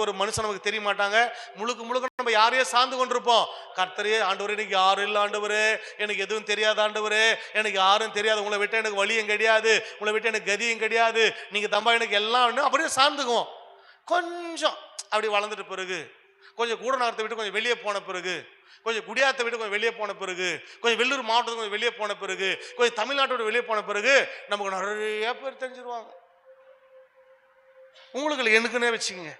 ஒரு மனுஷன் நமக்கு தெரிய மாட்டாங்க. முழுக்க முழுக்க நம்ம யாரையே சார்ந்து கொண்டிருப்போம். கர்த்தரே, ஆண்டவரே எனக்கு யாரும் இல்லை ஆண்டவரே, எனக்கு எதுவும் தெரியாது ஆண்டவரே, எனக்கு யாரும் தெரியாது, உங்களை விட்டு எனக்கு வழியும் கிடையாது, உங்களை விட்டு எனக்கு கதியும் கிடையாது, நீங்க தம்பா எனக்கு எல்லாம் அப்படியே சார்ந்துக்குவோம். கொஞ்சம் அப்படி வளர்ந்துட்டு பிறகு, கொஞ்சம் கூட நகரத்தை விட்டு கொஞ்சம் வெளியே போன பிறகு, கொஞ்சம் குடியாத்தை விட்டு கொஞ்சம் வெளியே போன பிறகு, கொஞ்சம் வெள்ளூர் மாவட்டத்துக்கு கொஞ்சம் வெளியே போன பிறகு, கொஞ்சம் தமிழ்நாட்டோட வெளியே போன பிறகு நமக்கு நிறைய பேர் தெரிஞ்சிருவாங்க. உங்களுக்கு எனக்குன்னே வச்சுக்கோங்க.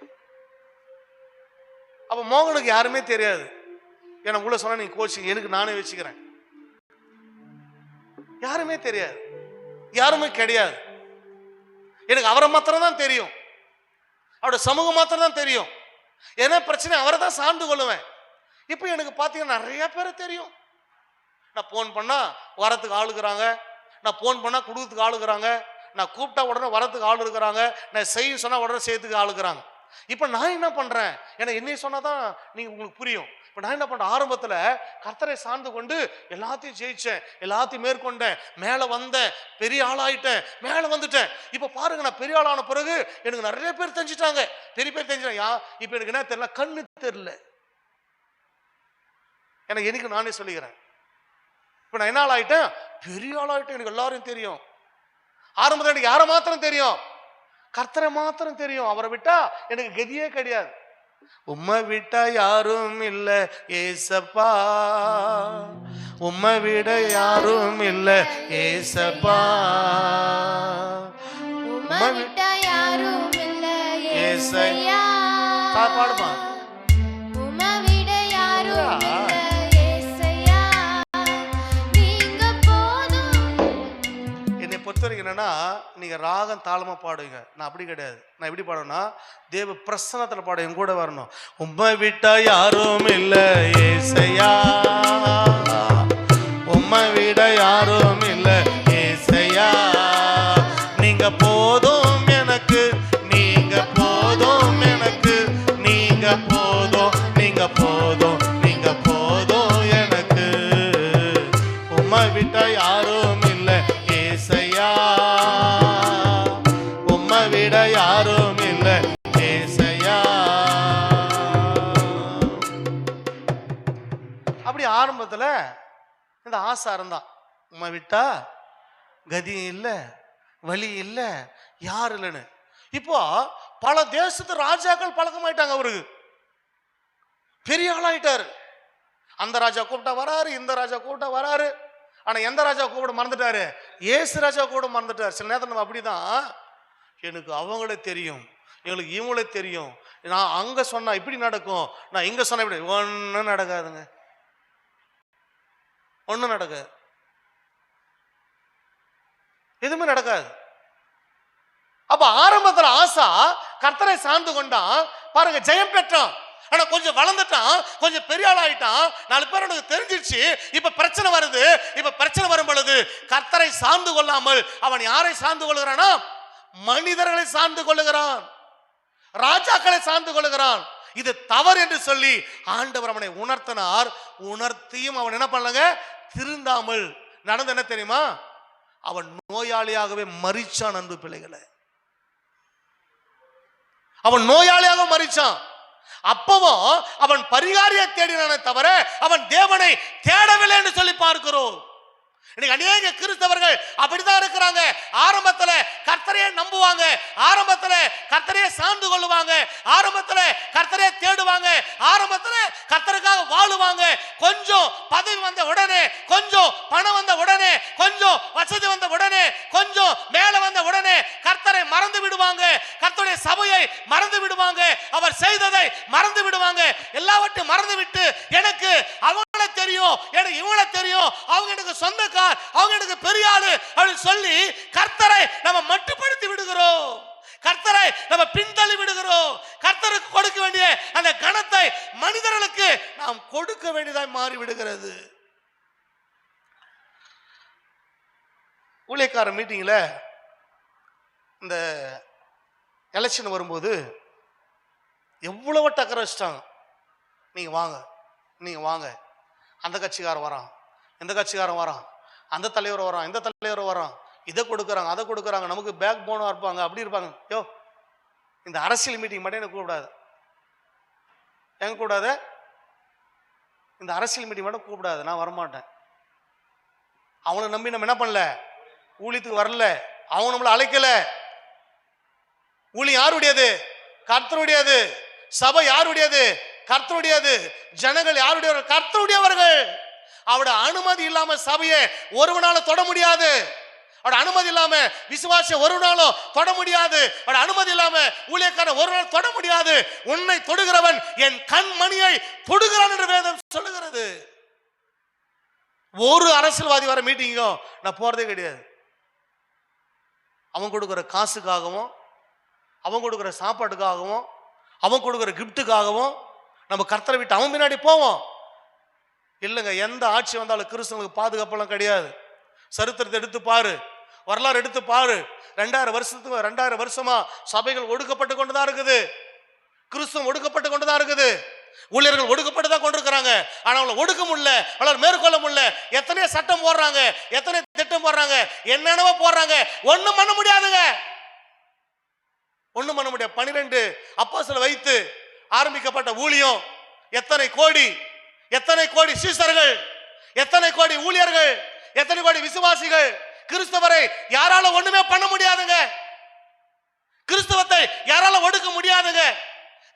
அப்ப மோகனுக்கு யாருமே தெரியாது. ஏன்னா உங்களை சொன்னா நீங்க கோச்சிங்க, எனக்கு நானே வச்சுக்கிறேன். யாருமே தெரியாது, யாருமே கிடையாது. எனக்கு அவரை மாத்திரம் தான் தெரியும், அவரோட சமூகம் மாத்திரம் தான் தெரியும். ஏன்னா பிரச்சனை அவரை தான் சார்ந்து கொள்ளுவேன். இப்போ எனக்கு பார்த்தீங்கன்னா நிறைய பேரை தெரியும். நான் ஃபோன் பண்ணா வரத்துக்கு ஆளுக்குறாங்க, நான் ஃபோன் பண்ணா கொடுக்கறதுக்கு ஆளுக்குறாங்க, நான் கூப்பிட்டா உடனே வரத்துக்கு ஆள் இருக்கிறாங்க, நான் செய்ய சொன்னா உடனே செய்யறதுக்கு ஆளுக்குறாங்க. இப்போ நான் என்ன பண்றேன், ஏன்னா என்னைய சொன்னாதான் நீங்க உங்களுக்கு புரியும். இப்போ நான் என்ன பண்றேன், ஆரம்பத்தில் கர்த்தரை சார்ந்து கொண்டு எல்லாத்தையும் ஜெயிச்சேன், எல்லாத்தையும் மேற்கொண்டேன், மேலே வந்தேன், பெரிய ஆளாயிட்டேன், மேலே வந்துட்டேன். இப்போ பாருங்க, நான் பெரிய ஆளான பிறகு எனக்கு நிறைய பேர் தெரிஞ்சுட்டாங்க, பெரிய பேர் தெரிஞ்சுட்டாங்க. இப்போ எனக்கு என்ன தெரியல, கண்ணு தெரியல. எனக்கு எனக்கு நானே சொல்லிக்கிறேன். இப்போ நான் என்ன ஆளாயிட்டேன், பெரிய ஆளாயிட்டேன், எனக்கு எல்லாரும் தெரியும். ஆரம்பத்தில் எனக்கு யாரை மாத்திரம் தெரியும், கர்த்தரை மாத்திரம் தெரியும். அவரை விட்டா எனக்கு கதியே கிடையாது. உம்மை விட்டா யாரும் இல்ல ஏசப்பா, உம்மை விட யாரும் இல்ல ஏசப்பா, உம்மை விட்டா யாரும் இல்ல ஏசையா. பாடுமா, உம்மை விட யாரும் இல்ல ஏசையா, நீங்க போதும். என்னை பொறுத்த வரைக்கும் என்னன்னா, நீங்க ராகம் தாளமா பாடுவீங்க, நான் அப்படி கிடையாது. நான் எப்படி பாடுவேன்னா, தேவ பிரசன்னத்துல பாட என் கூட வரணும். உம்மை விட்டா யாரும் இல்ல ஏசையா, உம்மை விட யாரும் இல்ல ஏசையா, நீங்க போதும் எனக்கு, நீங்க போதும் எனக்கு, நீங்க போதும், நீங்க போதும், நீங்க போதும் எனக்கு. உம்மை விட்டா யாரும் இல்ல ஏசையா, உம்மை விட யாரும் இல்ல ஏசையா. அப்படி ஆரம்பத்துல இந்த ஆசாரம் தான், உம்மை விட்டா கதி இல்லை, வழி இல்லை, யார் இல்லைன்னு. இப்போ பல தேசத்து ராஜாக்கள் பழக்கமாயிட்டாங்க, அவருக்கு பெரிய ஆளாயிட்டாரு. அந்த ராஜா கூப்பிட்டா வராரு, இந்த ராஜா கூப்பிட்டா வராரு. ஆனா எந்த ராஜா கூப்பிட மறந்துட்டாரு, ஏசு ராஜா கூட மறந்துட்டாரு. சில நேரத்தில் நம்ம அப்படிதான், எனக்கு அவங்களே தெரியும், எங்களுக்கு இவங்களே தெரியும், நான் அங்க சொன்னா இப்படி நடக்கும், நான் இங்க சொன்ன இப்படி. ஒன்றும் நடக்காதுங்க, ஒன்றும் நடக்காது, எதுவுமே நடக்காது. அப்ப ஆரம்பத்தில் ஆசா கர்த்தரை சார்ந்து கொண்டான், பாருங்க ஜெயம் பெற்றான். ஆனா கொஞ்சம் வளர்ந்துட்டான், கொஞ்சம் பெரிய ஆள் ஆயிட்டான், 4 பேர் உனக்கு தெரிஞ்சிருச்சு. இப்ப பிரச்சனை வருது. இப்ப பிரச்சனை வரும் பொழுது கர்த்தரை சார்ந்து கொள்ளாமல் அவன் யாரை சார்ந்து கொள்கிறானா, மனிதர்களை சார்ந்து கொள்ளுகிறான், ராஜாக்களை சார்ந்து கொள்ளுகிறான். இது தவறு என்று சொல்லி ஆண்டவர் அவனை உணர்த்தினார். உணர்த்தியும் அவன் என்ன பண்ணலங்க, திருந்தாமல் நடந்து என்ன தெரியுமா, அவன் நோயாளியாகவே மரிச்சான். அன்பு பிள்ளைகளை, அவன் நோயாளியாக மரிச்சான். அப்பவும் அவன் பரிகாரியை தேடினானே தவிர அவன் தேவனை தேடவில்லை என்று சொல்லி பார்க்கிறோம். இன்னைக்கு அநேக கிறிஸ்தவர்கள் அப்படிதான் இருக்கிறாங்க. ஆரம்பத்துல கர்த்தரையே நம்புவாங்க, ஆரம்பத்துல கர்த்தரையே சார்ந்து கொள்ளுவாங்க, ஆரம்பத்துல கர்த்தரையே தேடுவாங்க, ஆரம்பத்துல கர்த்தருக்காக வாழுவாங்க. கொஞ்சம் பதவி வந்த உடனே, கொஞ்சம் பணம் வந்த உடனே, கொஞ்சம் வசதி வந்த உடனே, கொஞ்சம் மேல வந்த உடனே கர்த்தரை மறந்து விடுவாங்க, கர்த்தருடைய சபையை மறந்து விடுவாங்க, அவர் செய்ததை மறந்து விடுவாங்க. எல்லாவற்றையும் மறந்து விட்டு எனக்கு அவங்கள தெரியும், எனக்கு இவங்கள தெரியும், அவங்க எனக்கு சொந்தக்கார, அவங்க எனக்கு பெரிய ஆளு அப்படின்னு சொல்லி கர்த்தரை நம்ம மட்டுப்படுத்தி விடுகிறோம், கர்த்தரை நம்ம பின்தள்ளி விடுகிறோம். கர்த்தருக்கு கொடுக்க வேண்டிய அந்த கணத்தை மனிதர்களுக்கு நாம் கொடுக்க வேண்டியதாய் மாறி விடுகிறது. ஊழியக்கார மீட்டிங்ல இந்த எலெக்ஷன் வரும்போது எவ்வளவு டக்கரை வச்சிட்டாங்க. நீங்க வாங்க, நீங்க வாங்க, அந்த கட்சிக்காரன் வரான், இந்த கட்சிக்காரன் வரான், அந்த தலைவர் வரான், இந்த தலைவர் வரான், இதை கொடுக்குறாங்க, அதை கொடுக்குறாங்க, நமக்கு பேக் போனாக இருப்பாங்க, அப்படி இருப்பாங்க. யோ, இந்த அரசியல் மீட்டிங் மட்டும் எனக்கு கூப்பிடாது, எங்க கூடாது, இந்த அரசியல் மீட்டிங் மட்டும் கூப்பிடாது, நான் வரமாட்டேன். அவனை நம்பி நம்ம என்ன பண்ணல, ஊழியத்துக்கு வரல, அவன் நம்மளை அழைக்கல. ஊழியம் யாருடையது? கர்த்தருடையது. சபை யாருடையது? கர்த்தருடையது. ஜனங்கள் யாருடையவர்கள்? கர்த்தருடையவர்கள். அவருடைய அனுமதி இல்லாம சபையை ஒருவனால தொட முடியாது. அவருடைய அனுமதி இல்லாம விசுவாசிய ஒரு நாளும் தொட முடியாது. அவருடைய அனுமதி இல்லாம ஊழியக்காரன் ஒரு நாள் தொட முடியாது. உன்னை தொடுகிறவன் என் கண்மணியை தொடுகிறான் என்று வேதம் சொல்லுகிறது. ஒரு அரசியல்வாதி வர மீட்டிங்கும் நான் போறதே கிடையாது. அவன் கொடுக்குற காசுக்காகவும், அவன் கொடுக்குற சாப்பாட்டுக்காகவும், அவன் கொடுக்குற கிஃப்ட்டுக்காகவும் நம்ம கர்த்தரை விட்டு அவன் பின்னாடி போவோம். இல்லைங்க, எந்த ஆட்சி வந்தாலும் கிறிஸ்தவங்களுக்கு பாதுகாப்பெல்லாம் கிடையாது. சரித்திரத்தை எடுத்து பாரு, வரலாறு எடுத்து பாரு. 2000 வருஷமா சபைகள் ஒடுக்கப்பட்டு கொண்டுதான் இருக்குது. கிறிஸ்தவம் ஒடுக்கப்பட்டு கொண்டுதான் இருக்குது. ஊழியர்கள் ஒடுக்கப்பட்டு தான் கொண்டிருக்கிறாங்க. ஆனா அவங்களை ஒடுக்க முடியல, அவளை மேற்கொள்ள முடியல. எத்தனையோ சட்டம் போடுறாங்க, எத்தனை திட்டம் போடுறாங்க, என்னென்னவோ போடுறாங்க, ஒண்ணும் பண்ண முடியாதுங்க. ஒண்ணும் பண்ண முடியாது. 12 அப்போஸ்தலரை வைத்து ஆரம்பிக்கப்பட்ட ஊழியம் எத்தனை கோடி சீசர்கள், எத்தனை கோடி ஊழியர்கள், எத்தனை கோடி விசுவாசிகள். கிறிஸ்தவரை யாரால ஒண்ணுமே பண்ண முடியாதுங்க. கிறிஸ்தவத்தை யாரால ஒடுக்க முடியாதுங்க.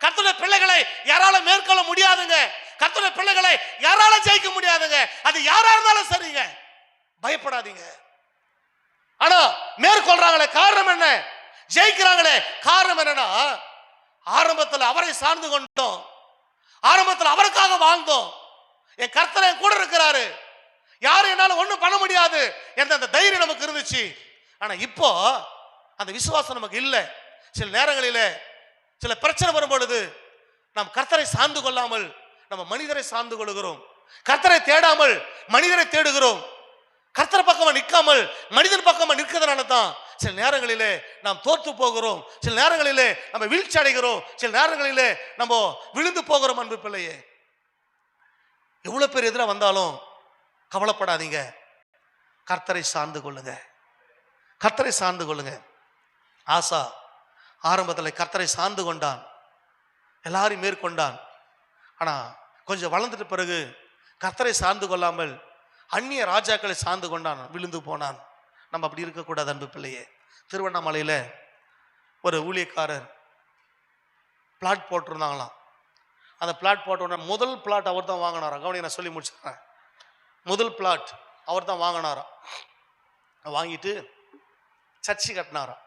கர்த்தருடைய பிள்ளைகளை யாரால மேற்கொள்ள முடியாதுங்க. கர்த்தருடைய பிள்ளைகளை யாரால ஜெயிக்க முடியாதுங்க. அது யாரா இருந்தாலும் சரிங்க, பயப்படாதீங்க. ஆனா மேற்கொள்றாங்களே காரணம் என்ன? ஜெயிக்கிறாங்களே காரணம் என்னன்னா, ஆரம்பத்தில் அவரை சார்ந்து கொண்டோம், ஆரம்பத்தில் அவருக்காக வாழ்ந்தோம். என் கர்த்தர் என் கூட இருக்கிறாரு, யாரும் என்னால ஒண்ணும் பண்ண முடியாது என்ற அந்த தைரியம் நமக்கு இருந்துச்சு. ஆனா இப்போ அந்த விசுவாசம் நமக்கு இல்லை. சில நேரங்களிலே சில பிரச்சனை வரும் பொழுது நாம் கர்த்தரை சார்ந்து கொள்ளாமல் நம்ம மனிதரை சார்ந்து கொள்கிறோம். கர்த்தரை தேடாமல் மனிதரை தேடுகிறோம். கர்த்தர் பக்கமா நிற்காமல் மனிதன் பக்கமா நிற்கிறதுனால தான் சில நேரங்களிலே நாம் தோற்று போகிறோம். சில நேரங்களிலே நம்ம வீழ்ச்சி அடைகிறோம். சில நேரங்களிலே நம்ம விழுந்து போகிறோம். அன்பு பிள்ளையே, எவ்வளவு பேர் எதிராக வந்தாலும் கவலைப்படாதீங்க, கர்த்தரை சார்ந்து கொள்ளுங்க, கர்த்தரை சார்ந்து கொள்ளுங்க. ஆசா ஆரம்பத்தில் கர்த்தரை சார்ந்து கொண்டான், எல்லாரையும் மேற்கொண்டான். ஆனா கொஞ்சம் வளர்ந்துட்ட பிறகு கர்த்தரை சார்ந்து கொள்ளாமல் அந்நிய ராஜாக்களை சார்ந்து கொண்டான், விழுந்து போனான். நம்ம அப்படி இருக்கக்கூடாது அன்பு பிள்ளையே. திருவண்ணாமலையில் ஒரு ஊழியக்காரர் பிளாட் போட்டிருந்தாங்களாம். அந்த பிளாட் போட்ட உடனே முதல் பிளாட் அவர் தான் வாங்கினாராம். கவனிங்க, நான் சொல்லி முடிச்சிடுறேன். முதல் பிளாட் அவர் தான் வாங்கினாராம். வாங்கிட்டு சர்ச்சு கட்டினாராம்.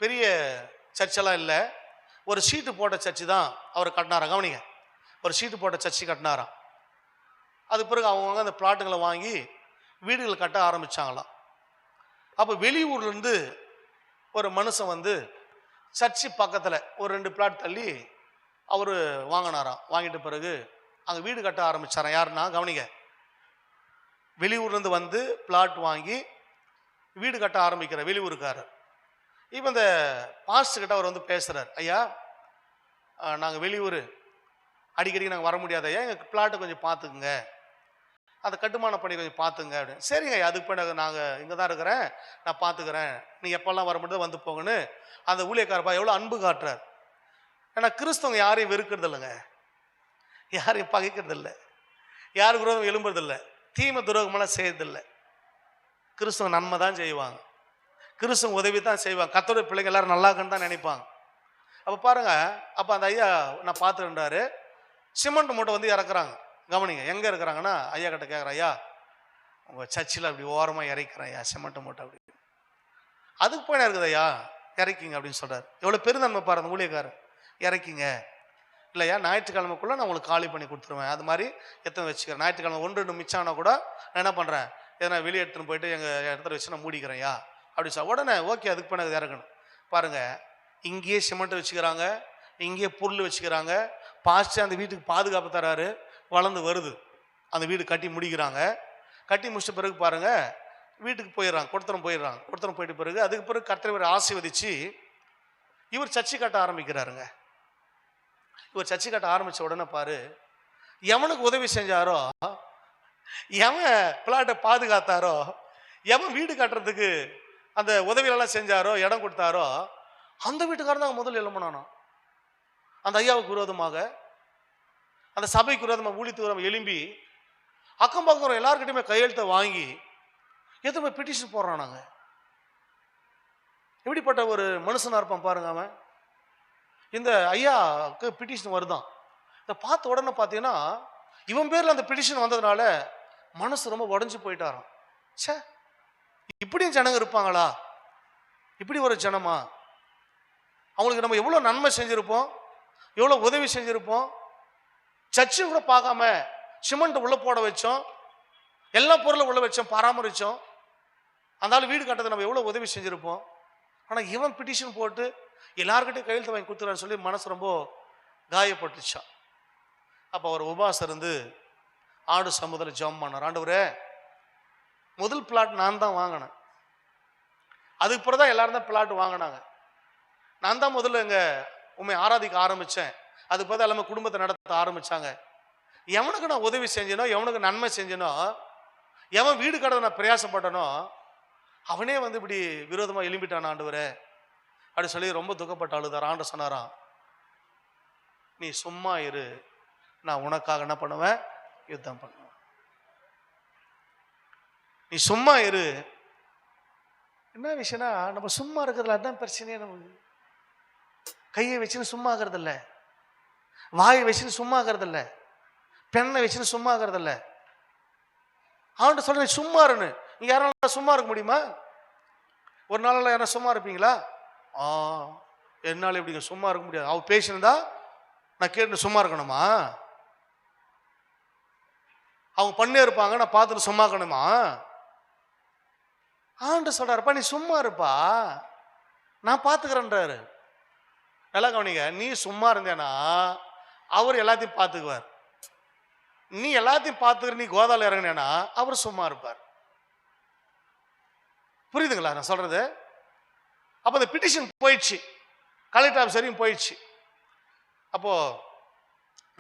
பெரிய சர்ச்செல்லாம் இல்லை, ஒரு ஷீட்டு போட்ட சர்ச்சு தான் அவர் கட்டினாராம். கவனிங்க, ஒரு ஷீட்டு போட்ட சர்ச்சு கட்டினாராம். அது பிறகு அவங்க அந்த பிளாட்டுகளை வாங்கி வீடுகள் கட்ட ஆரம்பித்தாங்களாம். அப்போ வெளியூர்லேருந்து ஒரு மனுஷன் வந்து சர்ச்சு பக்கத்தில் ஒரு 2 பிளாட் தள்ளி அவர் வாங்கினாராம். வாங்கிட்ட பிறகு அங்கே வீடு கட்ட ஆரம்பித்தாராம். யாருன்னா, கவனிங்க, வெளியூர்லேருந்து வந்து பிளாட் வாங்கி வீடு கட்ட ஆரம்பிக்கிற வெளியூருக்காரர். இப்போ இந்த பாஸ்டர்கிட்ட அவர் வந்து பேசுகிறார், ஐயா நாங்கள் வெளியூர் அடிக்கடி நாங்கள் வர முடியாது ஐயா, எங்கள் பிளாட்டை கொஞ்சம் பார்த்துக்குங்க, அந்த கட்டுமான பணி கொஞ்சம் பார்த்துங்க அப்படின்னு. சரிங்க ஐயா, அதுக்கு பிறகு நாங்கள் இங்கே தான் இருக்கிறேன், நான் பார்த்துக்கிறேன், நீங்கள் எப்போல்லாம் வர முடியாது வந்து போங்கன்னு அந்த ஊழியக்காரப்பா எவ்வளோ அன்பு காட்டுறார். ஏன்னா கிறிஸ்தவங்க யாரையும் வெறுக்கிறது இல்லைங்க, யாரையும் பகைக்கிறது இல்லை, யாருக்கு விரோதம் எழும்புறதில்லை, தீமை துரோகமெல்லாம் செய்யறதில்லை. கிறிஸ்தவங்க நன்மை தான் செய்வாங்க, கிறிஸ்தவங்க உதவி தான் செய்வாங்க, கர்த்தருடைய பிள்ளைங்க எல்லாரும் நல்லா இருக்குன்னு தான் நினைப்பாங்க. அப்போ பாருங்க, அப்போ அந்த ஐயா நான் பார்த்துக்கிட்டாரு, சிமெண்ட் மூட்டை வந்து இறக்குறாங்க. கவனிங்க, எங்கே இருக்கிறாங்கன்னா ஐயா கிட்ட கேட்குறேன், ஐயா உங்கள் சர்ச்சில் அப்படி ஓரமாக இறக்கிறேன் ஐயா சிமெண்ட் மூட்டை அப்படி. அதுக்கு போய் இருக்குது ஐயா, இறக்கிங்க அப்படின்னு சொல்கிறார். எவ்வளோ பெருந்தன்மை பாரு அந்த ஊழியக்காரர், இறக்கிங்க. இல்லையா, ஞாயிற்றுக்கிழமைக்குள்ளே நான் உங்களுக்கு காலி பண்ணி கொடுத்துருவேன், அது மாதிரி எத்தனை வச்சுக்கிறேன், ஞாயிற்றுக்கிழமை 1-2 மிச்சம் ஆனால் கூட நான் என்ன பண்ணுறேன், எதனா வெளியே எடுத்துன்னு போயிட்டு எங்கள் இடத்துல வச்சு நான் மூடிக்கிறேன் ஐயா அப்படி சொல்ல உடனே ஓகே, அதுக்கு பண்ண இறக்கணும். பாருங்கள், இங்கேயே சிமெண்ட் வச்சுக்கிறாங்க, இங்கேயே பொருள் வச்சுக்கிறாங்க, பாஸ்ட்டு அந்த வீட்டுக்கு பாதுகாப்பு தராரு, வளர்ந்து வருது, அந்த வீடு கட்டி முடிக்கிறாங்க. கட்டி முடிச்ச பிறகு பாருங்கள் வீட்டுக்கு போயிடுறாங்க, கொடுத்தனம் போயிட்ட பிறகு அதுக்கு பிறகு கர்த்தரை ஆசீர்வதிச்சு இவர் சர்ச்சை கட்ட ஆரம்பிக்கிறாருங்க. இவர் சர்ச்சை கட்ட ஆரம்பித்த உடனே பாரு, எவனுக்கு உதவி செஞ்சாரோ, எவன் பிளாட்டை பாதுகாத்தாரோ, எவன் வீடு கட்டுறதுக்கு அந்த உதவியெல்லாம் செஞ்சாரோ, இடம் கொடுத்தாரோ, அந்த வீட்டுக்காரன் தான் முதல்ல எழும்பினானோ. அந்த ஐயாவுக்கு விரோதமாக, அந்த சபைக்கு விரோதமாக, ஊழியத்துக்கு விரோதமாக எழும்பி அக்கம் பக்கம் எல்லாருக்கிட்டையுமே கையெழுத்தை வாங்கி எதுவுமே பெட்டிஷன் போடுறான். நாங்கள் எப்படிப்பட்ட ஒரு மனுஷனா இருப்பான் பாருங்க அவன். இந்த ஐயாவுக்கு பெட்டிஷன் வருதான். இதை பார்த்த உடனே பார்த்தீங்கன்னா இவன் பேரில் அந்த பெட்டிஷன் வந்ததுனால மனசு ரொம்ப உடஞ்சி போயிட்டாராம். சே, இப்படியும் ஜனங்க இருப்பாங்களா? இப்படி ஒரு ஜனமா? அவங்களுக்கு நம்ம எவ்வளோ நன்மை செஞ்சுருப்போம், எவ்வளோ உதவி செஞ்சுருப்போம். சர்ச்சை கூட பார்க்காம சிமெண்ட் உள்ள போட வச்சோம், எல்லா பொருளும் உள்ள வச்சோம், பராமரித்தோம். அதனால வீடு கட்டது நம்ம எவ்வளோ உதவி செஞ்சுருப்போம். ஆனால் இவன் பெட்டிஷன் போட்டு எல்லாருக்கிட்டையும் கையெழுத்து வாங்கி கொடுத்துறான்னு சொல்லி மனசு ரொம்ப காயப்பட்டுச்சான். அப்போ அவர் உபாசம் இருந்து ஆண்டு சமுதிரம் ஜெபம் பண்ணார். ஆண்டவரே, முதல் பிளாட் நான் தான் வாங்கினேன், அதுக்கு பிறகு தான் எல்லாரும் தான் பிளாட் வாங்கினாங்க. நான் தான் முதல்ல இங்கே உண்மை ஆராதிக்க ஆரம்பித்தேன், அதுக்கு பிறகு எல்லாமே குடும்பத்தை நடத்த ஆரம்பித்தாங்க. எவனுக்கு நான் உதவி செஞ்சனோ, எவனுக்கு நன்மை செஞ்சனோ, எவன் வீடு கட்ட நான் பிரயாசப்பட்டனோ, அவனே வந்து இப்படி விரோதமாக எழும்பிட்டான் ஆண்டவரே அப்படி சொல்லி ரொம்ப துக்கப்பட்ட அழுதார். ஆண்டு சொன்னாராம், நீ சும்மா இரு, நான் உனக்காக என்ன பண்ணுவேன், யுத்தம் பண்ணுவேன். நீ சும்மா இரு. என்ன விஷயம்னா, நம்ம சும்மா இருக்கிறதுல அதுதான் பிரச்சனையே. நமக்கு கையை வச்சுன்னு சும்மா ஆகிறது இல்லை, வாயை வச்சுன்னு சும்மா ஆகிறது இல்லை, பெண்ணை வச்சுன்னு சும்மா ஆகிறது இல்லை. அவன்கிட்ட சொல்ற நீ சும்மா இருன்னு. நீங்க யாரால சும்மா இருக்க முடியுமா? ஒரு நாள் யாரும் சும்மா இருப்பீங்களா? என்னால் எப்படிங்க சும்மா இருக்க முடியாது. அவ பேசினதா நான் கேட்டு சும்மா இருக்கணுமா? அவங்க பண்ணே இருப்பாங்க, நான் பார்த்துட்டு சும்மா இருக்கணுமா? ஆண்டு சொல்றாருப்பா, நீ சும்மா இருப்பா, நான் பார்த்துக்கிறேன்றாரு. நல்லா கவனிங்க, நீ சும்மா இருந்தேன்னா அவர் எல்லாத்தையும் பார்த்துக்குவார். நீ எல்லாத்தையும் பார்த்துக்கிற நீ கோதால இறங்கினேன்னா அவர் சும்மா இருப்பார். புரியுதுங்களா நான் சொல்றது? அப்போ அந்த பிட்டிஷன் போயிடுச்சு, கலெக்டர் ஆஃபீஸ் வரையும் போயிடுச்சு. அப்போ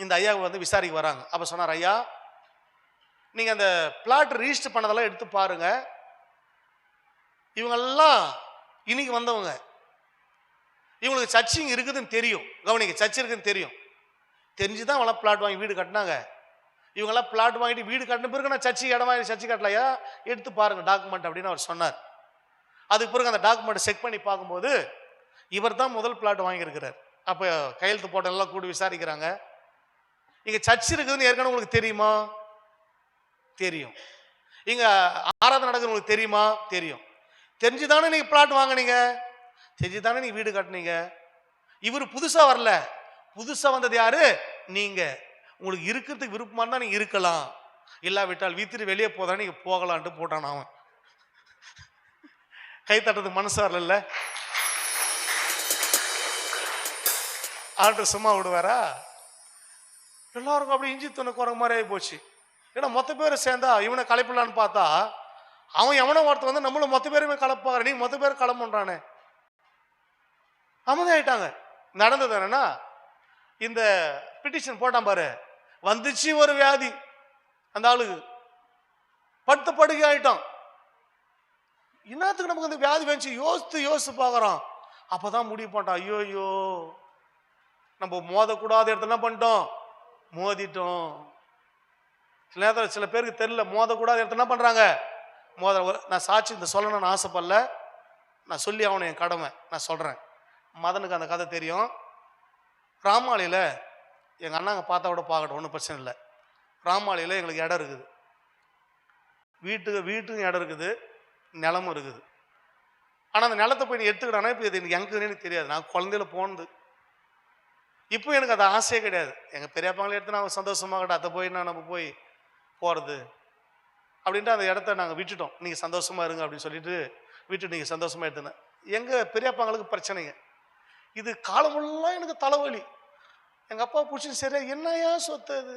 இந்த ஐயாவை வந்து விசாரிக்க வராங்க. அப்போ சொன்னார், ஐயா, நீங்கள் அந்த பிளாட் ரிஜிஸ்டர் பண்ணதெல்லாம் எடுத்து பாருங்க. இவங்கெல்லாம் இன்னைக்கு வந்தவங்க, இவங்களுக்கு சர்ச்சிங் இருக்குதுன்னு தெரியும். கவனிங்க, சர்ச் இருக்குதுன்னு தெரியும். தெரிஞ்சுதான் அவங்களாம் பிளாட் வாங்கி வீடு கட்டினாங்க. இவங்கெல்லாம் பிளாட் வாங்கிட்டு வீடு கட்டின பிறகு நான் சர்ச்சை இடம் வாங்கி சர்ச்சை கட்டலையா, எடுத்து பாருங்க டாக்குமெண்ட் அப்படின்னு அவர் சொன்னார். அதுக்கு பிறகு அந்த டாக்குமெண்ட் செக் பண்ணி பார்க்கும்போது இவர் தான் முதல் பிளாட் வாங்கியிருக்கிறார். அப்போ கையெழுத்து போட்டெல்லாம் கூடி விசாரிக்கிறாங்க. இங்கே சர்ச் இருக்குதுன்னு ஏற்கனவே உங்களுக்கு தெரியுமா? தெரியும். இங்கே ஆராதனை நடக்குது உங்களுக்கு தெரியுமா? தெரியும். தெரிஞ்சுதானே நீங்கள் பிளாட் வாங்கினீங்க, தெரிஞ்சுதானே நீங்கள் வீடு கட்டினீங்க. இவர் புதுசாக வரல, புதுசாக வந்தது யாரு? நீங்கள். உங்களுக்கு இருக்கிறதுக்கு விருப்பமாக இருந்தால் நீங்கள் இருக்கலாம், இல்லாவிட்டால் வீத்திட்டு வெளியே போதான் நீங்கள் போகலான்ட்டு போட்டான். அவன் கை தட்டுறதுக்கு மனசு வரல. ஆண்டு சும்மா விடுவாரா? எல்லாருக்கும் அப்படி இஞ்சி துணை குறை மாதிரி ஆகி போச்சு. ஏன்னா மொத்த பேர் சேர்ந்தா இவனை கலைப்பிடலான்னு பார்த்தா அவன் எவனோ ஒருத்தர் வந்து நம்மளும் மொத்த பேருமே கலப்பாரு, நீ மொத்த பேர் கிளம்புன்றானே. அமைதியாயிட்டாங்க. நடந்தது என்னன்னா, இந்த பிட்டிஷன் போட்டான் பாரு, வந்துச்சு ஒரு வியாதி, அந்த ஆளுக்கு படுத்த படுக்கை ஆயிட்டான். இன்னத்துக்கு நமக்கு அந்த வியாதி வந்துச்சு யோசித்து பார்க்குறோம். அப்பதான் முடிவு பண்ணிட்டான், ஐயோ நம்ம மோதக்கூடாத இடத்துல என்ன பண்ணிட்டோம், மோதிட்டோம். சில நேரத்தில் சில பேருக்கு தெரியல, மோதக்கூடாத இடத்துல என்ன பண்றாங்க, நான் சாட்சி இந்த சொல்லணும்னு ஆசைப்படல, நான் சொல்லி அவனை என் கடமை நான் சொல்றேன். மதனுக்கு அந்த கதை தெரியும். ராமாளியில் எங்கள் அண்ணாங்க பார்த்தா கூட பார்க்கட்டும், ஒன்றும் பிரச்சனை இல்லை. ராமாளியில் எங்களுக்கு இடம் இருக்குது, வீட்டுக்கும் இடம் இருக்குது, நிலமும் இருக்குது. ஆனால் அந்த நிலத்தை போய் நீ எடுத்துக்கிட்டானா இப்போ இது எனக்கு எங்குன்னு தெரியாது. நான் குழந்தையில போனது, இப்போ எனக்கு அது ஆசையே கிடையாது. எங்கள் பெரியப்பாங்களே எடுத்து நாங்கள் சந்தோஷமாக அதை போய் நம்ம போய் போகிறது அப்படின்ட்டு அந்த இடத்த நாங்கள் விட்டுட்டோம். நீங்கள் சந்தோஷமாக இருங்க அப்படின்னு சொல்லிட்டு விட்டு நீங்கள் சந்தோஷமாக எடுத்துனேன். எங்கள் பெரியப்பாங்களுக்கு பிரச்சனைங்க, இது காலமெல்லாம் எனக்கு தலைவலி. எங்கள் அப்பா பிடிச்சி சரியா என்னையா சொத்து இது,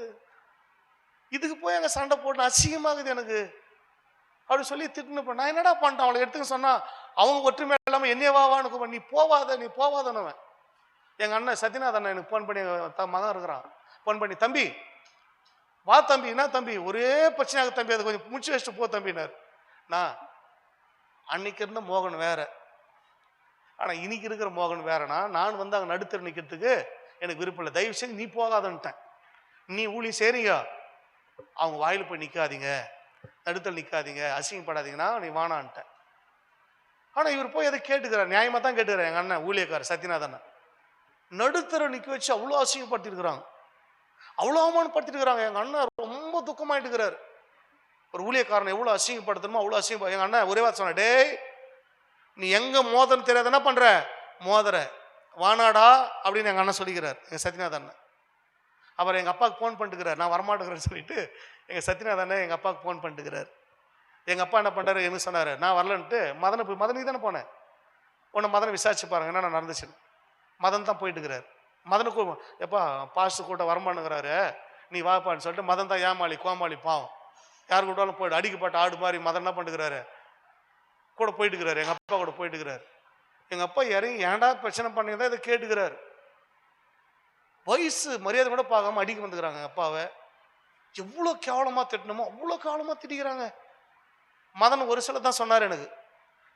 இதுக்கு போய் அங்கே சண்டை போட்டு அசிங்கமாகுது எனக்கு அப்படி சொல்லி திட்டுன்னு. நான் என்னடா பண்ணிட்டேன், அவளை எடுத்துக்க சொன்னா அவங்க ஒற்றுமை இல்லாமல் என்னையே வாவான்னு, நீ போவாதனவன். எங்கள் அண்ணன் சத்யநாத் அண்ணன் எனக்கு ஃபோன் பண்ணி, மகன் இருக்கிறான், ஃபோன் பண்ணி, தம்பி வா தம்பி, என்ன தம்பி ஒரே பிரச்சனையாக தம்பி, அதை கொஞ்சம் முடிச்சு வச்சுட்டு போ தம்பினார். நான் அன்னைக்கு இருந்த மோகன் வேற, ஆனால் இன்னைக்கு இருக்கிற மோகன் வேறனா. நான் வந்து அங்கே நடுத்தர் நிற்கிறதுக்கு எனக்கு விருப்பம் இல்லை. தயவு செஞ்சு நீ போகாதன்ட்டேன். நீ ஊழி சரிங்க, அவங்க வாயில் போய் நிற்காதீங்க, நடுத்தல் நிற்காதீங்க, அசிங்கப்படாதீங்கன்னா நீ வானான்ட்டேன். ஆனால் இவர் போய் எதை கேட்டுக்கிறார், நியாயமாக தான் கேட்டுக்கிறார். எங்கள் அண்ணன் ஊழியக்காரர் சத்யநாதன் நடுத்தர நிற்க வச்சு அவ்வளோ அசிங்கப்படுத்திருக்கிறாங்க, அவ்வளோ அவமானப்படுத்திருக்கிறாங்க. எங்கள் அண்ணன் ரொம்ப துக்கமாயிட்டுக்கிறார். ஒரு ஊழியக்காரனை எவ்வளோ அசிங்கப்படுத்தணுமோ அவ்வளோ அசிங்கம். எங்கள் அண்ணன் ஒரே வார்த்தை சொன்ன, டேய் நீ எங்கே மோதன்னு தெரியாத என்ன பண்ணுற, மோதற வானாடா அப்படின்னு எங்கள் அண்ணன் சொல்லிக்கிறார், எங்கள் சத்யநாதன் அண்ணன். அப்புறம் எங்கள் அப்பாவுக்கு ஃபோன் பண்ணிட்டுக்கிறார், நான் வரமாட்டேங்கிறேன்னு சொல்லிட்டு எங்கள் சத்யநாதன் அண்ணன் எங்கள் அப்பாவுக்கு ஃபோன் பண்ணிட்டுக்கிறார். எங்கள் அப்பா என்ன பண்ணுறாரு, என்ன சொன்னார், நான் வரலன்ட்டு மதனுக்கு தானே போனேன், உன்னை மதனை விசாரிச்சு பாருங்க என்ன நடந்துச்சுன்னு. மதன் தான் போயிட்டுக்கிறார். மதனுக்கு எப்பா பாஸ்டர் கூட்ட வரமானுங்கிறாரு, நீ வாப்பான்னு சொல்லிட்டு மதன் தான் ஏமாளி கோமாளி பாவம், யார் கூட்டாலும் போய்ட்டு அடிக்கப்பட்ட ஆடு மாதிரி மதன் என்ன பண்ணிட்டுக்கிறாரு கூட போயிட்டுக்கிறாரு. எங்கள் அப்பா கூட போயிட்டுக்கிறார். எங்கள் அப்பா இறங்கி ஏன்டா பிரச்சனை பண்ணிதான் இதை கேட்டுக்கிறார். வயசு மரியாதை கூட பார்க்காம அடிக்க வந்துக்கிறாங்க அப்பாவை. எவ்வளோ கேவலமாக திட்டணுமோ அவ்வளோ கேவலமாக திட்டிக்கிறாங்க. மதன் ஒரு சில தான் சொன்னார் எனக்கு.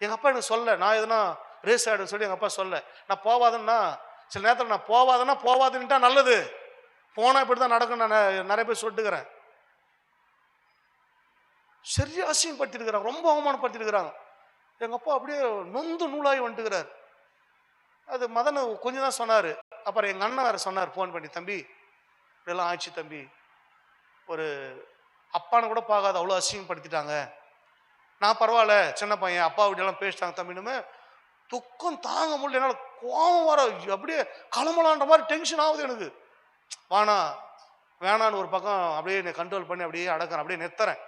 எங்கள் அப்பா எனக்கு சொல்ல, நான் எதுனா ரேஸ் ஆகிடுன்னு சொல்லி எங்கள் அப்பா சொல்ல. நான் போவாதுன்னா சில நேரத்தில் நான் போவாதுன்னுட்டா நல்லது, போனால் இப்படி தான் நடக்கும். நான் நிறைய பேர் சொல்லிட்டுக்கிறேன். சரியா அசிங்கப்படுத்திருக்கிறாங்க, ரொம்ப அவமானப்படுத்திருக்கிறாங்க. எங்கள் அப்பா அப்படியே நொந்து நூலாகி வந்துட்டுக்கிறார். அது மதன் கொஞ்சம் தான் சொன்னார். அப்புறம் எங்கள் அண்ணன் வேறு சொன்னார் ஃபோன் பண்ணி, தம்பி இப்படியெல்லாம் ஆச்சு தம்பி, ஒரு அப்பான்னு கூட பார்க்காத அவ்வளோ அசிங்கப்படுத்திட்டாங்க. நான் பரவாயில்ல சின்ன பையன், அப்பா இப்படியெல்லாம் பேசிட்டாங்க தம்பினுமே. துக்கம் தாங்க முடியல, என்னால் கோபம் வர, அப்படியே களமலான்ற மாதிரி டென்ஷன் ஆகுது எனக்கு. வேணான்னு ஒரு பக்கம் அப்படியே என்னை கண்ட்ரோல் பண்ணி அப்படியே அடக்கிறேன், அப்படியே நிறுத்துறேன்.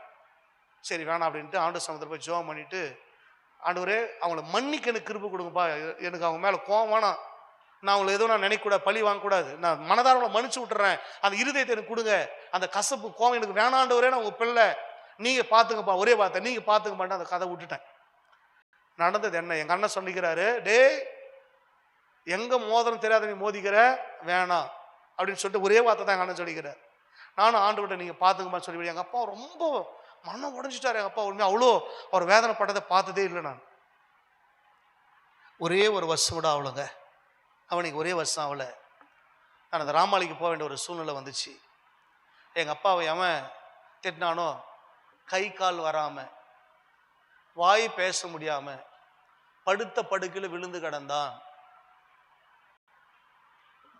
சரி வேணாம் அப்படின்ட்டு ஆண்டு சமூகத்தில் போய் ஜெபம் பண்ணிவிட்டு, ஆண்டவரே அவங்கள மன்னிக்க எனக்கு கிருபை கொடுங்கப்பா, எனக்கு அவங்க மேலே கோவம் வேணாம், நான் அவங்களை எதுவும் நான் நினைக்கக்கூடாது, பழி வாங்கக்கூடாது, நான் மனதார அவங்களை மன்னிச்சு விட்டுறேன், அந்த இருதயத்தை எனக்கு கொடுங்க, அந்த கசப்பு கோவம் எனக்கு வேணாண்டவரே, நான் உங்கள் பிள்ளை நீங்கள் பார்த்துங்கப்பா, ஒரே வார்த்தை நீங்கள் பார்த்துக்க மாட்டேன், அந்த கதை விட்டுட்டேன். நடந்தது என்ன, எங்கள் அண்ணன் சொல்லிக்கிறாரு, டே எங்கே மோதிரம் தெரியாத நீ மோதிக்கிற வேணாம் அப்படின்னு சொல்லிட்டு ஒரே வார்த்தை தான் எங்கள் அண்ணன் சொல்லிக்கிறார். நானும் ஆண்டு விட்ட நீங்கள் பார்த்துங்கம்மா சொல்லி. எங்கள் அப்பா ரொம்ப மனம் உடஞ்சிட்டார். எங்கள் அப்பா உண்மையாக அவ்வளோ அவர் வேதனைப்பட்டதை பார்த்ததே இல்லை. நான் ஒரே ஒரு வருஷம் கூட ஆகலைங்க, அவனுக்கு ஒரே வருஷம் ஆகலை. நான் அந்த ராமாளிக்கு போக வேண்டிய ஒரு சூழ்நிலை வந்துச்சு. எங்கள் அப்பாவை அவன் திட்டினானோ, கை கால் வராமல், வாய் பேச முடியாமல், படுத்த படுக்கையில் விழுந்து கிடந்தான்.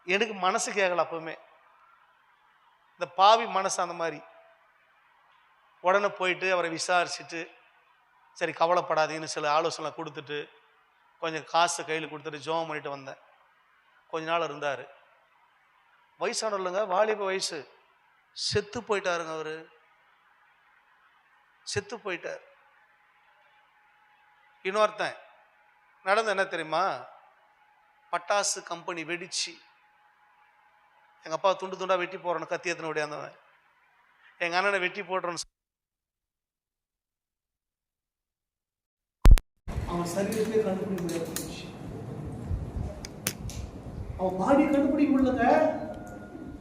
எனக்கு மனசு கேட்கல அப்பவுமே, இந்த பாவி மனசு அந்த மாதிரி. உடனே போயிட்டு அவரை விசாரிச்சுட்டு, சரி கவலைப்படாதீங்கன்னு சில ஆலோசனை கொடுத்துட்டு, கொஞ்சம் காசு கையில் கொடுத்துட்டு ஜெபம் பண்ணிட்டு வந்தேன். கொஞ்ச நாள் இருந்தார். வயசானவர்லங்க, வாலிப வயசு, செத்து போயிட்டாருங்க. அவரு செத்து போயிட்டார். இன்னொருத்தன் நடந்த என்ன தெரியுமா, பட்டாசு கம்பெனி வெடிச்சு எங்கள் அப்பா துண்டு துண்டா வெட்டி போடுறோன்னு கத்தி எத்தனை ஓடியாந்தவன். எங்கள் அண்ணனை வெட்டி போடுறோன்னு அவன் சரீரத்திலே கண்டுபிடிக்க முடியாது, அவன் பாடி கண்டுபிடிக்க முடியலங்க.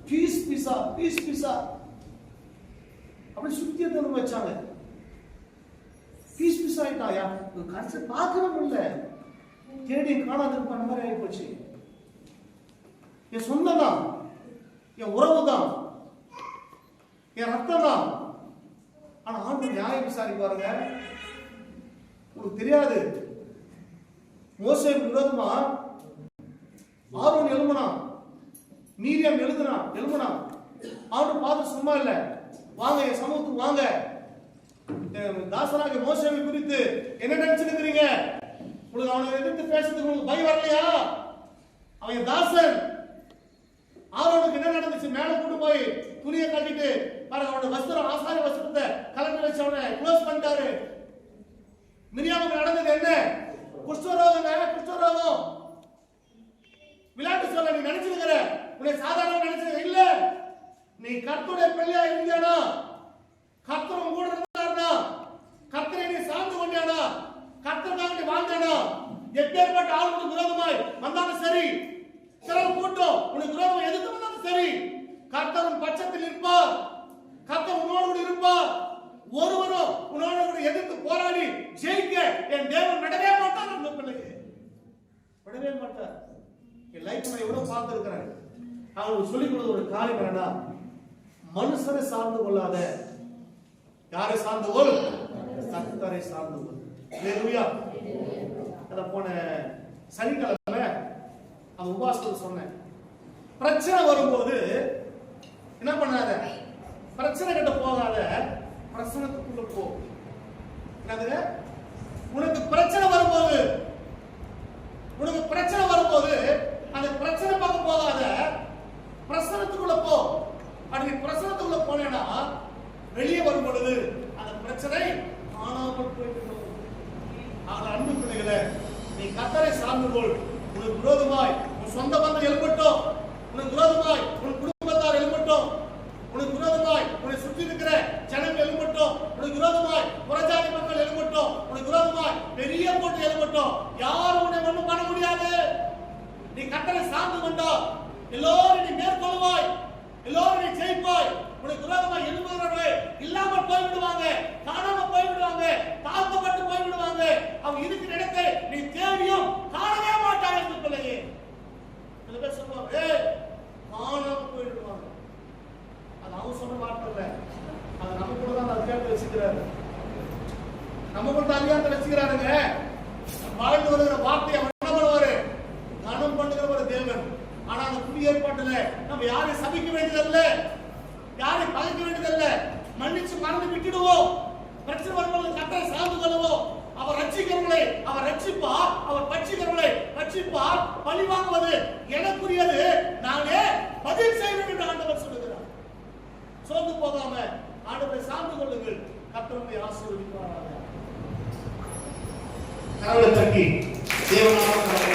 பீஸ் பீஸா அப்படி சுத்தி எடுத்து வச்சாங்க. பீஸ் பீஸ் ஆயிட்டாயா, கடைசி பார்க்கவே முடியல, தேடி காணாது பண்ண மாதிரி ஆகி போச்சு. என் சொந்தம் தான், என் உறவு தான், என் ரத்தம் தான். ஆனா ஆண்டு நியாயம் விசாரிப்பாருங்க. உங்களுக்கு தெரியாது, மோசேக்கு விரோதமா ஆரோன் எழுமனா, மீரியாம் எழுமனா. ஆண்டு பார்த்து சும்மா இல்ல, வாங்க என் சமூகத்துக்கு வாங்க, தாசனாக மோசேவை குறித்து என்ன நினைச்சிருக்கிறீங்க, உங்களுக்கு அவனை எதிர்த்து பேசுறதுக்கு உங்களுக்கு பயம் வரலையா, அவன் தாசன். ஆரோனுக்கு என்ன நடந்துச்சு, மேல கொண்டு போய் துணியை கட்டிட்டு பாருங்க, அவனோட வஸ்திரம் ஆசாரிய வஸ்திரத்தை கலந்து வச்சு அவனை க்ளோஸ் பண்ணிட்டாரு. மிரியாமுக்கு நடந்தது என்ன, குஷ்டரோகம். விளையாட்டு சொல்ல நீ நினைச்சிருக்கிற, உன்னை சாதாரண நினைச்சது இல்ல. நீ கர்த்தருடைய பிள்ளையா இருந்தியானா, கர்த்தரும் கூட இருந்தாருனா, கர்த்தரை நீ சார்ந்து கொண்டானா, கர்த்தருக்காக நீ வாழ்ந்தானா, எப்பேற்பட்ட ஆளுக்கு விரோதமாய் வந்தாலும் சரி, சில கூட்டம் உனக்கு விரோதம் எதிர்த்து வந்தாலும் சரி, கர்த்தரும் பட்சத்தில் இருப்பார், கர்த்தர் உன்னோடு இருப்பார். ஒருவரும் உன்னோடு எதிர்த்து போராடி ஜெயிக்க என் தேவன் மாட்டார். என் லைஃப் நான் எவ்வளவு பார்த்திருக்கிறேன். அவங்களுக்கு சொல்லிக் கொடுத்த ஒரு காரியம் என்னன்னா, மனுஷரை சார்ந்து கொள்ளாத, யாரை சார்ந்து கொள்? கர்த்தரை சார்ந்து கொள். ஹல்லேலூயா. அத போன சனிக்கிழமை அந்த உபாசத்தில் சொன்னேன். பிரச்சனை வரும்போது என்ன பண்ணாத, பிரச்சனை கிட்ட போகாத, பிரச்சனைக்குள்ள போ. என்னது? உனக்கு பிரச்சனை வரும்போது அந்த பிரச்சனை பக்கம் போகாத, பிரச்சனத்துக்குள்ள போ. அப்படி பிரச்சனத்துக்குள்ள போனேன்னா வெளியே வரும் பொழுது அந்த பிரச்சனை காணாமல் போய்விடும். ஆக அன்பு பிள்ளைகளே, நீ கர்த்தரை சார்ந்து கொள். உனக்கு விரோதமாய் உன் சொந்த பந்தம் எழுப்பட்டும், உனக்கு விரோதமாய் உன் குடும்பத்தார் எழுப்பட்டும், உனக்கு விரோதமாய் உன்னை சுற்றி இருக்கிற ஜனங்கள் எழுப்பட்டும், உனக்கு விரோதமாய் புறஜாதி மக்கள் எழுப்பட்டும், உனக்கு விரோதமாய் பெரிய போட்டு எழுப்பட்டும், யாரும் உன்னை ஒண்ணும் பண்ண முடியாது. நீ கர்த்தரை சார்ந்து கொண்டா எல்லோரும் நீ மேற்கொள்வாய், எல்லோரும் நீ ஜெயிப்பாய். உனக்கு விரோதமாய் எழுப்புகிறவர்கள் இல்லாமல் போய்விடுவாங்க, காணாம போய்விடுவாங்க, தாழ்த்தப்பட்டு போய்விடுவாங்க. அவங்க இருக்கிற இடத்தை நீ தேடியும் காணவே மாட்டாங்க. என்று பிள்ளையே சில பேர் சொல்லுவாங்க, காணாம போய்விடுவாங்க. அது அவங்க சொன்ன வார்த்தை இல்ல, அது நம்ம கூட தான் அதிகாரத்தை வச்சுக்கிறாரு. நம்ம கூட அதிகாரத்தை வச்சுக்கிறாருங்க. வாழ்ந்து வருகிற வார்த்தையை என்ன பண்ணுவாரு? கனம் பண்ணுகிற ஒரு தேவன். ஆனா அந்த புதிய ஏற்பாட்டுல நம்ம யாரையும் சபிக்க வேண்டியதில்லை, யாரையும் பகைக்க வேண்டியதில்ல, மன்னிச்சு மறந்து விட்டுடுவோம். பிரச்சனை வரும்போது கர்த்தரை சார்ந்து கொள்வோம். அவர் ரட்சிக்கிறவர்களை அவர் ரட்சிப்பார், அவர் பட்சிக்கிறவர்களை பட்சிப்பார். பழி வாங்குவது எனக்குரியது, நானே பதில் செய்வேன் என்று ஆண்டவர் சொல்லுகிறார். சோர்ந்து போகாம ஆண்டவரை சார்ந்து கொள்ளுங்கள். கர்த்தர் உங்களை ஆசீர்வதிப்பாராக. கரங்களை தட்டி தேவனாக